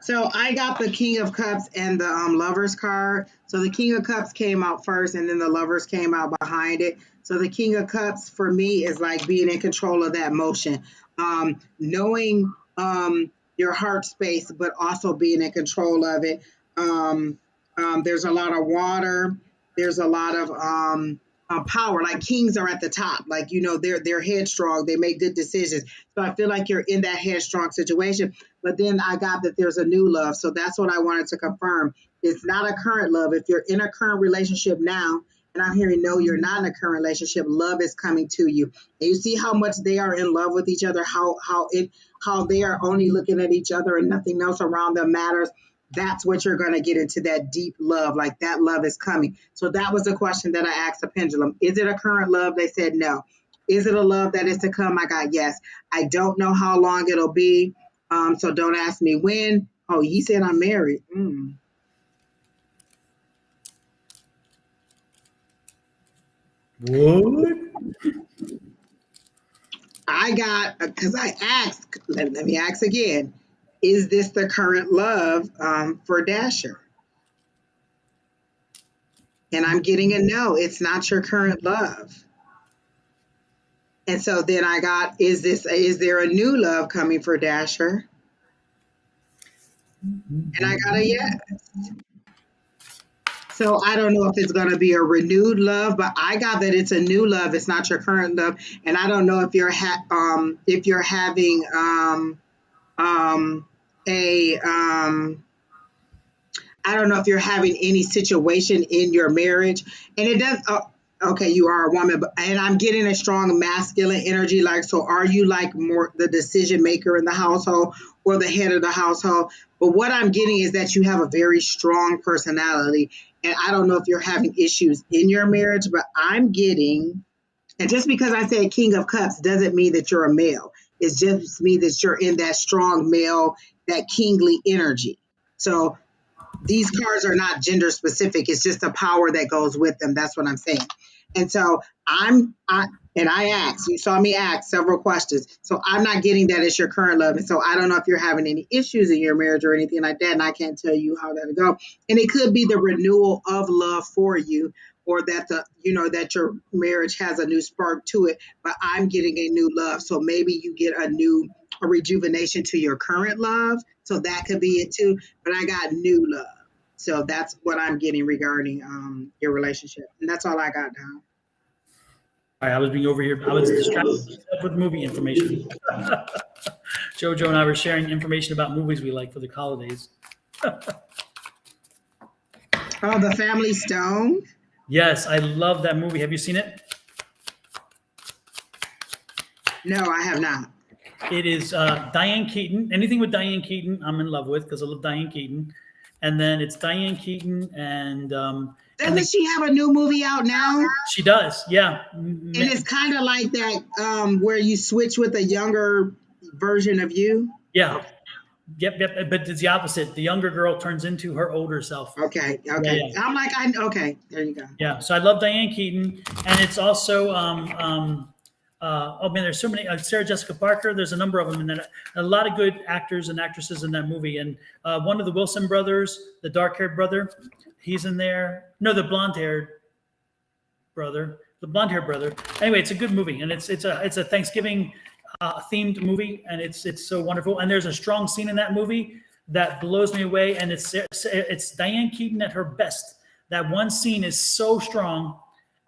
A: So I got the King of Cups and the Lovers card. So the King of Cups came out first, and then the Lovers came out behind it. So the King of Cups for me is like being in control of that motion, knowing your heart space, but also being in control of it. Um, there's a lot of water. There's a lot of power. Like kings are at the top. Like they're headstrong. They make good decisions. So I feel like you're in that headstrong situation. But then I got that there's a new love. So that's what I wanted to confirm. It's not a current love. If you're in a current relationship now, and I'm hearing no, you're not in a current relationship, love is coming to you. And you see how much they are in love with each other, how they are only looking at each other and nothing else around them matters. That's what you're going to get into, that deep love. Like that love is coming. So that was the question that I asked the pendulum. Is it a current love? They said no. Is it a love that is to come? I got yes. I don't know how long it'll be. So don't ask me when. Oh, he said I'm married.
B: What?
A: I got, because I asked, let me ask again. Is this the current love for Dasher? And I'm getting a no, it's not your current love. And so then I got, is there a new love coming for Dasher? And I got a yes. So I don't know if it's going to be a renewed love, but I got that it's a new love. It's not your current love, and I don't know if you're having a I don't know if you're having any situation in your marriage, and it does. Okay, you are a woman, and I'm getting a strong masculine energy. Like, so are you like more the decision maker in the household or the head of the household? But what I'm getting is that you have a very strong personality, and I don't know if you're having issues in your marriage, but I'm getting, and just because I said King of Cups doesn't mean that you're a male. It's just me that you're in that strong male, that kingly energy. So these cards are not gender specific. It's just the power that goes with them. That's what I'm saying. And so I asked, you saw me ask several questions. So I'm not getting that it's your current love. And so I don't know if you're having any issues in your marriage or anything like that. And I can't tell you how that'll go. And it could be the renewal of love for you, or that that your marriage has a new spark to it. But I'm getting a new love. So maybe you get a rejuvenation to your current love. So that could be it too. But I got new love. So that's what I'm getting regarding your relationship. And that's all I got now.
B: All right, I was being over here. I was distracted with movie information. Jojo and I were sharing information about movies we like for the holidays.
A: Oh, The Family Stone.
B: Yes, I love that movie. Have you seen it?
A: No, I have not.
B: It is Diane Keaton. Anything with Diane Keaton, I'm in love with because I love Diane Keaton. And then it's Diane Keaton
A: Doesn't she have a new movie out now?
B: she does, yeah.
A: And it's kind of like that where you switch with a younger version of you.
B: Yeah. Yep. But it's the opposite. The younger girl turns into her older self.
A: Okay.
B: Yeah.
A: I'm like, okay, there you go.
B: Yeah. So I love Diane Keaton, and it's also oh man, there's so many. Sarah Jessica Parker. There's a number of them, and then a lot of good actors and actresses in that movie. And one of the Wilson brothers, the dark-haired brother, he's in there. No, the blonde-haired brother. The blonde-haired brother. Anyway, it's a good movie, and it's a Thanksgiving themed movie, and it's so wonderful. And there's a strong scene in that movie that blows me away, and it's Diane Keaton at her best. That one scene is so strong,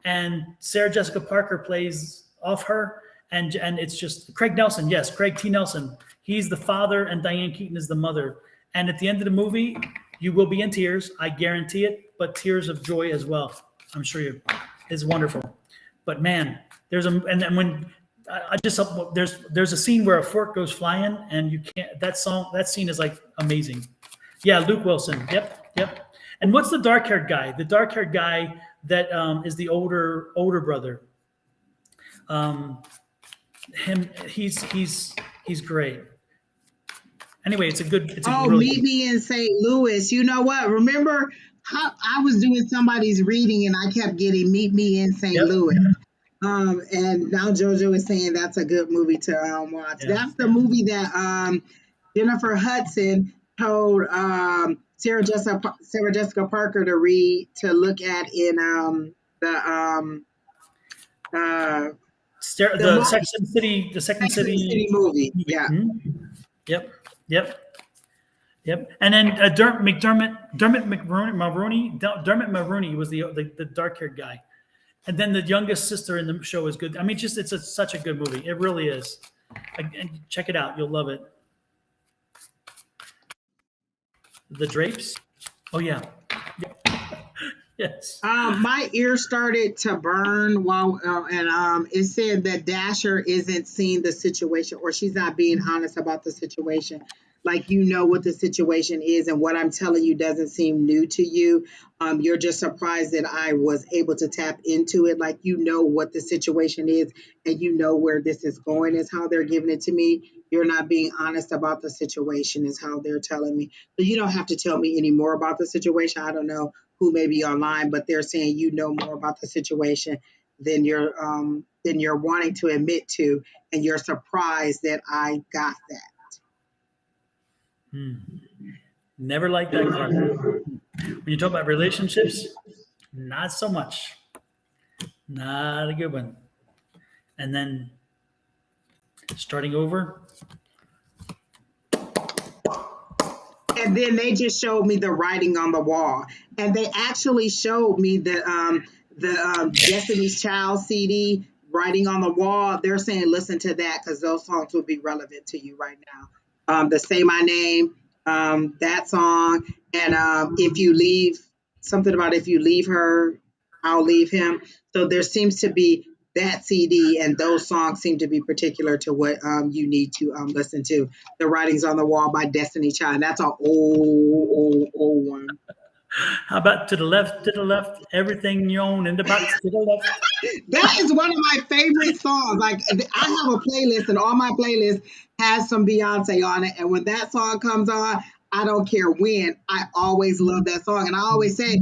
B: and Sarah Jessica Parker plays off her, and it's just Craig Nelson. Yes, Craig T. Nelson. He's the father, and Diane Keaton is the mother. And at the end of the movie, you will be in tears. I guarantee it, but tears of joy as well. I'm sure you. It's wonderful. But man, And then when I just there's a scene where a fork goes flying, and you can't. That scene is like amazing. Yeah, Luke Wilson. Yep. And what's the dark haired guy? The dark haired guy that is the older brother. He's great. Anyway, it's really
A: Meet Me in St. Louis. You know what? Remember how I was doing somebody's reading and I kept getting Meet Me in St.
B: Yep.
A: Louis. And now JoJo is saying that's a good movie to watch.
B: Yeah.
A: That's the movie that Jennifer Hudson told Sarah Jessica Parker to look at in the
B: Second City
A: movie. Yeah.
B: Mm-hmm. Yep. And then Dermot Mulroney was the dark haired guy. And then the youngest sister in the show is good. I mean, just such a good movie. It really is. And check it out. You'll love it. The Drapes. Oh yeah. Yes.
A: My ear started to burn while, and it said that Dasher isn't seeing the situation, or she's not being honest about the situation. Like, you know what the situation is, and what I'm telling you doesn't seem new to you. You're just surprised that I was able to tap into it. Like, you know what the situation is, and you know where this is going, is how they're giving it to me. You're not being honest about the situation, is how they're telling me. But you don't have to tell me any more about the situation. I don't know who may be online, but they're saying you know more about the situation than you're wanting to admit to, and you're surprised that I got that.
B: Never liked that card. When you talk about relationships, not so much. Not a good one. And then starting over.
A: And then they just showed me the writing on the wall, and they actually showed me the Destiny's Child CD, Writing on the Wall. They're saying listen to that because those songs will be relevant to you right now. The Say My Name, that song, and if you leave, something about if you leave her, I'll leave him. So there seems to be that CD, and those songs seem to be particular to what you need to listen to. The Writings on the Wall by Destiny Child. That's an old one.
B: How about to the left, everything you own in the box to the left?
A: That is one of my favorite songs. Like, I have a playlist, and all my playlists has some Beyonce on it. And when that song comes on, I don't care when, I always love that song. And I always say,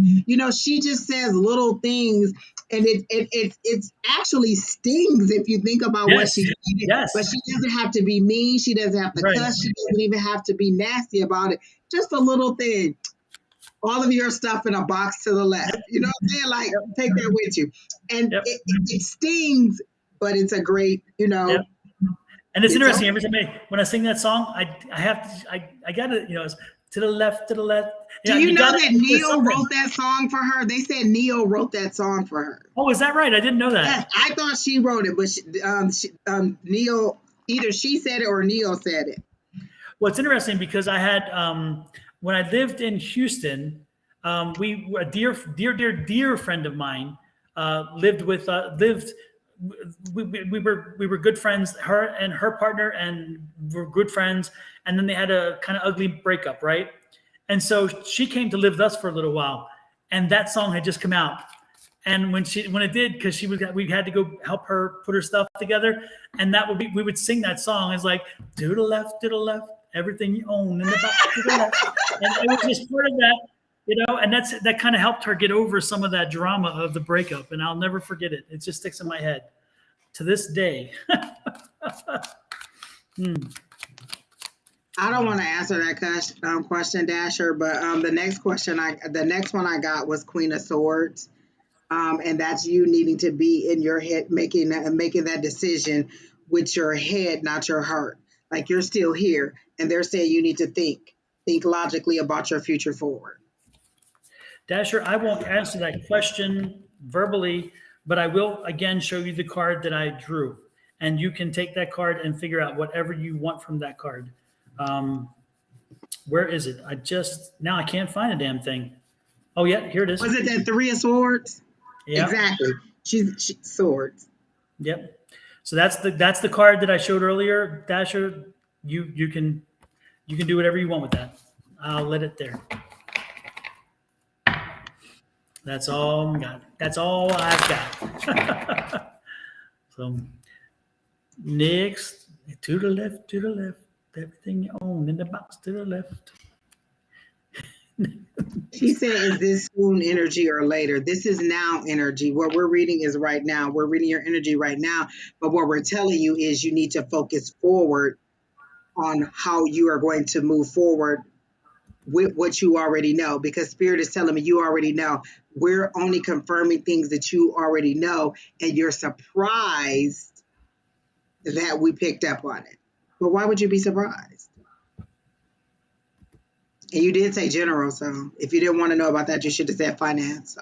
A: she just says little things, and it actually stings if you think about what she did.
B: Yes.
A: But she doesn't have to be mean. She doesn't have to cuss. She doesn't even have to be nasty about it. Just a little thing. All of your stuff in a box to the left. You know what I'm saying? Like, take that with you. And it stings, but it's a great,
B: Yep. And it's interesting. Every time when I sing that song, I got to, it's to the left.
A: Do you know that Neil wrote that song for her? They said Neil wrote that song for her.
B: Oh, is that right? I didn't know that.
A: Yes, I thought she wrote it, but Neil, either she said it or Neil said it.
B: Well, it's interesting because I had, when I lived in Houston, we were a dear friend of mine we were good friends, her and her partner, and were good friends. And then they had a kind of ugly breakup, right? And so she came to live with us for a little while, and that song had just come out. And when it did, because we had to go help her put her stuff together, and we would sing that song. It's like to the left, everything you own in the back to the left, and it was just part of that. And that kind of helped her get over some of that drama of the breakup, and I'll never forget it. It just sticks in my head to this day.
A: I don't want to answer that question, Dasher, but the next one I got was Queen of Swords, and that's you needing to be in your head, making that decision with your head, not your heart. Like, you're still here, and they're saying you need to think logically about your future forward.
B: Dasher, I won't answer that question verbally, but I will again show you the card that I drew, and you can take that card and figure out whatever you want from that card. Where is it? Now I can't find a damn thing. Oh yeah, here it is.
A: Was it that Three of Swords?
B: Yeah,
A: exactly. She's swords.
B: Yep. So that's the card that I showed earlier. Dasher, you can do whatever you want with that. I'll let it there. That's all I got. That's all I've got. So next, to the left, everything you own in the box to the left.
A: She said, is this soon energy or later? This is now energy. What we're reading is right now. We're reading your energy right now. But what we're telling you is you need to focus forward on how you are going to move forward with what you already know, because Spirit is telling me you already know. We're only confirming things that you already know, and you're surprised that we picked up on it. But why would you be surprised? And you did say general, so if you didn't want to know about that, you should have said finance. So.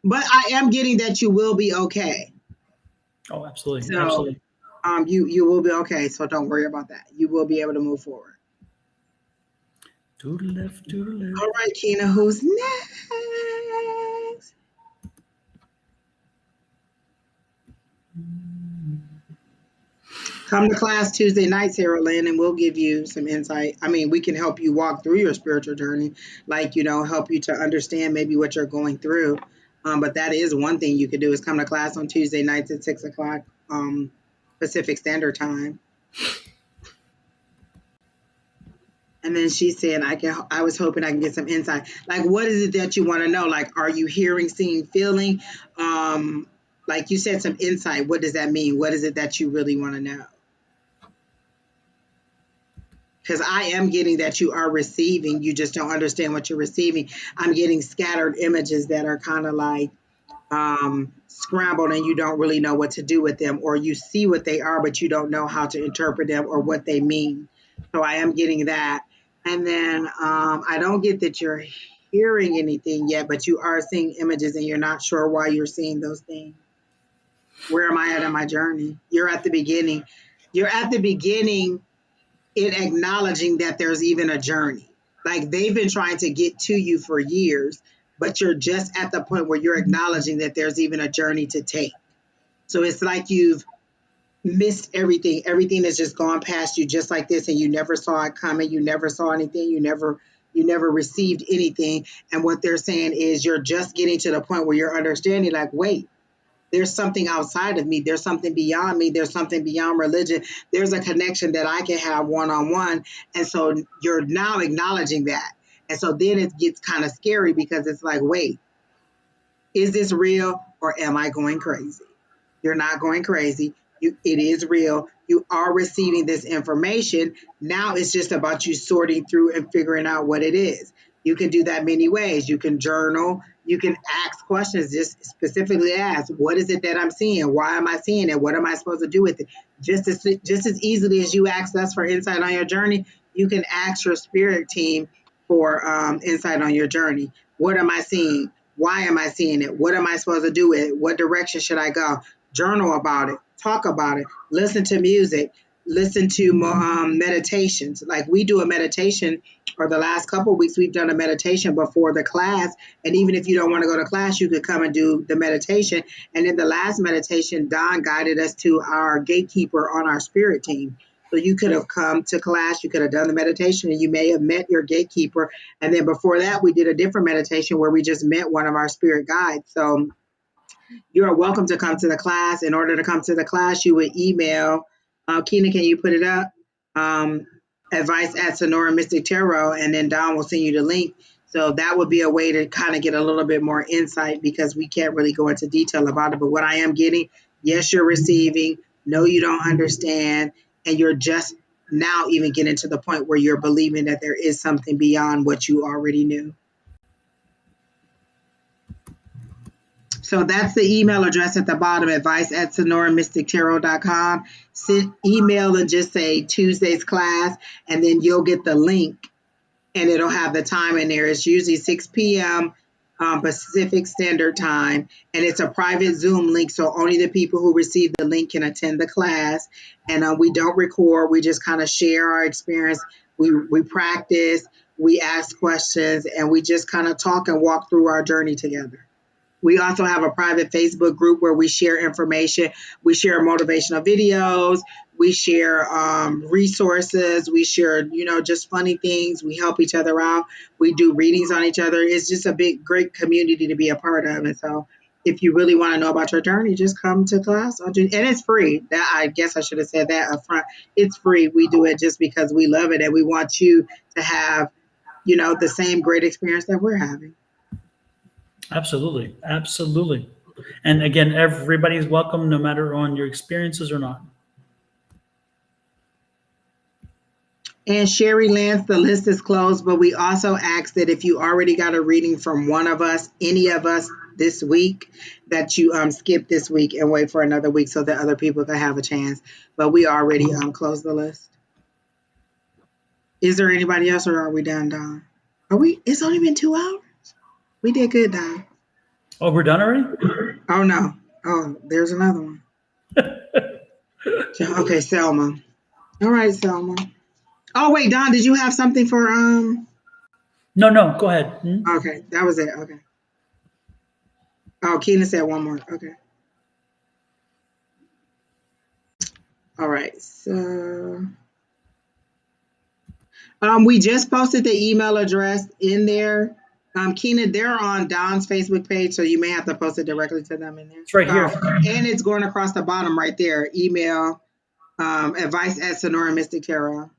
A: But I am getting that you will be okay.
B: Oh, absolutely,
A: So,
B: absolutely.
A: You will be okay. So don't worry about that. You will be able to move forward.
B: To the left, to the left.
A: All right, Keena, who's next? Come to class Tuesday night, Sarah Lynn, and we'll give you some insight. I mean, we can help you walk through your spiritual journey, like, help you to understand maybe what you're going through. But that is one thing you could do is come to class on Tuesday nights at 6:00 Pacific Standard Time. And then she said, I was hoping I can get some insight. Like, what is it that you want to know? Like, are you hearing, seeing, feeling? Like you said, some insight. What does that mean? What is it that you really want to know? Because I am getting that you are receiving. You just don't understand what you're receiving. I'm getting scattered images that are kind of like scrambled, and you don't really know what to do with them, or you see what they are, but you don't know how to interpret them or what they mean. So I am getting that. And then I don't get that you're hearing anything yet, but you are seeing images and you're not sure why you're seeing those things. Where am I at in my journey? You're at the beginning. You're at the beginning in acknowledging that there's even a journey. Like, they've been trying to get to you for years, but you're just at the point where you're acknowledging that there's even a journey to take. So it's like you've missed everything. Everything has just gone past you just like this, and you never saw it coming. You never saw anything. You never received anything. And what they're saying is you're just getting to the point where you're understanding, like, wait, there's something outside of me. There's something beyond me. There's something beyond religion. There's a connection that I can have one-on-one. And so you're now acknowledging that. And so then it gets kind of scary, because it's like, wait, is this real, or am I going crazy? You're not going crazy. It is real. You are receiving this information. Now it's just about you sorting through and figuring out what it is. You can do that many ways. You can journal. You can ask questions. Just specifically ask, what is it that I'm seeing? Why am I seeing it? What am I supposed to do with it? Just as easily as you ask us for insight on your journey, you can ask your spirit team for insight on your journey. What am I seeing? Why am I seeing it? What am I supposed to do with it? What direction should I go? Journal about it. Talk about it. Listen to music. Listen to meditations. Like, we do a meditation, or the last couple of weeks we've done a meditation before the class. And even if you don't want to go to class, you could come and do the meditation. And in the last meditation, Don guided us to our gatekeeper on our spirit team. So you could have come to class, you could have done the meditation, and you may have met your gatekeeper. And then before that, we did a different meditation where we just met one of our spirit guides. So you are welcome to come to the class. In order to come to the class, you would email, Keena, can you put it up? Advice at Sonoran Mystic Tarot, and then Don will send you the link. So that would be a way to kind of get a little bit more insight, because we can't really go into detail about it. But what I am getting, yes, you're receiving. No, you don't understand. And you're just now even getting to the point where you're believing that there is something beyond what you already knew. So that's the email address at the bottom, advice at sonoramystictarot.com. Send email and just say Tuesday's class, and then you'll get the link, and it'll have the time in there. It's usually 6 p.m. Pacific Standard Time, and it's a private Zoom link, so only the people who receive the link can attend the class. And we don't record. We just kind of share our experience. We practice, we ask questions, and we just kind of talk and walk through our journey together. We also have a private Facebook group where we share information. We share motivational videos. We share resources. We share, just funny things. We help each other out. We do readings on each other. It's just a great community to be a part of. And so if you really want to know about your journey, just come to class. And it's free. That, I guess I should have said that up front. It's free. We do it just because we love it and we want you to have, the same great experience that we're having.
B: Absolutely. Absolutely. And again, everybody's welcome, no matter on your experiences or not.
A: And Sherry Lance, the list is closed, but we also ask that if you already got a reading from one of us, any of us this week, that you skip this week and wait for another week so that other people can have a chance. But we already closed the list. Is there anybody else, or are we done, Don? It's only been 2 hours. We did good, Don.
B: Oh, we're done already?
A: Oh, no. Oh, there's another one. Okay, Selma. All right, Selma. Oh, wait, Don, did you have something for
B: No, go ahead.
A: Okay, that was it. Okay. Oh, Keena said one more. Okay. All right, so we just posted the email address in there. Keena, they're on Don's Facebook page, so you may have to post it directly to them in there.
B: It's right here.
A: And it's going across the bottom right there. Email advice at Sonoran Mystic Tarot.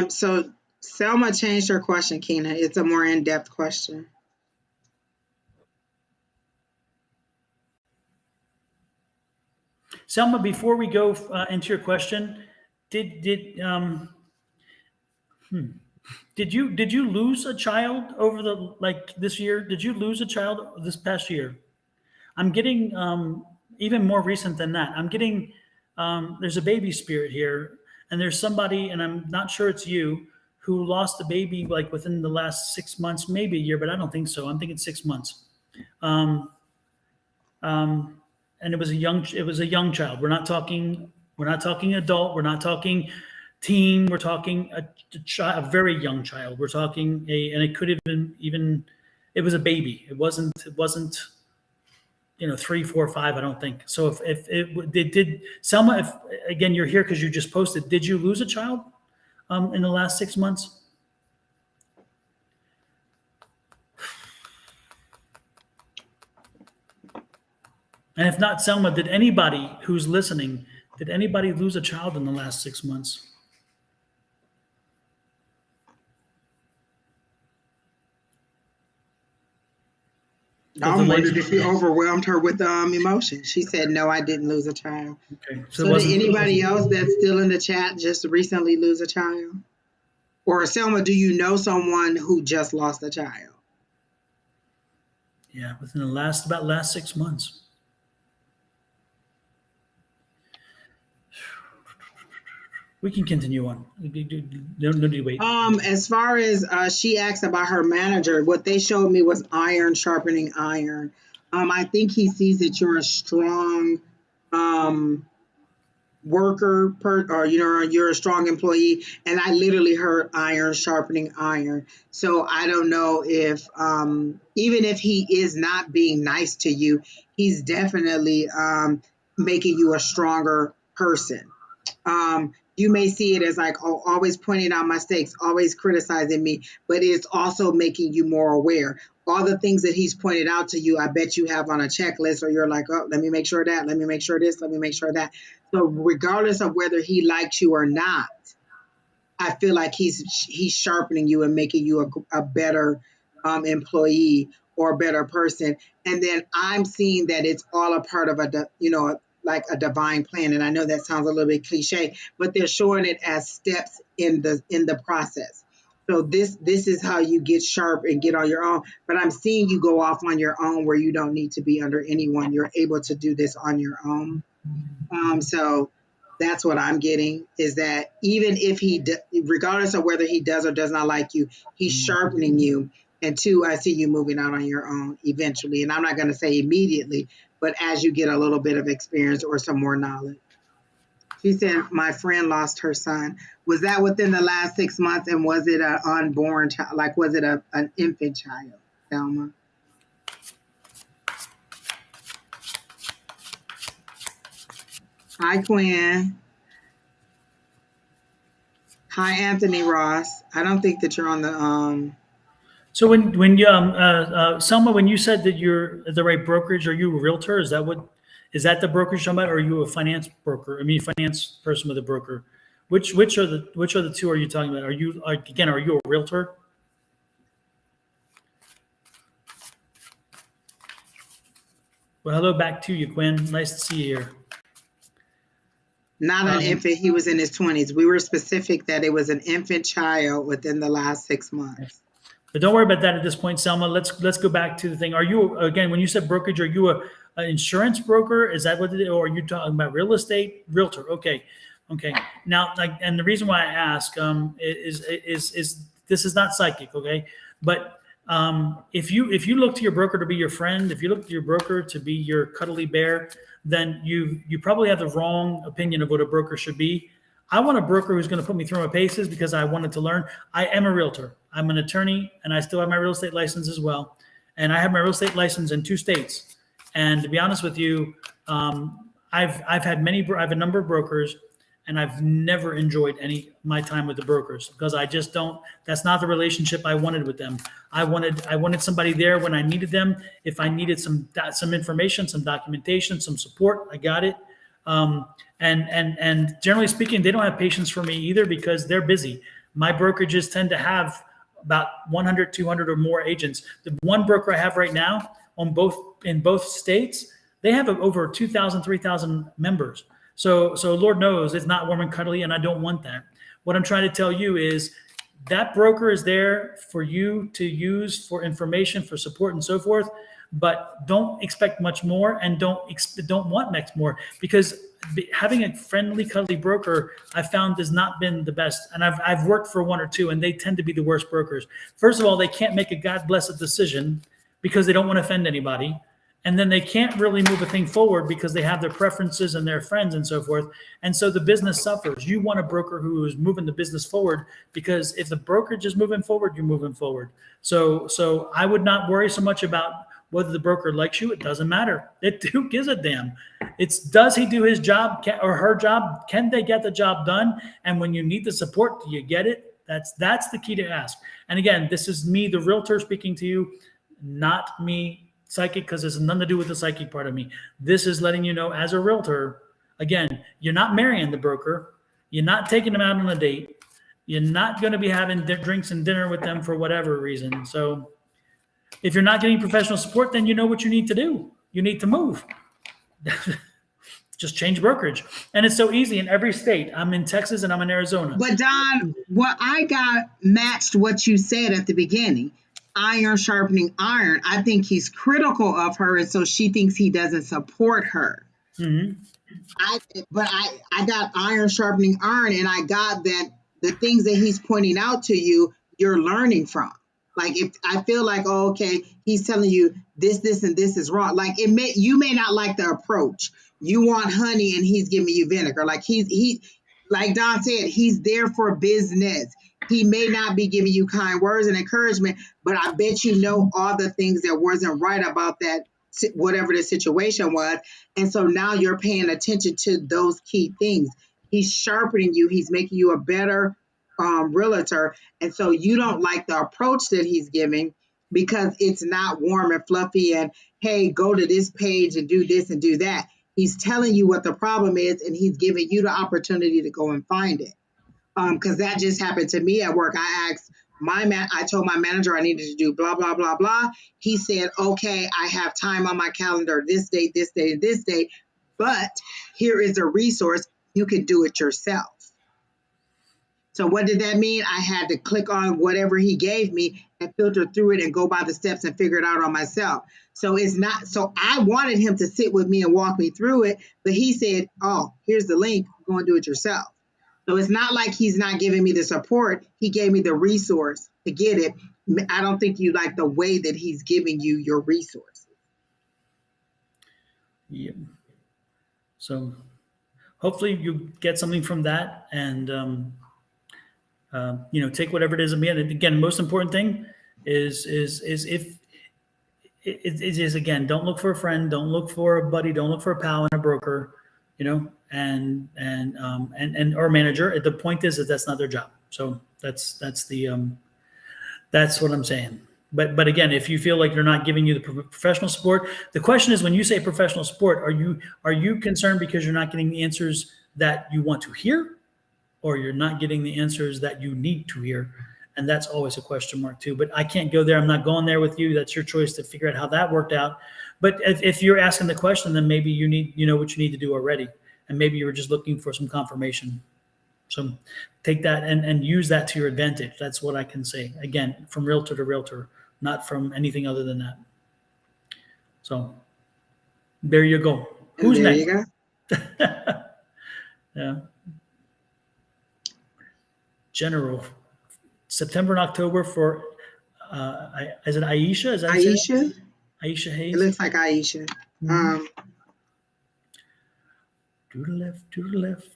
A: So Selma changed her question, Keena. It's a more in-depth question.
B: Selma, before we go into your question, did you lose a child over this year? Did you lose a child this past year? I'm getting even more recent than that. I'm getting there's a baby spirit here, and there's somebody, and I'm not sure it's you, who lost a baby like within the last 6 months, maybe a year, but I don't think so. I'm thinking 6 months. And it was a young child. We're not talking adult. We're not talking teen. We're talking a very young child. We're talking and it could have been even, it was a baby. It wasn't 3, 4, 5. I don't think so. If it did Selma, if again you're here because you just posted, did you lose a child in the last 6 months? And if not, Selma, did anybody who's listening, did anybody lose a child in the last 6 months?
A: I wondered if you overwhelmed her with emotion. She said, no, I didn't lose a child.
B: Okay.
A: So did anybody else that's still in the chat just recently lose a child? Or Selma, do you know someone who just lost a child?
B: Yeah, within the last 6 months. We can continue on. No need to wait.
A: As far as she asked about her manager, what they showed me was iron sharpening iron. I think he sees that you're a strong worker, or you're a strong employee, and I literally heard iron sharpening iron. So I don't know if even if he is not being nice to you, he's definitely making you a stronger person. You may see it as like, oh, always pointing out mistakes, always criticizing me, but it's also making you more aware. All the things that he's pointed out to you, I bet you have on a checklist, or you're like, oh, let me make sure that, let me make sure this, let me make sure that. So regardless of whether he likes you or not, I feel like he's sharpening you and making you a better employee or a better person. And then I'm seeing that it's all a part of like a divine plan. And I know that sounds a little bit cliche, but they're showing it as steps in the process. So this is how you get sharp and get on your own. But I'm seeing you go off on your own where you don't need to be under anyone. You're able to do this on your own. So that's what I'm getting, is that even if regardless of whether he does or does not like you, he's sharpening you And two, I see you moving out on your own eventually. And I'm not going to say immediately, but as you get a little bit of experience or some more knowledge. She said, my friend lost her son. Was that within the last 6 months? And was it an unborn child? Like, was it an infant child, Thelma? Hi, Quinn. Hi, Anthony Ross. I don't think that you're on the.
B: So when you Selma, when you said that you're at the right brokerage, are you a realtor? Is that the brokerage you're talking about, or are you a finance broker? I mean, finance person with a broker. Which are the two are you talking about? Are you are you a realtor? Well, hello back to you, Quinn. Nice to see you here.
A: Not an infant. He was in his 20s. We were specific that it was an infant child within the last 6 months.
B: But don't worry about that at this point, Selma. Let's go back to the thing. Are you, again, when you said brokerage, are you an insurance broker? Is that what it is? Or are you talking about real estate? Realtor. Okay. Now, and the reason why I ask is this is not psychic, okay? But if you look to your broker to be your friend, if you look to your broker to be your cuddly bear, then you probably have the wrong opinion of what a broker should be. I want a broker who's going to put me through my paces because I wanted to learn. I am a realtor. I'm an attorney, and I still have my real estate license as well. And I have my real estate license in 2 states. And to be honest with you, I've had a number of brokers, and I've never enjoyed my time with the brokers because I just don't. That's not the relationship I wanted with them. I wanted somebody there when I needed them. If I needed some information, some documentation, some support, I got it. And generally speaking, they don't have patience for me either because they're busy. My brokerages tend to have about 100, 200 or more agents. The one broker I have right now in both states, they have over 2,000, 3,000 members. So Lord knows it's not warm and cuddly, and I don't want that. What I'm trying to tell you is that broker is there for you to use for information, for support, and so forth. But don't expect much more, and don't want much more, because having a friendly, cuddly broker I found has not been the best. And I've worked for 1 or 2, and they tend to be the worst brokers. First of all, they can't make a God blessed decision because they don't want to offend anybody. And then they can't really move a thing forward because they have their preferences and their friends and so forth. And so the business suffers. You want a broker who is moving the business forward, because if the brokerage is moving forward, you're moving forward. So I would not worry so much about whether the broker likes you. It doesn't matter. Who gives a damn? It's, does he do his job or her job? Can they get the job done? And when you need the support, do you get it? That's the key to ask. And again, this is me, the realtor, speaking to you, not me, psychic, because there's nothing to do with the psychic part of me. This is letting you know, as a realtor, again, you're not marrying the broker. You're not taking them out on a date. You're not going to be having drinks and dinner with them for whatever reason. So if you're not getting professional support, then you know what you need to do. You need to move. Just change brokerage. And it's so easy in every state. I'm in Texas and I'm in Arizona.
A: But Don, what I got matched what you said at the beginning. Iron sharpening iron. I think he's critical of her, and so she thinks he doesn't support her.
B: Mm-hmm.
A: I got iron sharpening iron, and I got that the things that he's pointing out to you, you're learning from. Like, if I feel like, oh, okay, he's telling you this, and this is wrong. Like, you may not like the approach. You want honey, and he's giving you vinegar. Like he, like Don said, he's there for business. He may not be giving you kind words and encouragement, but I bet you know all the things that wasn't right about that, whatever the situation was. And so now you're paying attention to those key things. He's sharpening you. He's making you a better realtor. And so you don't like the approach that he's giving because it's not warm and fluffy and, hey, go to this page and do this and do that. He's telling you what the problem is, and he's giving you the opportunity to go and find it. Because that just happened to me at work. I told my manager I needed to do blah, blah, blah, blah. He said, okay, I have time on my calendar, this date, this date, this date, but here is a resource. You can do it yourself. So what did that mean? I had to click on whatever he gave me and filter through it and go by the steps and figure it out on myself. So I wanted him to sit with me and walk me through it, but he said, oh, here's the link, go and do it yourself. So it's not like he's not giving me the support. He gave me the resource to get it, I don't think you like the way that he's giving you your resources.
B: Yeah. So hopefully you get something from that, and take whatever it is. Again, most important thing is if it is, again, don't look for a friend, don't look for a buddy, don't look for a pal and a broker, and or manager. The point is that that's not their job. So that's what I'm saying. But again, if you feel like they're not giving you the professional support, the question is, when you say professional support, are you concerned because you're not getting the answers that you want to hear, or you're not getting the answers that you need to hear? And that's always a question mark too. But I can't go there. I'm not going there with you. That's your choice to figure out how that worked out. But if you're asking the question, then maybe you know what you need to do already, and maybe you were just looking for some confirmation. So take that and use that to your advantage. That's what I can say. Again, from realtor to realtor, not from anything other than that. So there you go. Who's
A: there
B: next?
A: You go.
B: Yeah. General. September and October for, is it Aisha? Is that
A: Aisha?
B: Aisha Hayes?
A: It looks like Aisha.
B: Mm-hmm. To the left, to the left.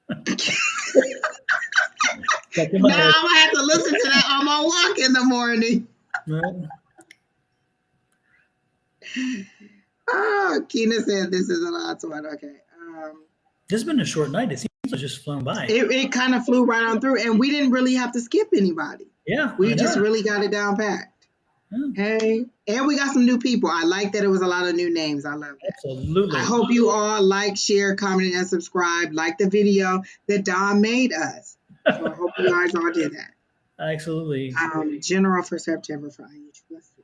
A: Now I'm going to have to listen to that on my walk in the morning.
B: Right.
A: Oh, Keena said this is a lot to one. Okay.
B: This has been a short night. It seems like just flown by.
A: It kind of flew right on through, and we didn't really have to skip anybody.
B: Yeah.
A: We just really got it down packed. Yeah. Hey, and we got some new people. I like that it was a lot of new names. I love that.
B: Absolutely.
A: I hope you all like, share, comment, and subscribe. Like the video that Don made us. So I hope you guys all did that.
B: Absolutely.
A: General for September for Angie. Let's see.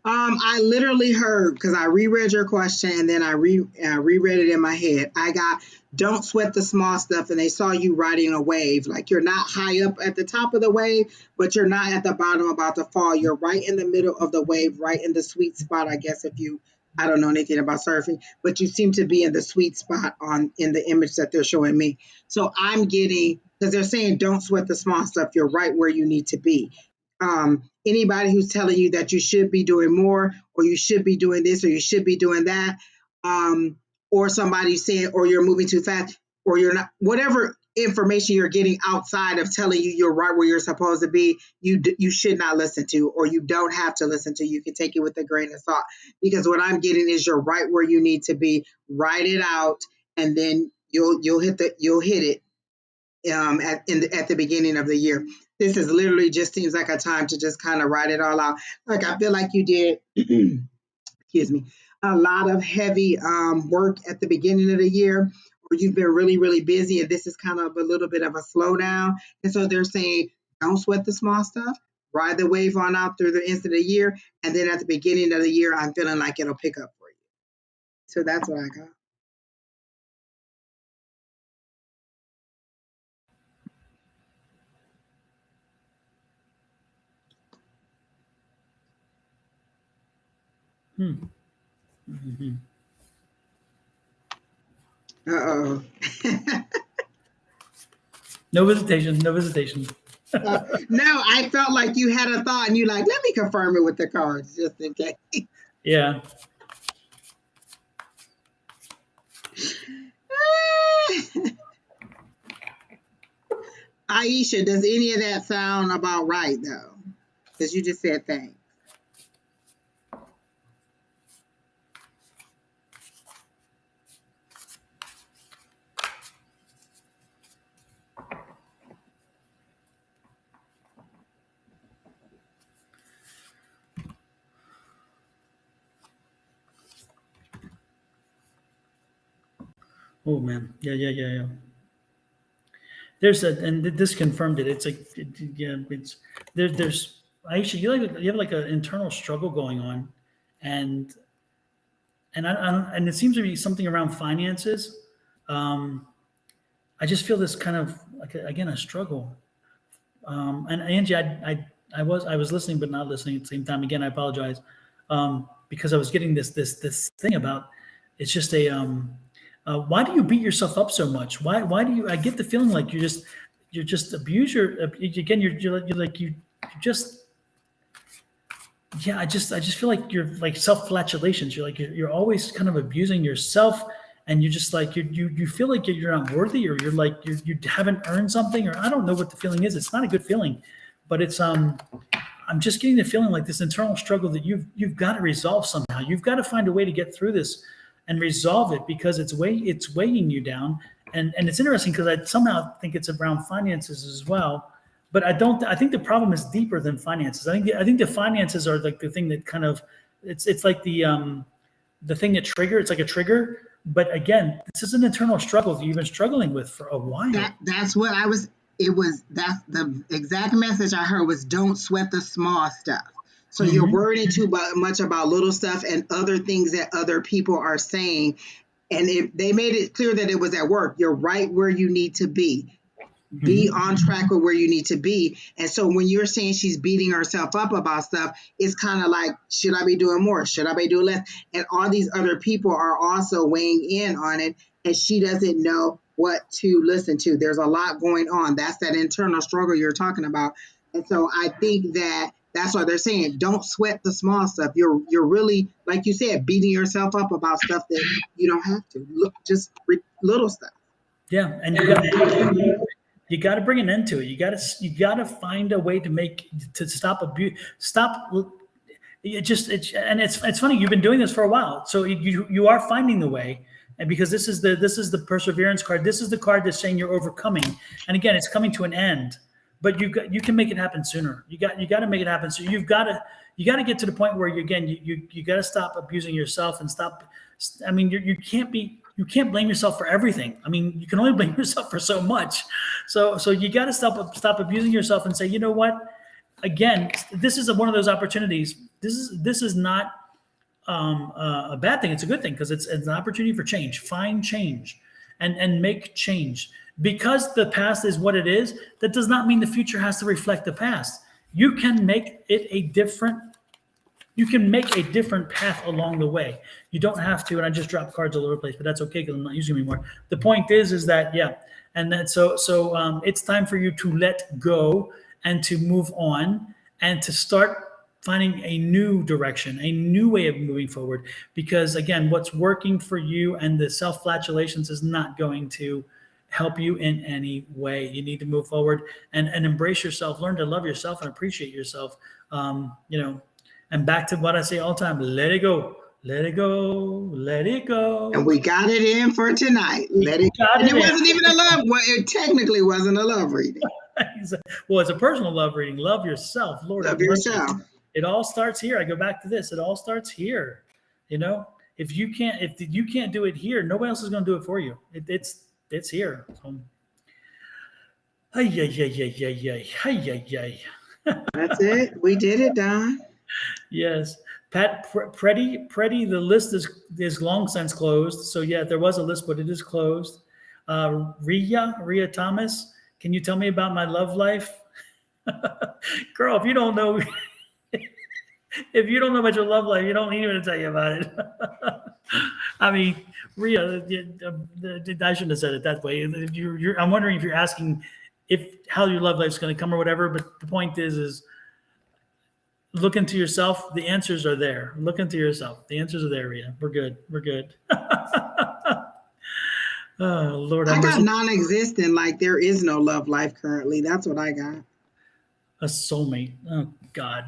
A: I literally heard, because I reread your question and then I reread it in my head. I got, don't sweat the small stuff, and they saw you riding a wave. Like, you're not high up at the top of the wave, but you're not at the bottom about to fall. You're right in the middle of the wave, right in the sweet spot, I guess, I don't know anything about surfing, but you seem to be in the sweet spot in the image that they're showing me. So I'm getting, because they're saying don't sweat the small stuff, you're right where you need to be. Anybody who's telling you that you should be doing more, or you should be doing this, or you should be doing that, or somebody saying, or you're moving too fast, or you're not, whatever information you're getting outside of telling you you're right where you're supposed to be, you should not listen to, or you don't have to listen to. You can take it with a grain of salt, because what I'm getting is you're right where you need to be. Write it out, and then you'll hit it at the beginning of the year. This is literally just seems like a time to just kind of write it all out. Like, I feel like you did, excuse me, a lot of heavy work at the beginning of the year, or you've been really, really busy, and this is kind of a little bit of a slowdown. And so they're saying, don't sweat the small stuff, ride the wave on out through the end of the year, and then at the beginning of the year, I'm feeling like it'll pick up for you. So that's what I got.
B: Mm-hmm.
A: Uh-oh.
B: No visitation. No,
A: I felt like you had a thought, and you like, let me confirm it with the cards just in case.
B: Yeah.
A: Aisha, does any of that sound about right, though? Because you just said thanks.
B: Oh man, yeah. And this confirmed it. It's like, it's there's Aisha. You have like an internal struggle going on, and and it seems to be something around finances. I just feel this kind of like a struggle. And Angie, I was listening but not listening at the same time. Again, I apologize, because I was getting this thing about, it's just Why do you beat yourself up so much? Why do you? I get the feeling like you're just abuse your again. You're like you just yeah. I just feel like you're like self-flatulations. You're always kind of abusing yourself, and you're just like you feel like you're not worthy, or you're like you haven't earned something, or I don't know what the feeling is. It's not a good feeling, but it's I'm just getting the feeling like this internal struggle that you've got to resolve somehow. You've got to find a way to get through this and resolve it, because it's weighing you down. And it's interesting because I somehow think it's around finances as well. But I don't. I think the problem is deeper than finances. I think the finances are like the thing that kind of it's like the thing that trigger. It's like a trigger. But again, this is an internal struggle that you've been struggling with for a while.
A: That's what I was. It was that's the exact message I heard was don't sweat the small stuff. So you're worrying too much about little stuff and other things that other people are saying. And if they made it clear that it was at work, you're right where you need to be. Be on track with where you need to be. And so when you're saying she's beating herself up about stuff, it's kind of like, should I be doing more? Should I be doing less? And all these other people are also weighing in on it, and she doesn't know what to listen to. There's a lot going on. That's that internal struggle you're talking about. And so I think that's why they're saying don't sweat the small stuff. You're really, like you said, beating yourself up about stuff that you don't have to. Look, just little stuff.
B: Yeah, and you got to bring an end to it. You got to find a way to stop abuse. It's funny. You've been doing this for a while, so you are finding the way. And because this is the perseverance card. This is the card that's saying you're overcoming. And again, it's coming to an end. But you can make it happen sooner. You got to make it happen. So you got to get to the point where you got to stop abusing yourself and stop. I mean, you can't blame yourself for everything. I mean, you can only blame yourself for so much. So you got to stop abusing yourself and say, you know what? Again, this is one of those opportunities. This is not a bad thing. It's a good thing because it's an opportunity for change. Find change and make change. Because the past is what it is, that does not mean the future has to reflect the past. You can make it a different path along the way. You don't have to, and I just dropped cards all over the place, but that's okay because I'm not using them anymore. The point is that, yeah, and that so it's time for you to let go and to move on and to start finding a new direction, a new way of moving forward. Because again, what's working for you and the self-flatulations is not going to help you in any way. You need to move forward and embrace yourself, learn to love yourself and appreciate yourself. And back to what I say all the time, let it go, let it go, let it go.
A: And we got it in for tonight. Let it go. And it wasn't even a love, well, it technically wasn't a love reading.
B: Well, it's a personal love reading. Love yourself. Lord,
A: love yourself.
B: It all starts here. I go back to this. It all starts here. If you can't do it here, nobody else is going to do it for you. It's here.
A: That's it. We did it, Don.
B: Yes. Pat Preddy, the list is long since closed. So yeah, there was a list, but it is closed. Ria Thomas, can you tell me about my love life? Girl, if you don't know about your love life, you don't need me to tell you about it. I mean, Ria, I shouldn't have said it that way. I'm wondering if you're asking how your love life is going to come or whatever. But the point is look into yourself. The answers are there. Look into yourself. The answers are there, Ria. We're good. Oh, Lord.
A: I got non-existent, like there is no love life currently. That's what I got.
B: A soulmate. Oh, God.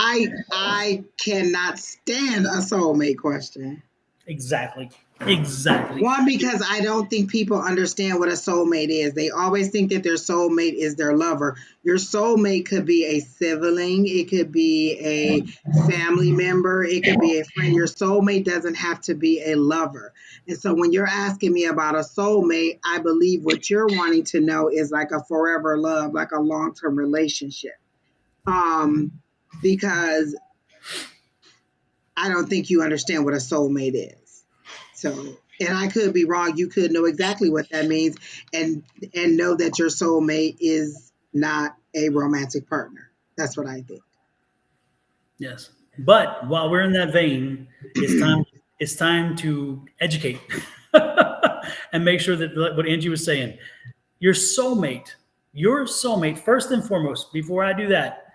A: I cannot stand a soulmate question.
B: Exactly.
A: One, because I don't think people understand what a soulmate is. They always think that their soulmate is their lover. Your soulmate could be a sibling. It could be a family member. It could be a friend. Your soulmate doesn't have to be a lover. And so when you're asking me about a soulmate, I believe what you're wanting to know is like a forever love, like a long-term relationship. Because I don't think you understand what a soulmate is. So, and I could be wrong. You could know exactly what that means and know that your soulmate is not a romantic partner. That's what I think.
B: Yes. But while we're in that vein, It's time to educate and make sure that what Angie was saying, your soulmate, first and foremost, before I do that,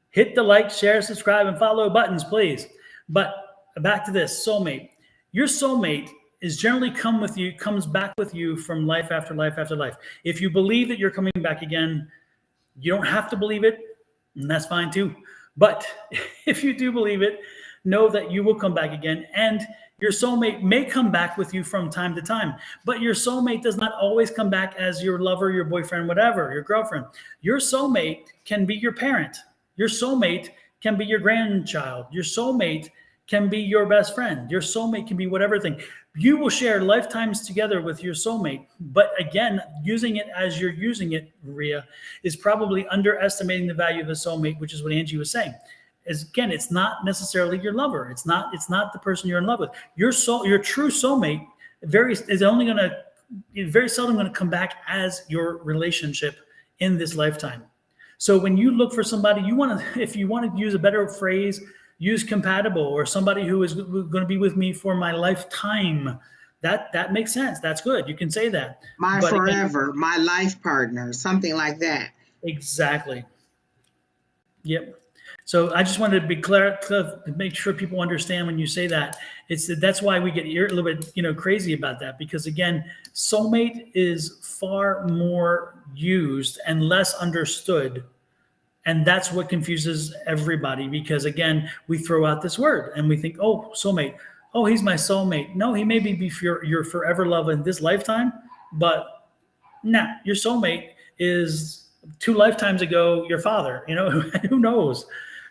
B: hit the like, share, subscribe, and follow buttons, please. But back to this soulmate. Your soulmate is generally comes back with you from life after life after life. If you believe that you're coming back again, you don't have to believe it, and that's fine too. But if you do believe it, know that you will come back again, and your soulmate may come back with you from time to time. But your soulmate does not always come back as your lover, your boyfriend, whatever, your girlfriend. Your soulmate can be your parent. Your soulmate can be your grandchild. Your soulmate can be your best friend. Your soulmate can be whatever thing. You will share lifetimes together with your soulmate. But again, using it as you're using it, Maria, is probably underestimating the value of the soulmate, which is what Angie was saying. Again, it's not necessarily your lover. It's not the person you're in love with. Your true soulmate is very seldom going to come back as your relationship in this lifetime. So when you look for somebody, if you want to use a better phrase, use compatible, or somebody who is going to be with me for my lifetime. That makes sense. That's good. You can say that.
A: But forever, again, my life partner, something like that.
B: Exactly. Yep. So I just wanted to be clear to make sure people understand when you say that. That's why we get a little bit crazy about that, because again, soulmate is far more used and less understood. And that's what confuses everybody, because again, we throw out this word and we think, oh, soulmate. Oh, he's my soulmate. No, he may be your forever love in this lifetime, but nah, your soulmate is 2 lifetimes ago your father. Who knows?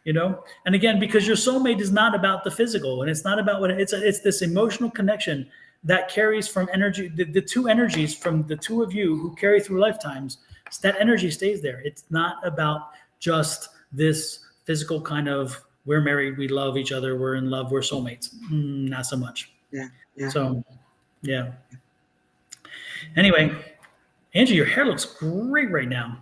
B: And again, because your soulmate is not about the physical, and it's not about it's this emotional connection that carries from energy, the 2 energies from the 2 of you who carry through lifetimes. So that energy stays there. It's not about just this physical kind of, we're married, we love each other, we're in love, we're soulmates. Not so much.
A: Yeah.
B: So, yeah. Anyway, Angie, your hair looks great right now.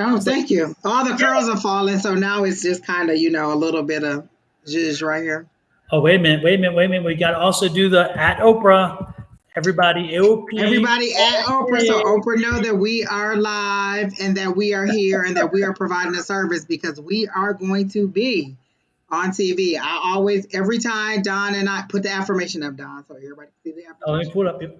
A: Oh, thank you. All the curls are falling, so now it's just kind of, a little bit of zhuzh right here.
B: Oh, wait a minute. We got to also do the at Oprah. Everybody at
A: Oprah, so Oprah know that we are live and that we are here and that we are providing a service, because we are going to be on TV. Every time Don and I put the affirmation up, Don, so everybody can see the affirmation.
B: Oh, let me pull it up. Yep.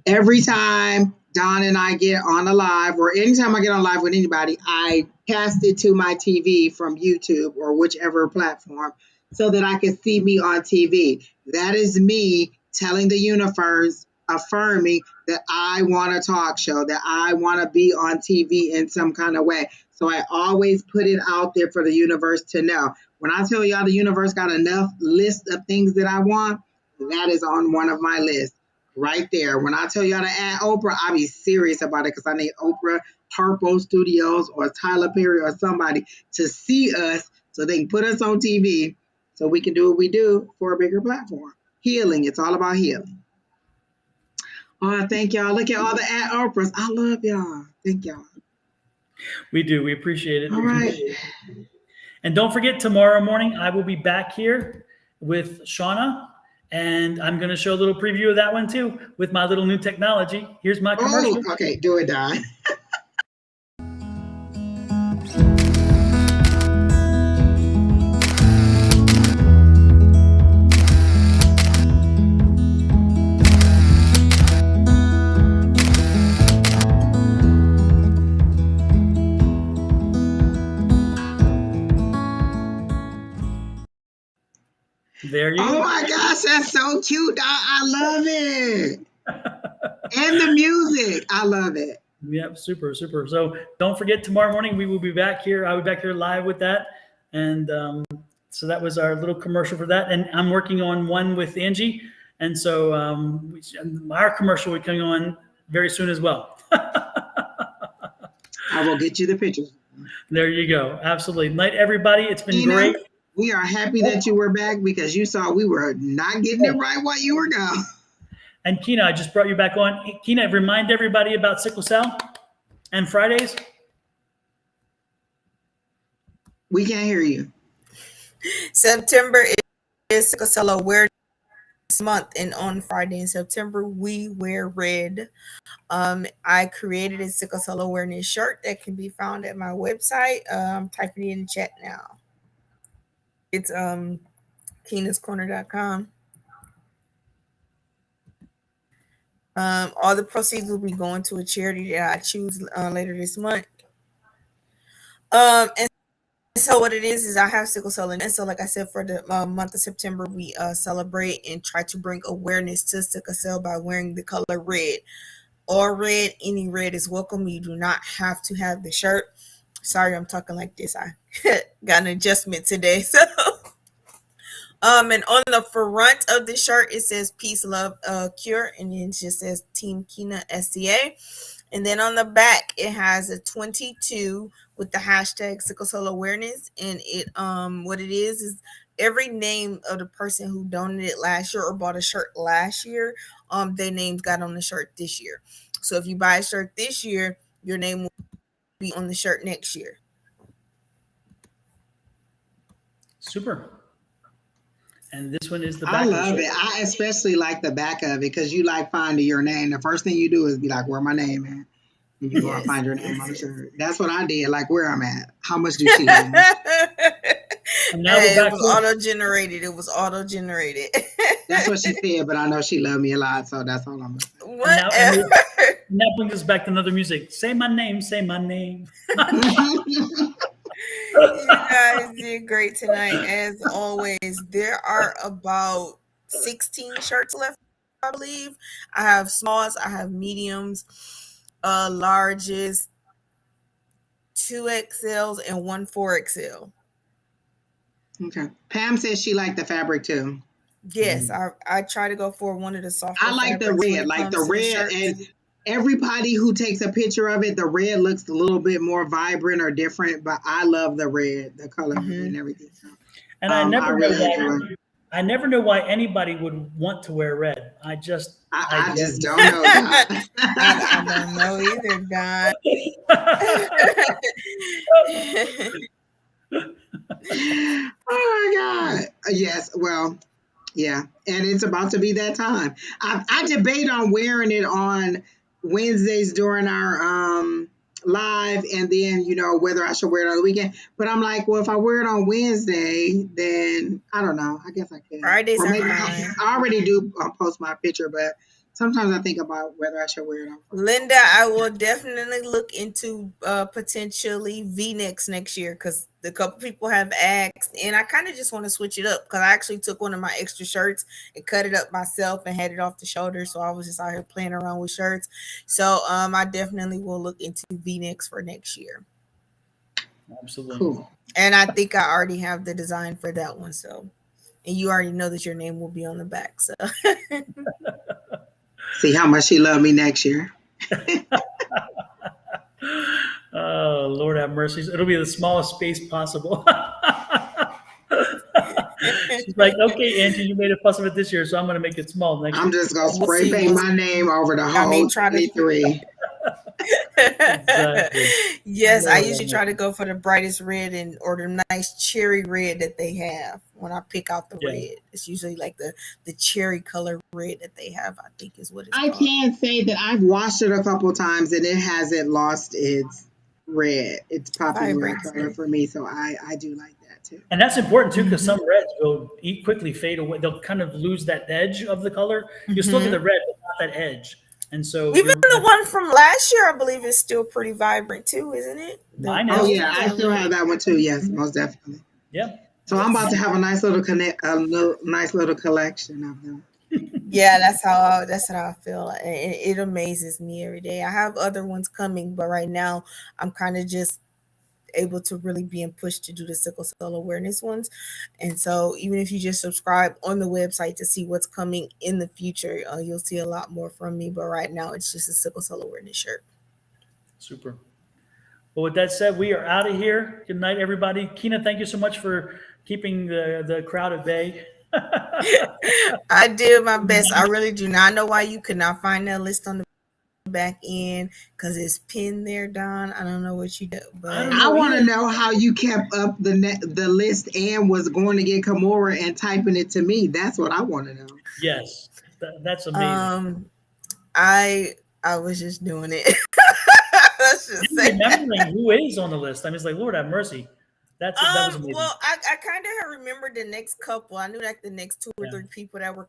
A: Every time Don and I get on a live, or anytime I get on live with anybody, I cast it to my TV from YouTube or whichever platform so that I can see me on TV. That is me telling the universe, affirming that I want a talk show, that I want to be on TV in some kind of way. So I always put it out there for the universe to know. When I tell y'all the universe got enough list of things that I want, that is on one of my lists right there. When I tell y'all to add Oprah, I'll be serious about it, because I need Oprah, Harpo Studios, or Tyler Perry or somebody to see us so they can put us on TV so we can do what we do for a bigger platform. Healing. It's all about healing. Oh, thank y'all. Look at all the at Oprahs. I love y'all. Thank y'all.
B: We do. We appreciate it.
A: All right.
B: And don't forget, tomorrow morning, I will be back here with Shauna, and I'm going to show a little preview of that one too with my little new technology. Here's my commercial.
A: Oh, okay. Do it, Don.
B: There you go.
A: Oh my gosh, that's so cute. I love it. And the music. I love it.
B: Yep, super. So don't forget, tomorrow morning we will be back here. I'll be back here live with that. And so that was our little commercial for that. And I'm working on one with Angie. And so our commercial will be coming on very soon as well.
A: I will get you the pictures.
B: There you go. Absolutely. Night, everybody. It's been great.
A: We are happy that you were back, because you saw we were not getting it right while you were gone.
B: And Kina, I just brought you back on. Kina, remind everybody about sickle cell and Fridays.
A: We can't hear you.
C: September is Sickle Cell Awareness Month, and on Friday in September, we wear red. I created a Sickle Cell Awareness shirt that can be found at my website. I'm typing it in the chat now. It's Keena'sCorner.com. All the proceeds will be going to a charity that I choose later this month. And so what it is I have sickle cell, and so like I said, for the month of September, we celebrate and try to bring awareness to sickle cell by wearing the color red. All red, any red is welcome. You do not have to have the shirt. Sorry, I'm talking like this. I got an adjustment today, so. And on the front of the shirt, it says peace, love, cure, and then it just says Team Keena SCA. And then on the back, it has a 22 with the hashtag sickle cell awareness. And it what it is every name of the person who donated last year or bought a shirt last year, their names got on the shirt this year. So if you buy a shirt this year, your name will be on the shirt next year.
B: Super. And this one is the back.
A: I love it. I especially like the back of it because you like finding your name. The first thing you do is be like, where my name at? And you go and find your name on the shirt. That's what I did, like where I'm at. How much do she love me?
B: And now
C: it was auto-generated. It was auto-generated.
A: That's what she said, but I know she loved me a lot, so that's all I'm going to say.
C: Whatever.
B: And that brings us back to another music. Say my name, say my name.
C: You guys did great tonight, as always. There are about 16 shirts left, I believe. I have smalls, I have mediums, larges, 2XLs, and 1 4XL.
A: Okay. Pam says she liked the fabric too.
C: Yes, I try to go for one of the softer.
A: I like the red, and everybody who takes a picture of it, the red looks a little bit more vibrant or different, but I love the red, the color and everything. So,
B: and I never know why anybody would want to wear red. I just
A: don't know.
C: I don't know either, Don.
A: Oh my God. Yes. Well, yeah. And it's about to be that time. I debate on wearing it on Wednesdays during our live, and then whether I should wear it on the weekend. But I'm like, well, if I wear it on Wednesday, then I don't know. I guess I can.
C: Fridays
A: or maybe
C: are fine.
A: I already do post my picture, but sometimes I think about whether I should wear it on Friday.
C: Linda, I will definitely look into potentially V-necks next year, because a couple people have asked, and I kind of just want to switch it up, because I actually took one of my extra shirts and cut it up myself and had it off the shoulder, so I was just out here playing around with shirts. So I definitely will look into V-necks for next year.
B: Absolutely.
A: Cool.
C: And I think I already have the design for that one, so, and you already know that your name will be on the back, so.
A: See how much she loved me next year.
B: Oh, Lord have mercy. It'll be the smallest space possible. She's like, okay, Angie, you made a fuss of it this year, so I'm going to make it small next year.
A: I'm just going to spray paint my name over the whole 23.
B: Exactly.
C: Yes, I usually try to go for the brightest red and or the nice cherry red that they have when I pick out the red. It's usually like the cherry color red that they have, I think is what it's called.
A: I can say that I've washed it a couple times and it hasn't lost its red. It's popping red color for me, so I do like that too.
B: And that's important too, because some reds will quickly fade away. They'll kind of lose that edge of the color. You still get the red, but not that edge. And so
C: even the one from last year, I believe, is still pretty vibrant too, isn't it?
A: Oh yeah, I still have that one too. Yes, most definitely.
B: Yeah.
A: So I'm about to have a nice little collection of them.
C: Yeah, that's how I feel. It amazes me every day. I have other ones coming, but right now I'm kind of just able to really being pushed to do the sickle cell awareness ones. And so even if you just subscribe on the website to see what's coming in the future, you'll see a lot more from me. But right now it's just a sickle cell awareness shirt.
B: Super. Well, with that said, we are out of here. Good night, everybody. Keena, thank you so much for keeping the crowd at bay.
C: I did my best. I really do not know why you could not find that list on the back in because it's pinned there, Don. I don't know what you do, but
B: I don't
A: I
B: know
A: want to
B: either.
A: know how you kept up the list and was going to get Kimura and typing it to me. That's what I want to know.
B: Yes, that's amazing.
C: um, I I was just doing it. Let's just
B: And
C: say that.
B: remembering who is on the list, I mean, it's like Lord have mercy. That was amazing.
C: Well, I kind of remembered the next couple. I knew like the next two or
B: Yeah.
C: three people that were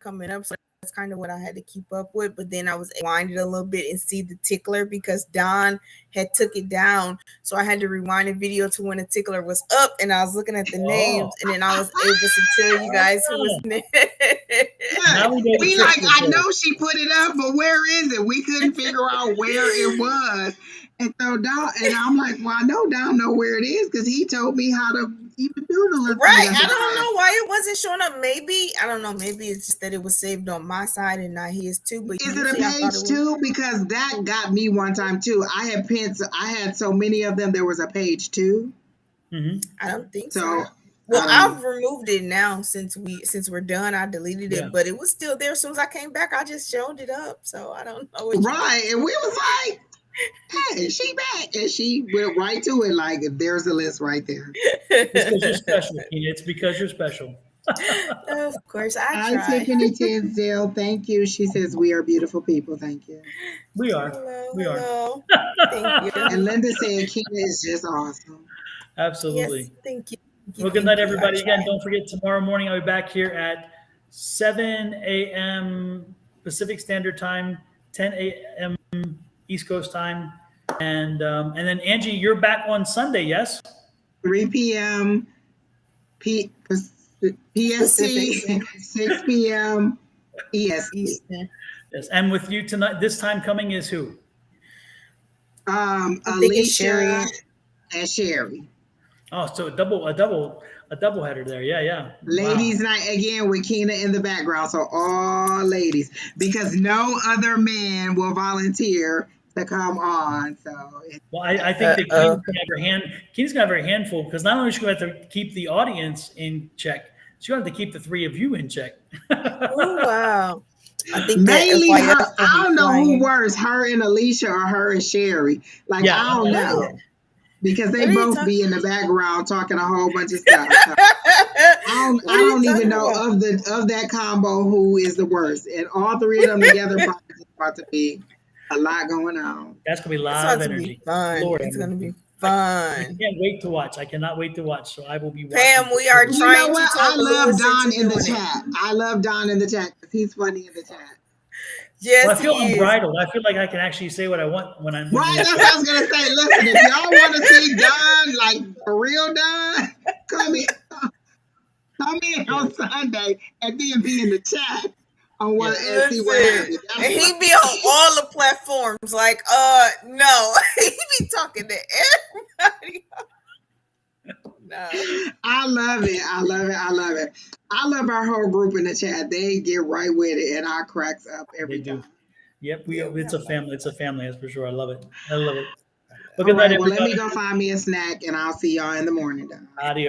C: coming up, so that's kind of what I had to keep up with. But then I was winded a little bit and see the tickler because Don had took it down, so I had to rewind the video to when the tickler was up, and I was looking at the
B: Oh,
C: names, and then I was able to tell you guys who was next.
A: Look,
B: now we know the
A: we
B: trick
A: like,
B: to
A: I
B: play.
A: know she put it up, but where is it? We couldn't figure out where it was. And so Don, and I'm like, well, I know Don know where it is because he told me how to even do the little thing.
C: Right.
A: I
C: I
A: said,
C: don't know why it wasn't showing up. Maybe, I don't know, maybe it's just that it was saved on my side and not his too. But
A: is it a
C: usually I thought it
A: page
C: was.
A: two? Because that got me one time too. I had pins. I had so many of them. There was a page two.
B: Hmm.
C: I don't think
A: So
C: so.
A: I
C: Well,
A: don't know.
C: I've removed it now since we're done. I deleted
B: Yeah.
C: it, but it was still there. As soon as I came back, I just showed it up. So I don't know what you.
A: Right, and we was like, hey, she back, and she went right to it. Like, there's a list right there.
B: It's because you're special, Tina. It's because you're special.
C: Of course, I
A: Hi,
C: try.
A: Tiffany Tinsdale. Thank you. She says we are beautiful people. Thank you.
B: We are.
C: Hello,
B: We are.
C: hello. Thank you.
A: And Linda said Kina is just awesome.
B: Absolutely.
C: Yes, thank you. Thank you.
B: Well, good night,
C: Thank you. I
B: everybody. Again,
C: try.
B: don't forget tomorrow morning I'll be back here at 7 a.m. Pacific Standard Time, 10 a.m. East Coast time, and then Angie, you're back on Sunday, yes?
A: 3 p.m. PST,
C: Pacific
A: 6 p.m. EST.
C: Eastern.
B: Yes. And with you tonight, this time coming is who?
C: I think it's
A: Alicia
C: Sherry.
A: and Sherry.
B: Oh, so a double header there. Yeah, yeah. Wow.
A: Ladies' night again with Kina in the background. So all ladies, because no other man will volunteer to come on. So
B: Well, I think that
C: Uh-oh.
B: Keena's gonna have her handful because not only is she gonna have to keep the audience in check, she's gonna have to keep the three of you in check.
C: Oh, wow. I think that
A: mainly
C: FYF
A: her.
C: will
A: I
C: be
A: don't know who
C: flying.
A: worse, her and Alicia or her and Sherry. Like
B: Yeah,
A: I don't
C: What
A: know.
C: are
A: Because they
C: you
A: both be
C: talking?
A: in the background talking a whole bunch of stuff. So I
C: What are you
A: don't even
C: talking
A: know
C: about?
A: of that combo who is the worst. And all three of them together probably is about to be a lot going on.
B: that's gonna be a
C: It's
B: lot of
C: about to be
B: energy.
C: fun.
B: Lord, have
C: It's going to
B: mercy.
C: be
B: I
C: fun.
B: can't wait to watch. I cannot wait to watch. So I will be watching
C: Pam,
B: for
C: we are
B: sure.
A: You know
C: trying to
A: what?
C: talk
A: I love
C: Lewis
A: Don
C: into
A: in the
C: doing it.
A: chat. I love Don in the chat because he's funny in the chat.
B: Well,
C: Yes,
B: I feel
C: he is.
B: unbridled. I feel like I can actually say what I want when
A: Right,
B: we
A: that's what I was gonna say. Listen, if y'all want to see Don, like for real Don, come in, come in
B: yeah,
A: on Sunday and then be in the chat on
B: yeah.
A: what and see what
C: Listen,
A: happens.
C: and
A: That's
C: he
A: what.
C: be on all the platforms. Like, no, he be talking to everybody. No.
A: I love it. I love it. I love it. I love our whole group in the chat. They get right with it, and I cracks up
B: They
A: every
B: do.
A: time.
B: Yep,
C: Yeah, we
B: it's
C: have
B: a
C: a lot of
B: family. It's a
C: fun.
B: family, that's for sure. I love it. I love it.
C: I
B: Well,
A: All
B: good night,
A: right. Well, let me
B: everybody.
A: go find me a snack, and I'll see y'all in the morning. Don.
B: Adios.